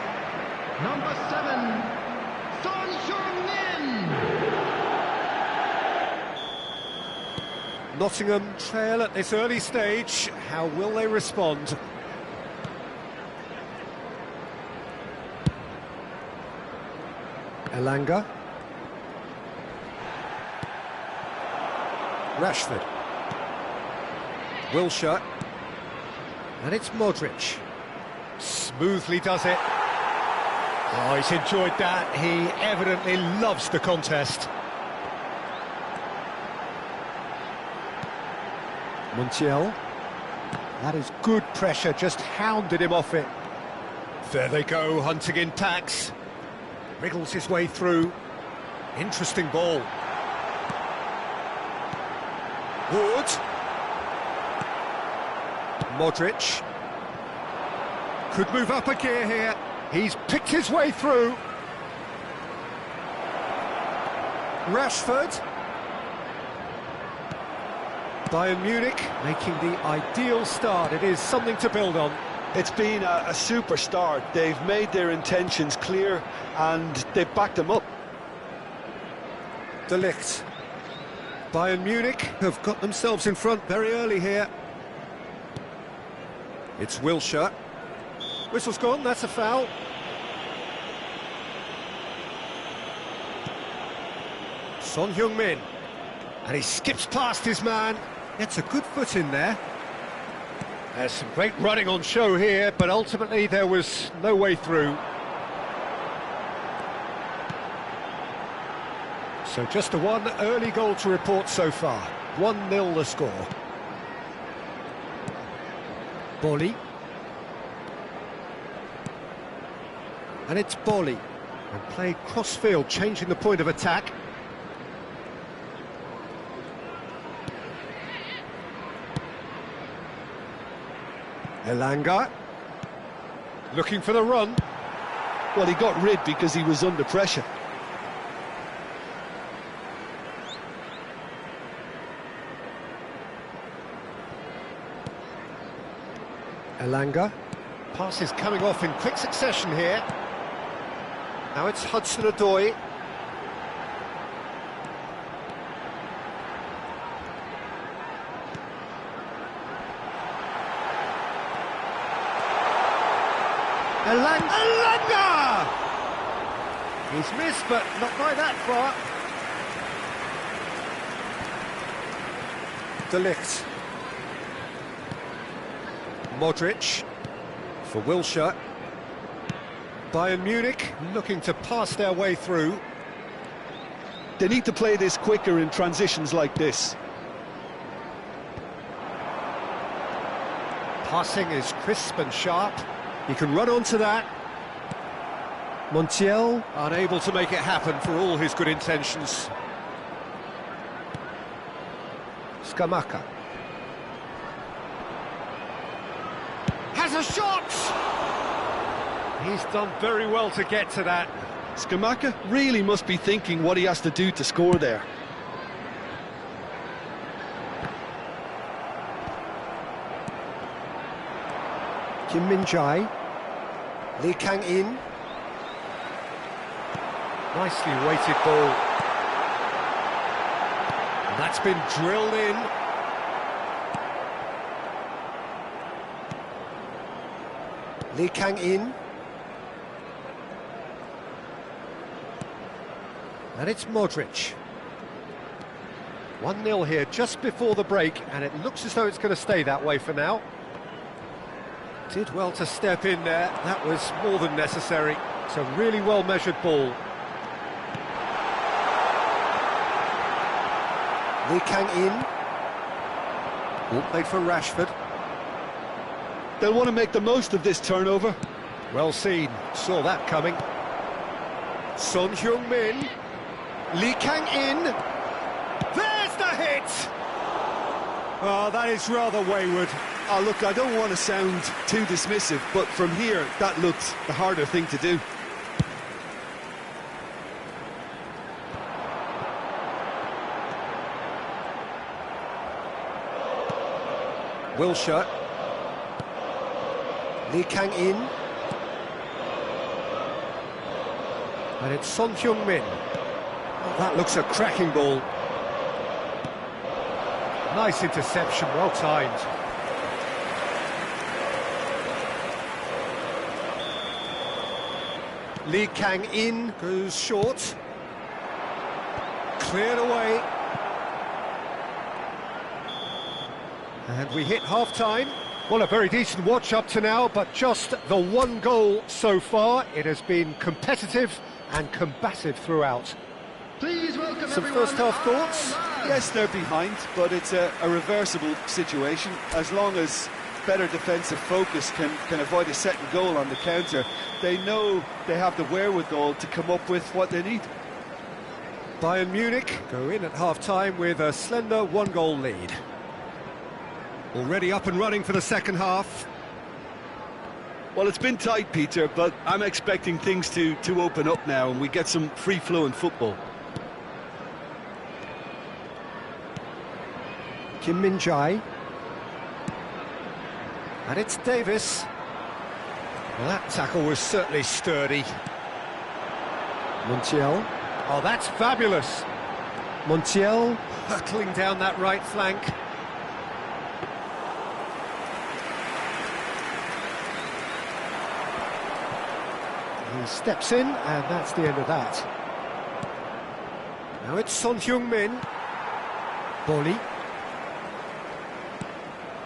Number 7, Son Heung-min. Nottingham trail at this early stage. How will they respond? Elanga. Rashford. Wilshere. And it's Modric. Smoothly does it. Oh, he's enjoyed that. He evidently loves the contest. Montiel. That is good pressure, just hounded him off it. There they go, hunting in packs. Wriggles his way through. Interesting ball. Wood. Modric. Could move up a gear here. He's picked his way through. Rashford. Bayern Munich making the ideal start. It is something to build on. It's been a super start. They've made their intentions clear and they've backed them up. De Ligt. Bayern Munich have got themselves in front very early here. It's Wilshere. Whistle's gone, that's a foul. Son Heung-min. And he skips past his man. Gets a good foot in there. There's some great running on show here, but ultimately there was no way through. So just the one early goal to report so far. 1-0 the score. Boli. And it's Boli. And played cross-field, changing the point of attack. Elanga. Looking for the run. Well, he got rid because he was under pressure. Elanga. Passes coming off in quick succession here. Now it's Hudson-Odoi. Elanga! He's missed, but not by that far. De Ligt. Modric for Wilshere. Bayern Munich looking to pass their way through. They need to play this quicker in transitions like this. Passing is crisp and sharp. He can run onto that. Montiel unable to make it happen for all his good intentions. Scamacca. Has a shot! He's done very well to get to that. Scamacca really must be thinking what he has to do to score there. Kim Min-jae. Lee Kang-in. Nicely weighted ball. And that's been drilled in. Lee Kang-in. And it's Modric. 1-0 here just before the break, and it looks as though it's going to stay that way for now. Did well to step in there, that was more than necessary. It's a really well-measured ball. Lee Kang-in. Ball played for Rashford. They'll want to make the most of this turnover. Well seen, saw that coming. Son Heung-min. Lee Kang-in. There's the hit! Oh, that is rather wayward. Oh, look, I don't want to sound too dismissive, but from here, that looked the harder thing to do. Wilshere. Lee Kang-in. And it's Son Heung-min. Oh, that looks a cracking ball. Nice interception, well timed. Lee Kang-in goes short. Cleared away. And we hit half-time. Well, a very decent watch up to now, but just the one goal so far. It has been competitive and combative throughout. Please welcome Some everyone first-half thoughts? Yes, they're behind, but it's a reversible situation. As long as better defensive focus can avoid a second goal on the counter, they know they have the wherewithal to come up with what they need. Bayern Munich go in at half-time with a slender one-goal lead. Already up and running for the second half. Well, it's been tight, Peter, but I'm expecting things to open up now and we get some free-flowing football. Kim Min-jae. And it's Davis. Well, that tackle was certainly sturdy. Montiel. Oh, that's fabulous. Montiel hurtling down that right flank. He steps in, and that's the end of that. Now it's Son Heung-min. Bolly.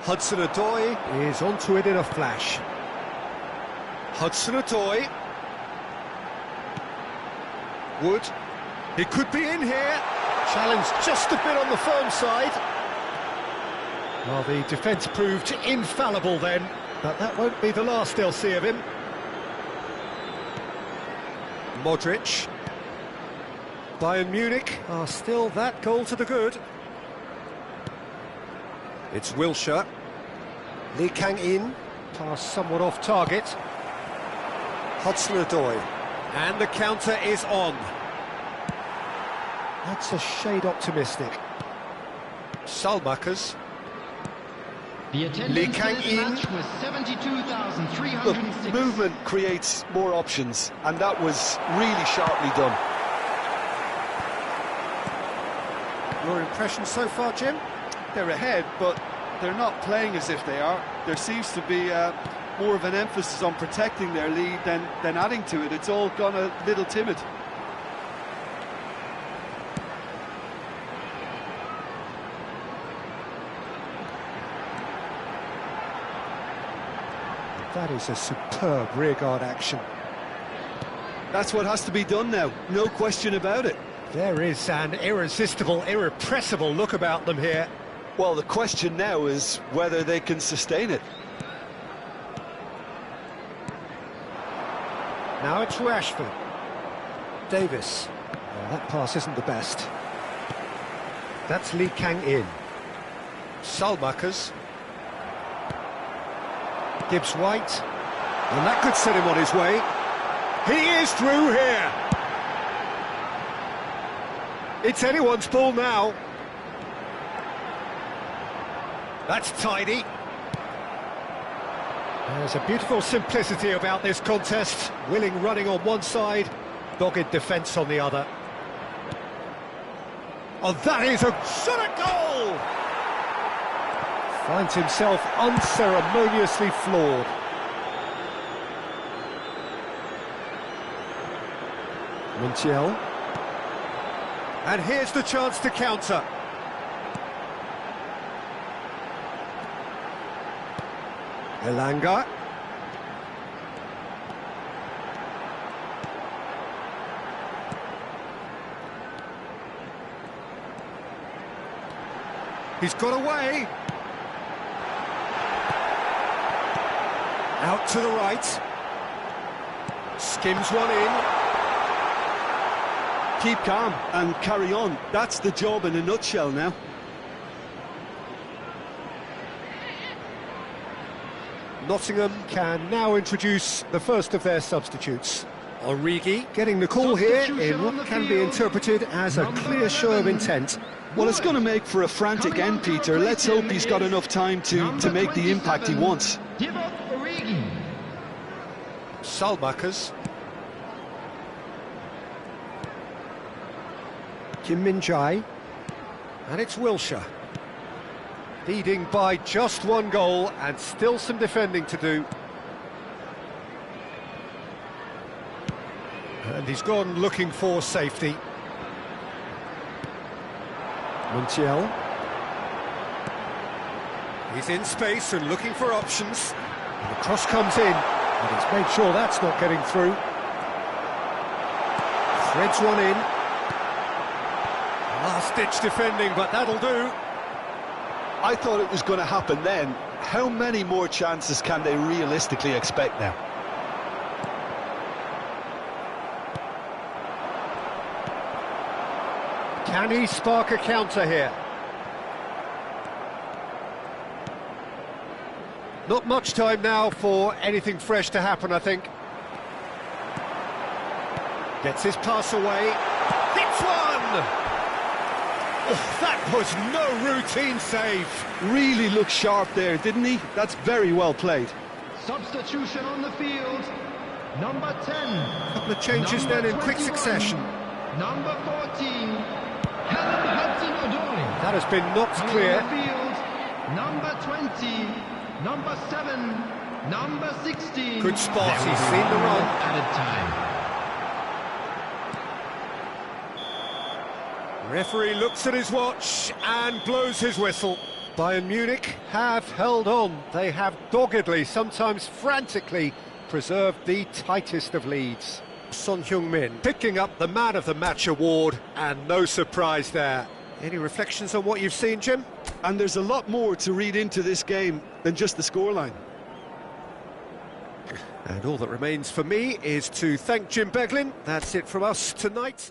Hudson-Odoi is onto it in a flash. Hudson-Odoi. Wood. He could be in here. Challenge just a bit on the firm side. Well, the defence proved infallible then, but that won't be the last they'll see of him. Modric. Bayern Munich are still that goal to the good. It's Wilshere. Lee Kang-in, pass somewhat off target. Hudson-Odoi. And the counter is on. That's a shade optimistic. Salmakers. The attendance for this match was 72,306. Look, movement creates more options, and that was really sharply done. Your impression so far, Jim? They're ahead, but they're not playing as if they are. There seems to be more of an emphasis on protecting their lead than adding to it. It's all gone a little timid. That is a superb rearguard action. That's what has to be done now, no question about it. There is an irresistible, irrepressible look about them here. Well, the question now is whether they can sustain it. Now it's Rashford. Davis. Well, that pass isn't the best. That's Lee Kang-in. Salmakers. Gibbs White. And that could set him on his way. He is through here. It's anyone's ball now. That's tidy. There's a beautiful simplicity about this contest. Willing running on one side, dogged defence on the other. Oh, that is a shot at goal! Finds himself unceremoniously floored. Montiel. And here's the chance to counter. Elanga. He's got away. Out to the right. Skims one in. Keep calm and carry on. That's the job in a nutshell now. Nottingham can now introduce the first of their substitutes. Origi getting the call here in what can be interpreted as a clear show of intent. Well, it's going to make for a frantic end, Peter. Let's hope he's got enough time to make the impact he wants. Salmakers. Kim Min-jae. And it's Wilshere. Leading by just one goal and still some defending to do. And he's gone looking for safety. Montiel. He's in space and looking for options. And the cross comes in, and he's made sure that's not getting through. Threads one in. Last-ditch defending, but that'll do. I thought it was going to happen then. How many more chances can they realistically expect now? Can he spark a counter here? Not much time now for anything fresh to happen, I think. Gets his pass away. Hits one! Oh, that was no routine save. Really looked sharp there, didn't he? That's very well played. Substitution on the field. Number 10. A couple of changes then in quick succession. Number 14. Hudson-Odoi. That has been knocked clear. Field. Number 20. Number 7. Number 16. Good spot, he's seen the run. Added time. Referee looks at his watch and blows his whistle. Bayern Munich have held on. They have doggedly, sometimes frantically, preserved the tightest of leads. Son Heung-min picking up the Man of the Match award, and no surprise there. Any reflections on what you've seen, Jim? And there's a lot more to read into this game than just the scoreline. And all that remains for me is to thank Jim Beglin. That's it from us tonight.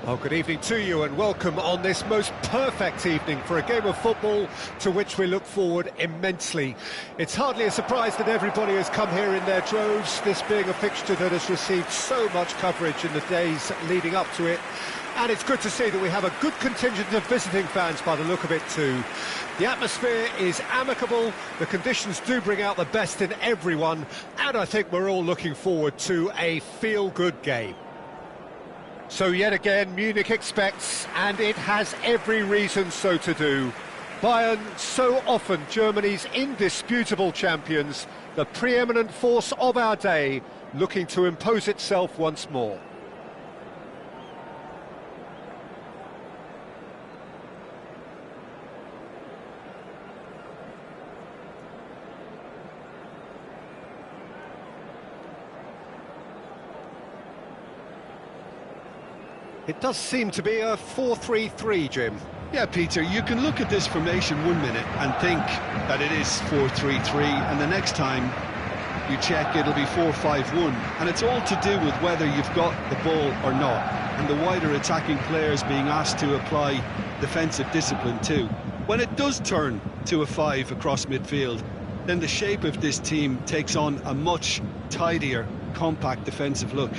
Oh, good evening to you and welcome on this most perfect evening for a game of football to which we look forward immensely. It's hardly a surprise that everybody has come here in their droves, this being a fixture that has received so much coverage in the days leading up to it. And it's good to see that we have a good contingent of visiting fans by the look of it too. The atmosphere is amicable, the conditions do bring out the best in everyone, and I think we're all looking forward to a feel-good game. So yet again, Munich expects, and it has every reason so to do. Bayern, so often Germany's indisputable champions, the preeminent force of our day, looking to impose itself once more. It does seem to be a 4-3-3, Jim. Yeah, Peter, you can look at this formation 1 minute and think that it is 4-3-3, and the next time you check it'll be 4-5-1, and it's all to do with whether you've got the ball or not, and the wider attacking players being asked to apply defensive discipline too. When it does turn to a 5 across midfield, then the shape of this team takes on a much tidier, compact defensive look.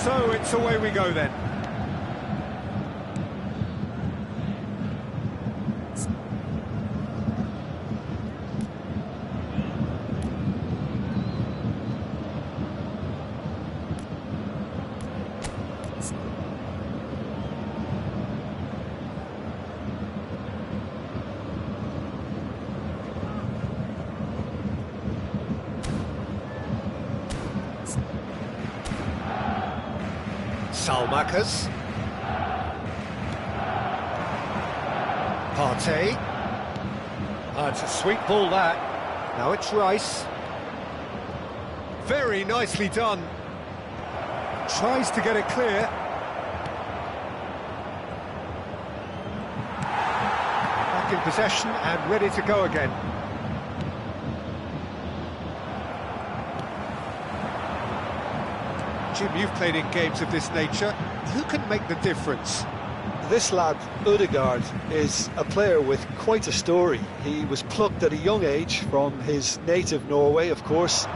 So it's away we go then. Salmakas. Partey. It's a sweet ball that. Now it's Rice. Very nicely done. Tries to get it clear. Back in possession and ready to go again. Jim, you've played in games of this nature. Who can make the difference? This lad, Odegaard, is a player with quite a story. He was plucked at a young age from his native Norway, of course.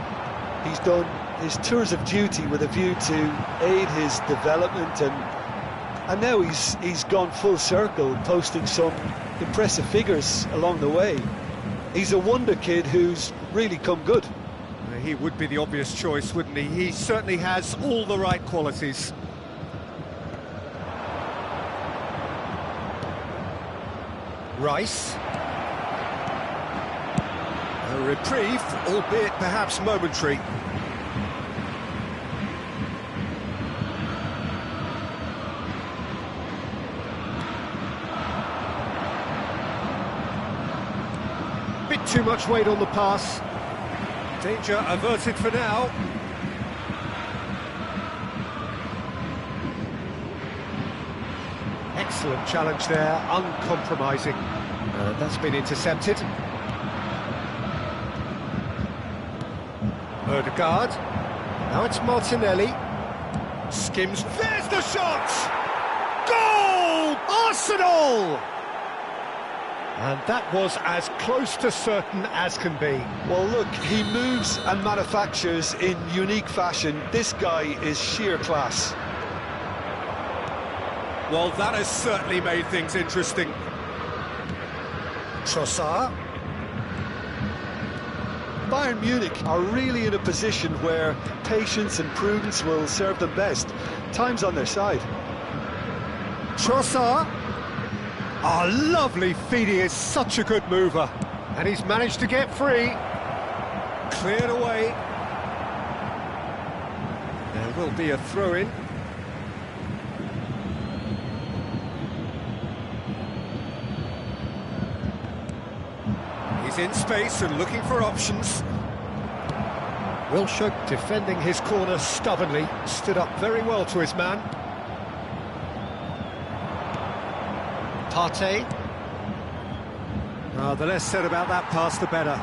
He's done his tours of duty with a view to aid his development, and now he's gone full circle, posting some impressive figures along the way. He's a wonder kid who's really come good. He would be the obvious choice, wouldn't he? He certainly has all the right qualities. Rice. A reprieve, albeit perhaps momentary. Bit too much weight on the pass. Danger averted for now. Excellent challenge there, uncompromising. That's been intercepted. Odegaard. Now it's Martinelli. Skims. There's the shot! Goal! Arsenal! And that was as close to certain as can be. Well, look, he moves and manufactures in unique fashion. This guy is sheer class. Well, that has certainly made things interesting. Trossard. Bayern Munich are really in a position where patience and prudence will serve them best. Time's on their side. Trossard. Oh, lovely feed, he is such a good mover. And he's managed to get free. Cleared away. There will be a throw-in. He's in space and looking for options. Wilshere defending his corner stubbornly, stood up very well to his man. Partey. The less said about that pass, the better.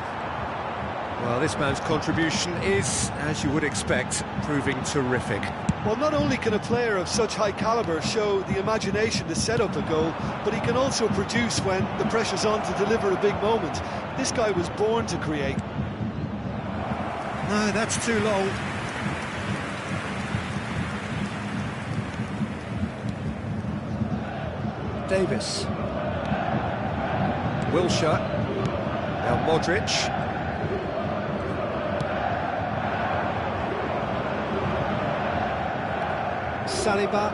Well, this man's contribution is, as you would expect, proving terrific. Well, not only can a player of such high calibre show the imagination to set up a goal, but he can also produce when the pressure's on to deliver a big moment. This guy was born to create. No, that's too long. Davis. Wilshere. Now Modric. Saliba.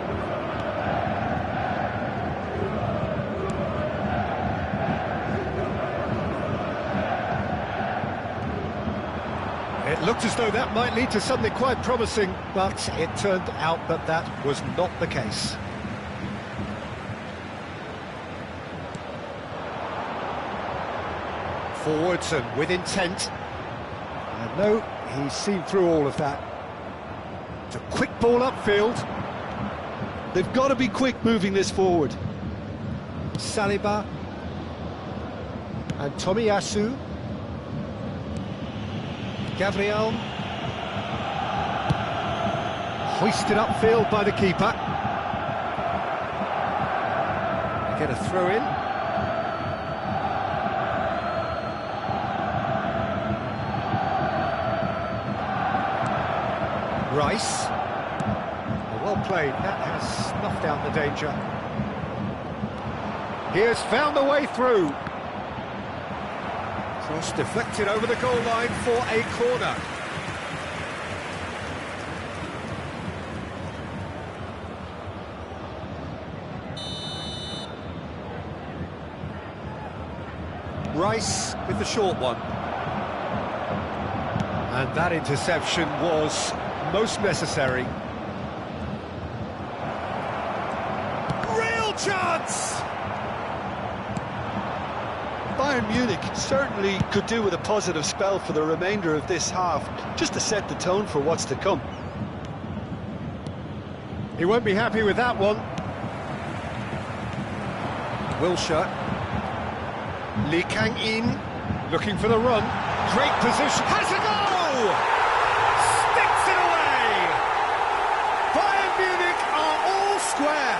It looked as though that might lead to something quite promising, but it turned out that that was not the case. Forwards and with intent. And no, he's seen through all of that. It's a quick ball upfield. They've got to be quick moving this forward. Saliba. And Tomiyasu. Gabriel. Hoisted upfield by the keeper. They get a throw in. Rice. Well played, that has snuffed out the danger. He has found the way through. Cross deflected over the goal line for a corner. Rice with the short one. And that interception was most necessary. Real chance! Bayern Munich certainly could do with a positive spell for the remainder of this half, just to set the tone for what's to come. He won't be happy with that one. Wilshere. Lee Kang-in looking for the run. Great position. Has a goal! Sticks it away! Bayern Munich are all square.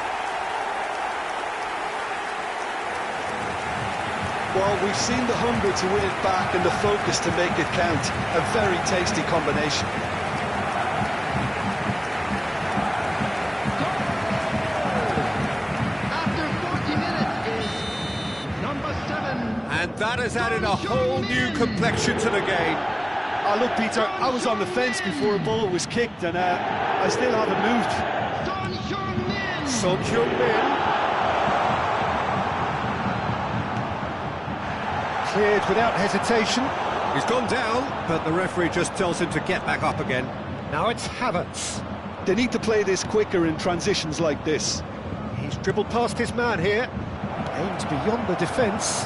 Well, we've seen the hunger to win it back and the focus to make it count. A very tasty combination. After 40 minutes is number 7. And that has added a whole new complexion to the game. Look, Peter, I was on the fence before a ball was kicked, and I still haven't moved. Son Heung-min. Cleared without hesitation. He's gone down, but the referee just tells him to get back up again. Now it's Havertz. They need to play this quicker in transitions like this. He's dribbled past his man here. Aimed beyond the defence.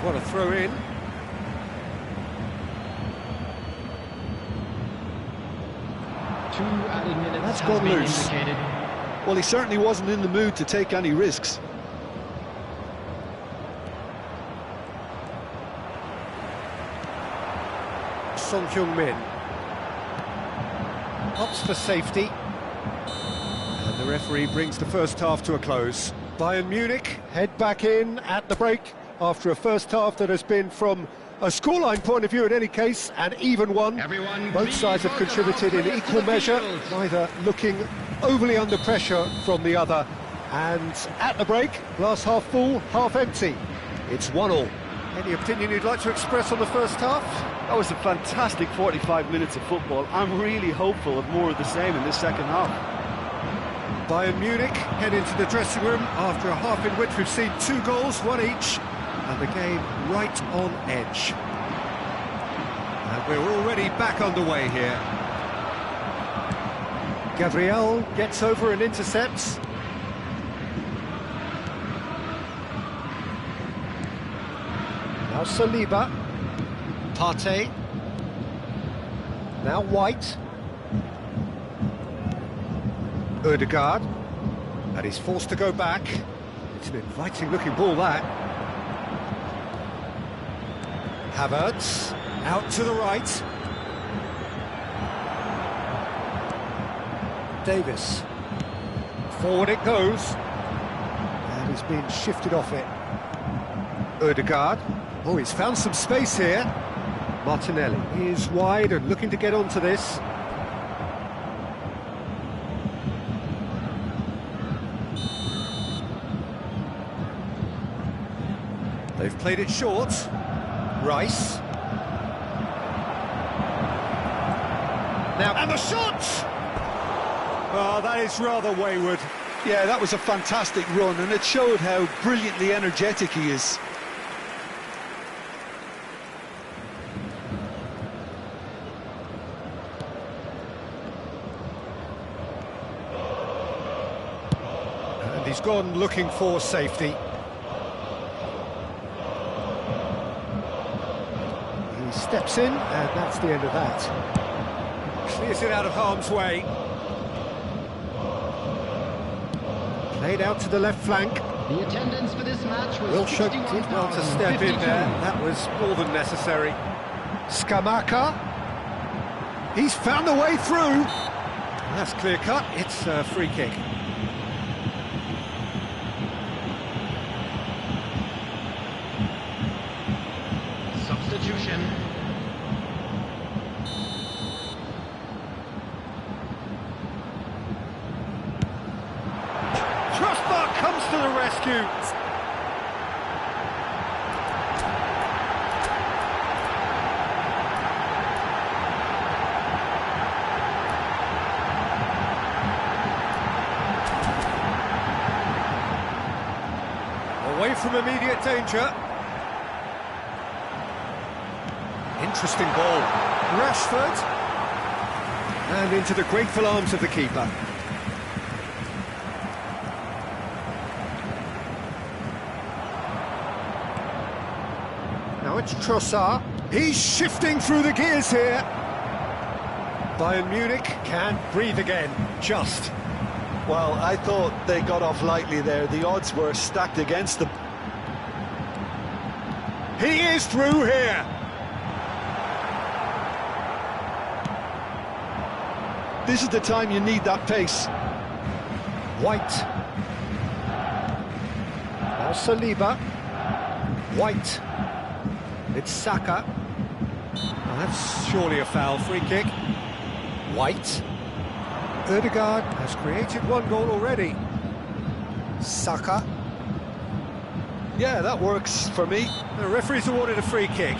What a throw in. That's gone loose. Well, he certainly wasn't in the mood to take any risks. Son Heung-min opts for safety, and the referee brings the first half to a close. Bayern Munich head back in at the break after a first half that has been, from a scoreline point of view in any case, an even one. Both sides have contributed in equal measure, neither looking overly under pressure from the other. And at the break, glass half full, half empty. It's 1-1. Any opinion you'd like to express on the first half? That was a fantastic 45 minutes of football. I'm really hopeful of more of the same in this second half. Bayern Munich head into the dressing room after a half in which we've seen 2 goals, one each. and the game right on edge. And we're already back underway here. Gabriel gets over and intercepts. Now Saliba. Partey. Now White. Odegaard. And he's forced to go back. It's an inviting looking ball, that. Havertz. Out to the right. Davis. Forward it goes. And he's been shifted off it. Odegaard. Oh, he's found some space here. Martinelli is wide and looking to get onto this. They've played it short. Rice. Now, and the shot! Oh, that is rather wayward. Yeah, that was a fantastic run, and it showed how brilliantly energetic he is. And he's gone looking for safety. He steps in, and that's the end of that. Clears it out of harm's way. Played out to the left flank. The attendance for this match was Wilshere did well to step in there. That was more than necessary. Scamacca. He's found a way through. That's clear cut. It's a free kick. Substitution. Comes to the rescue. Away from immediate danger. Interesting ball. Rashford. And into the grateful arms of the keeper. Now it's Trossard. He's shifting through the gears here. Bayern Munich can't breathe again, just. Well, I thought they got off lightly there. The odds were stacked against them. He is through here. This is the time you need that pace. White. Now Saliba. White. It's Saka. Well, that's surely a foul. Free kick. White. Odegaard has created one goal already. Saka. Yeah, that works for me. The referee's awarded a free kick.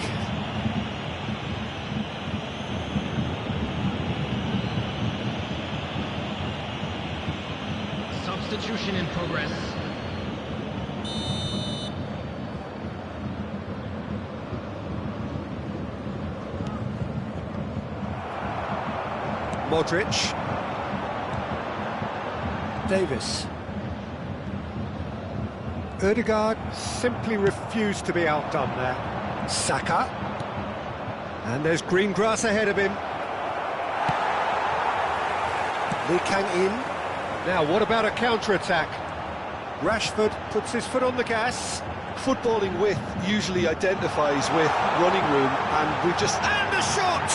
Substitution in progress. Modric. Davis. Odegaard simply refused to be outdone there. Saka. And there's green grass ahead of him. Lee Kang-in. Now, what about a counter-attack? Rashford puts his foot on the gas. Footballing width usually identifies with running room, and we just... And the shot!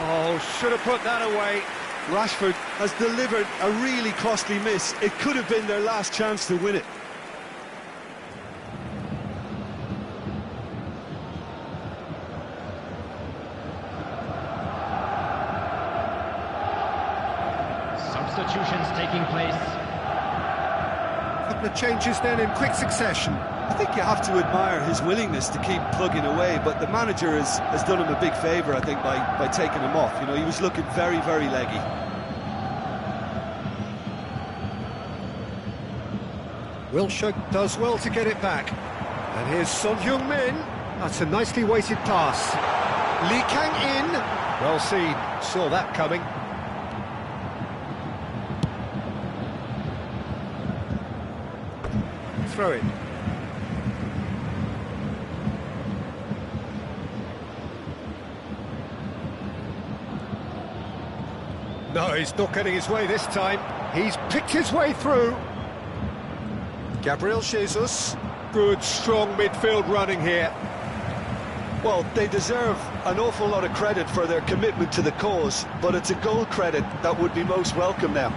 Oh, should have put that away. Rashford has delivered a really costly miss. It could have been their last chance to win it. Substitutions taking place. Couple of changes then in quick succession. I think you have to admire his willingness to keep plugging away, but the manager has done him a big favour, I think, by taking him off. You know, he was looking very, very leggy. Wilshere does well to get it back. And here's Son Heung-min. That's a nicely weighted pass. Lee Kang-in. Well seen, saw that coming. Throw it. No, he's not getting his way this time. He's picked his way through. Gabriel Jesus. Good, strong midfield running here. Well, they deserve an awful lot of credit for their commitment to the cause, but it's a goal credit that would be most welcome now.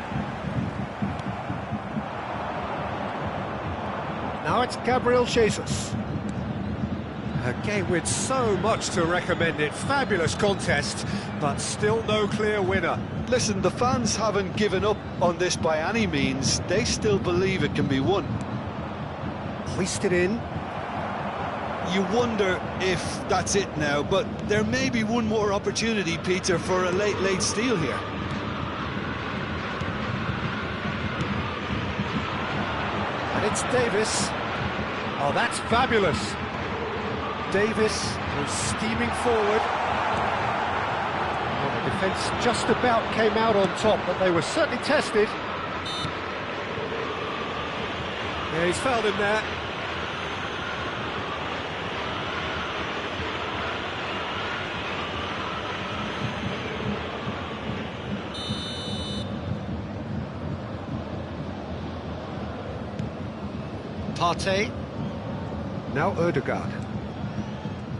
Now it's Gabriel Jesus. A game with so much to recommend it. Fabulous contest, but still no clear winner. Listen, the fans haven't given up on this by any means. They still believe it can be won. Hoisted in. You wonder if that's it now, but there may be one more opportunity, Peter, for a late steal here. And it's Davis. Oh, that's fabulous. Davis was steaming forward. Well, the defence just about came out on top, but they were certainly tested. Yeah, he's fouled him there. Partey. Now Ødegaard.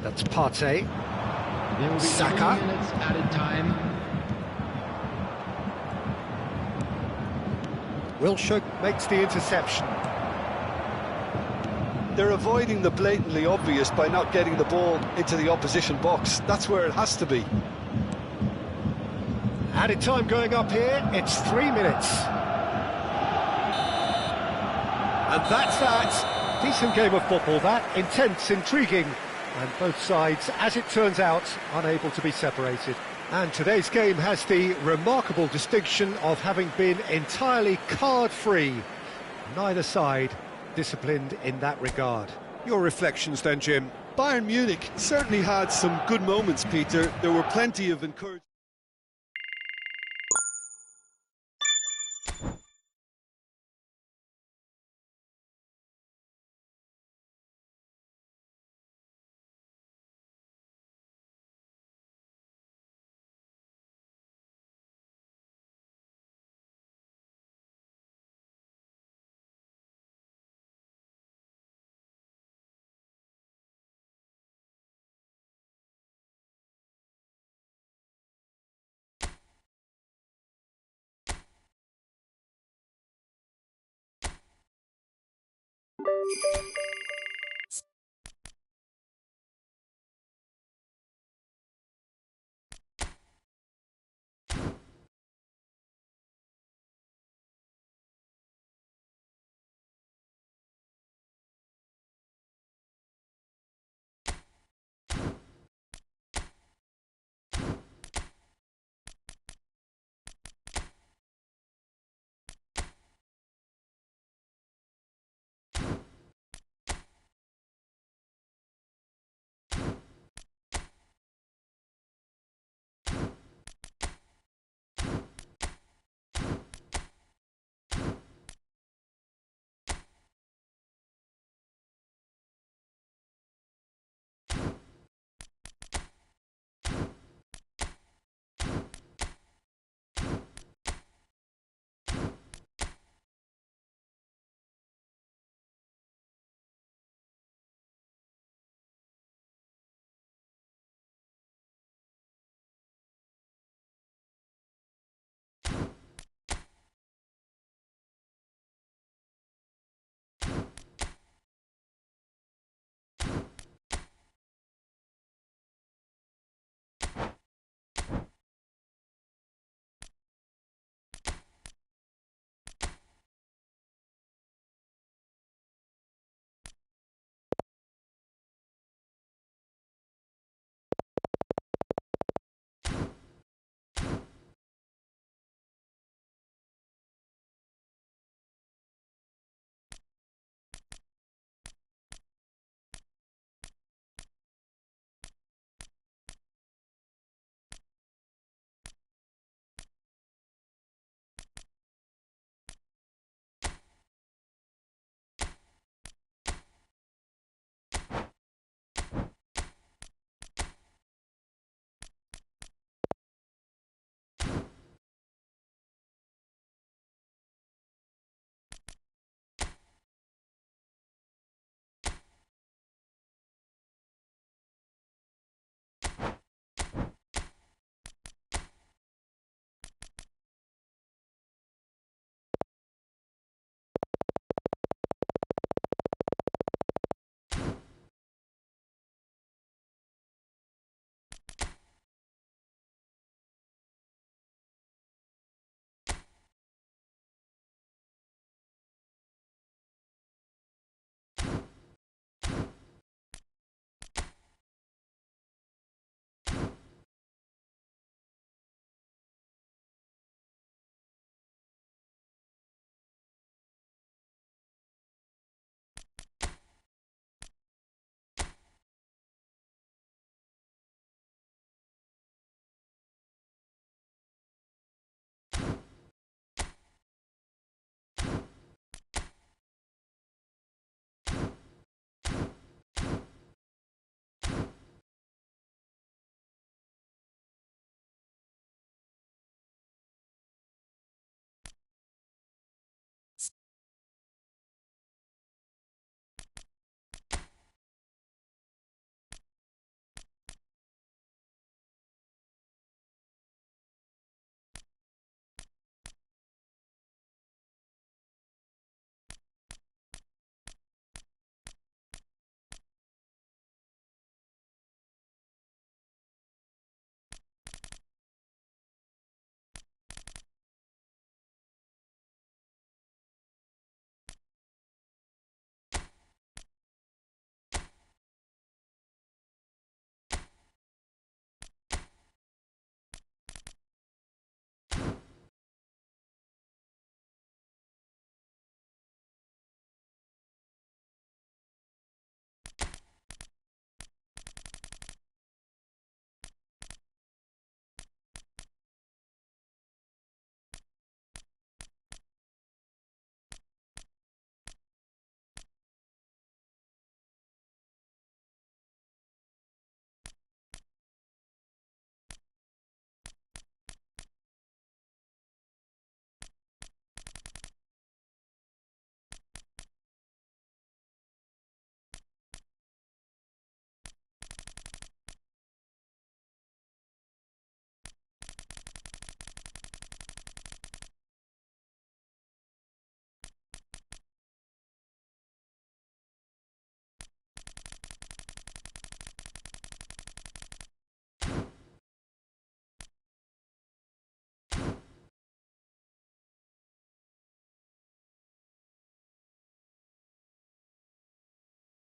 That's Partey. There will be Saka. 2 minutes added time. Wilshere makes the interception. They're avoiding the blatantly obvious by not getting the ball into the opposition box. That's where it has to be. Added time going up here, it's 3 minutes. And that's that. Decent game of football, that. Intense, intriguing. And both sides, as it turns out, unable to be separated. And today's game has the remarkable distinction of having been entirely card-free. Neither side disciplined in that regard. Your reflections then, Jim? Bayern Munich certainly had some good moments, Peter. There were plenty of encouraging.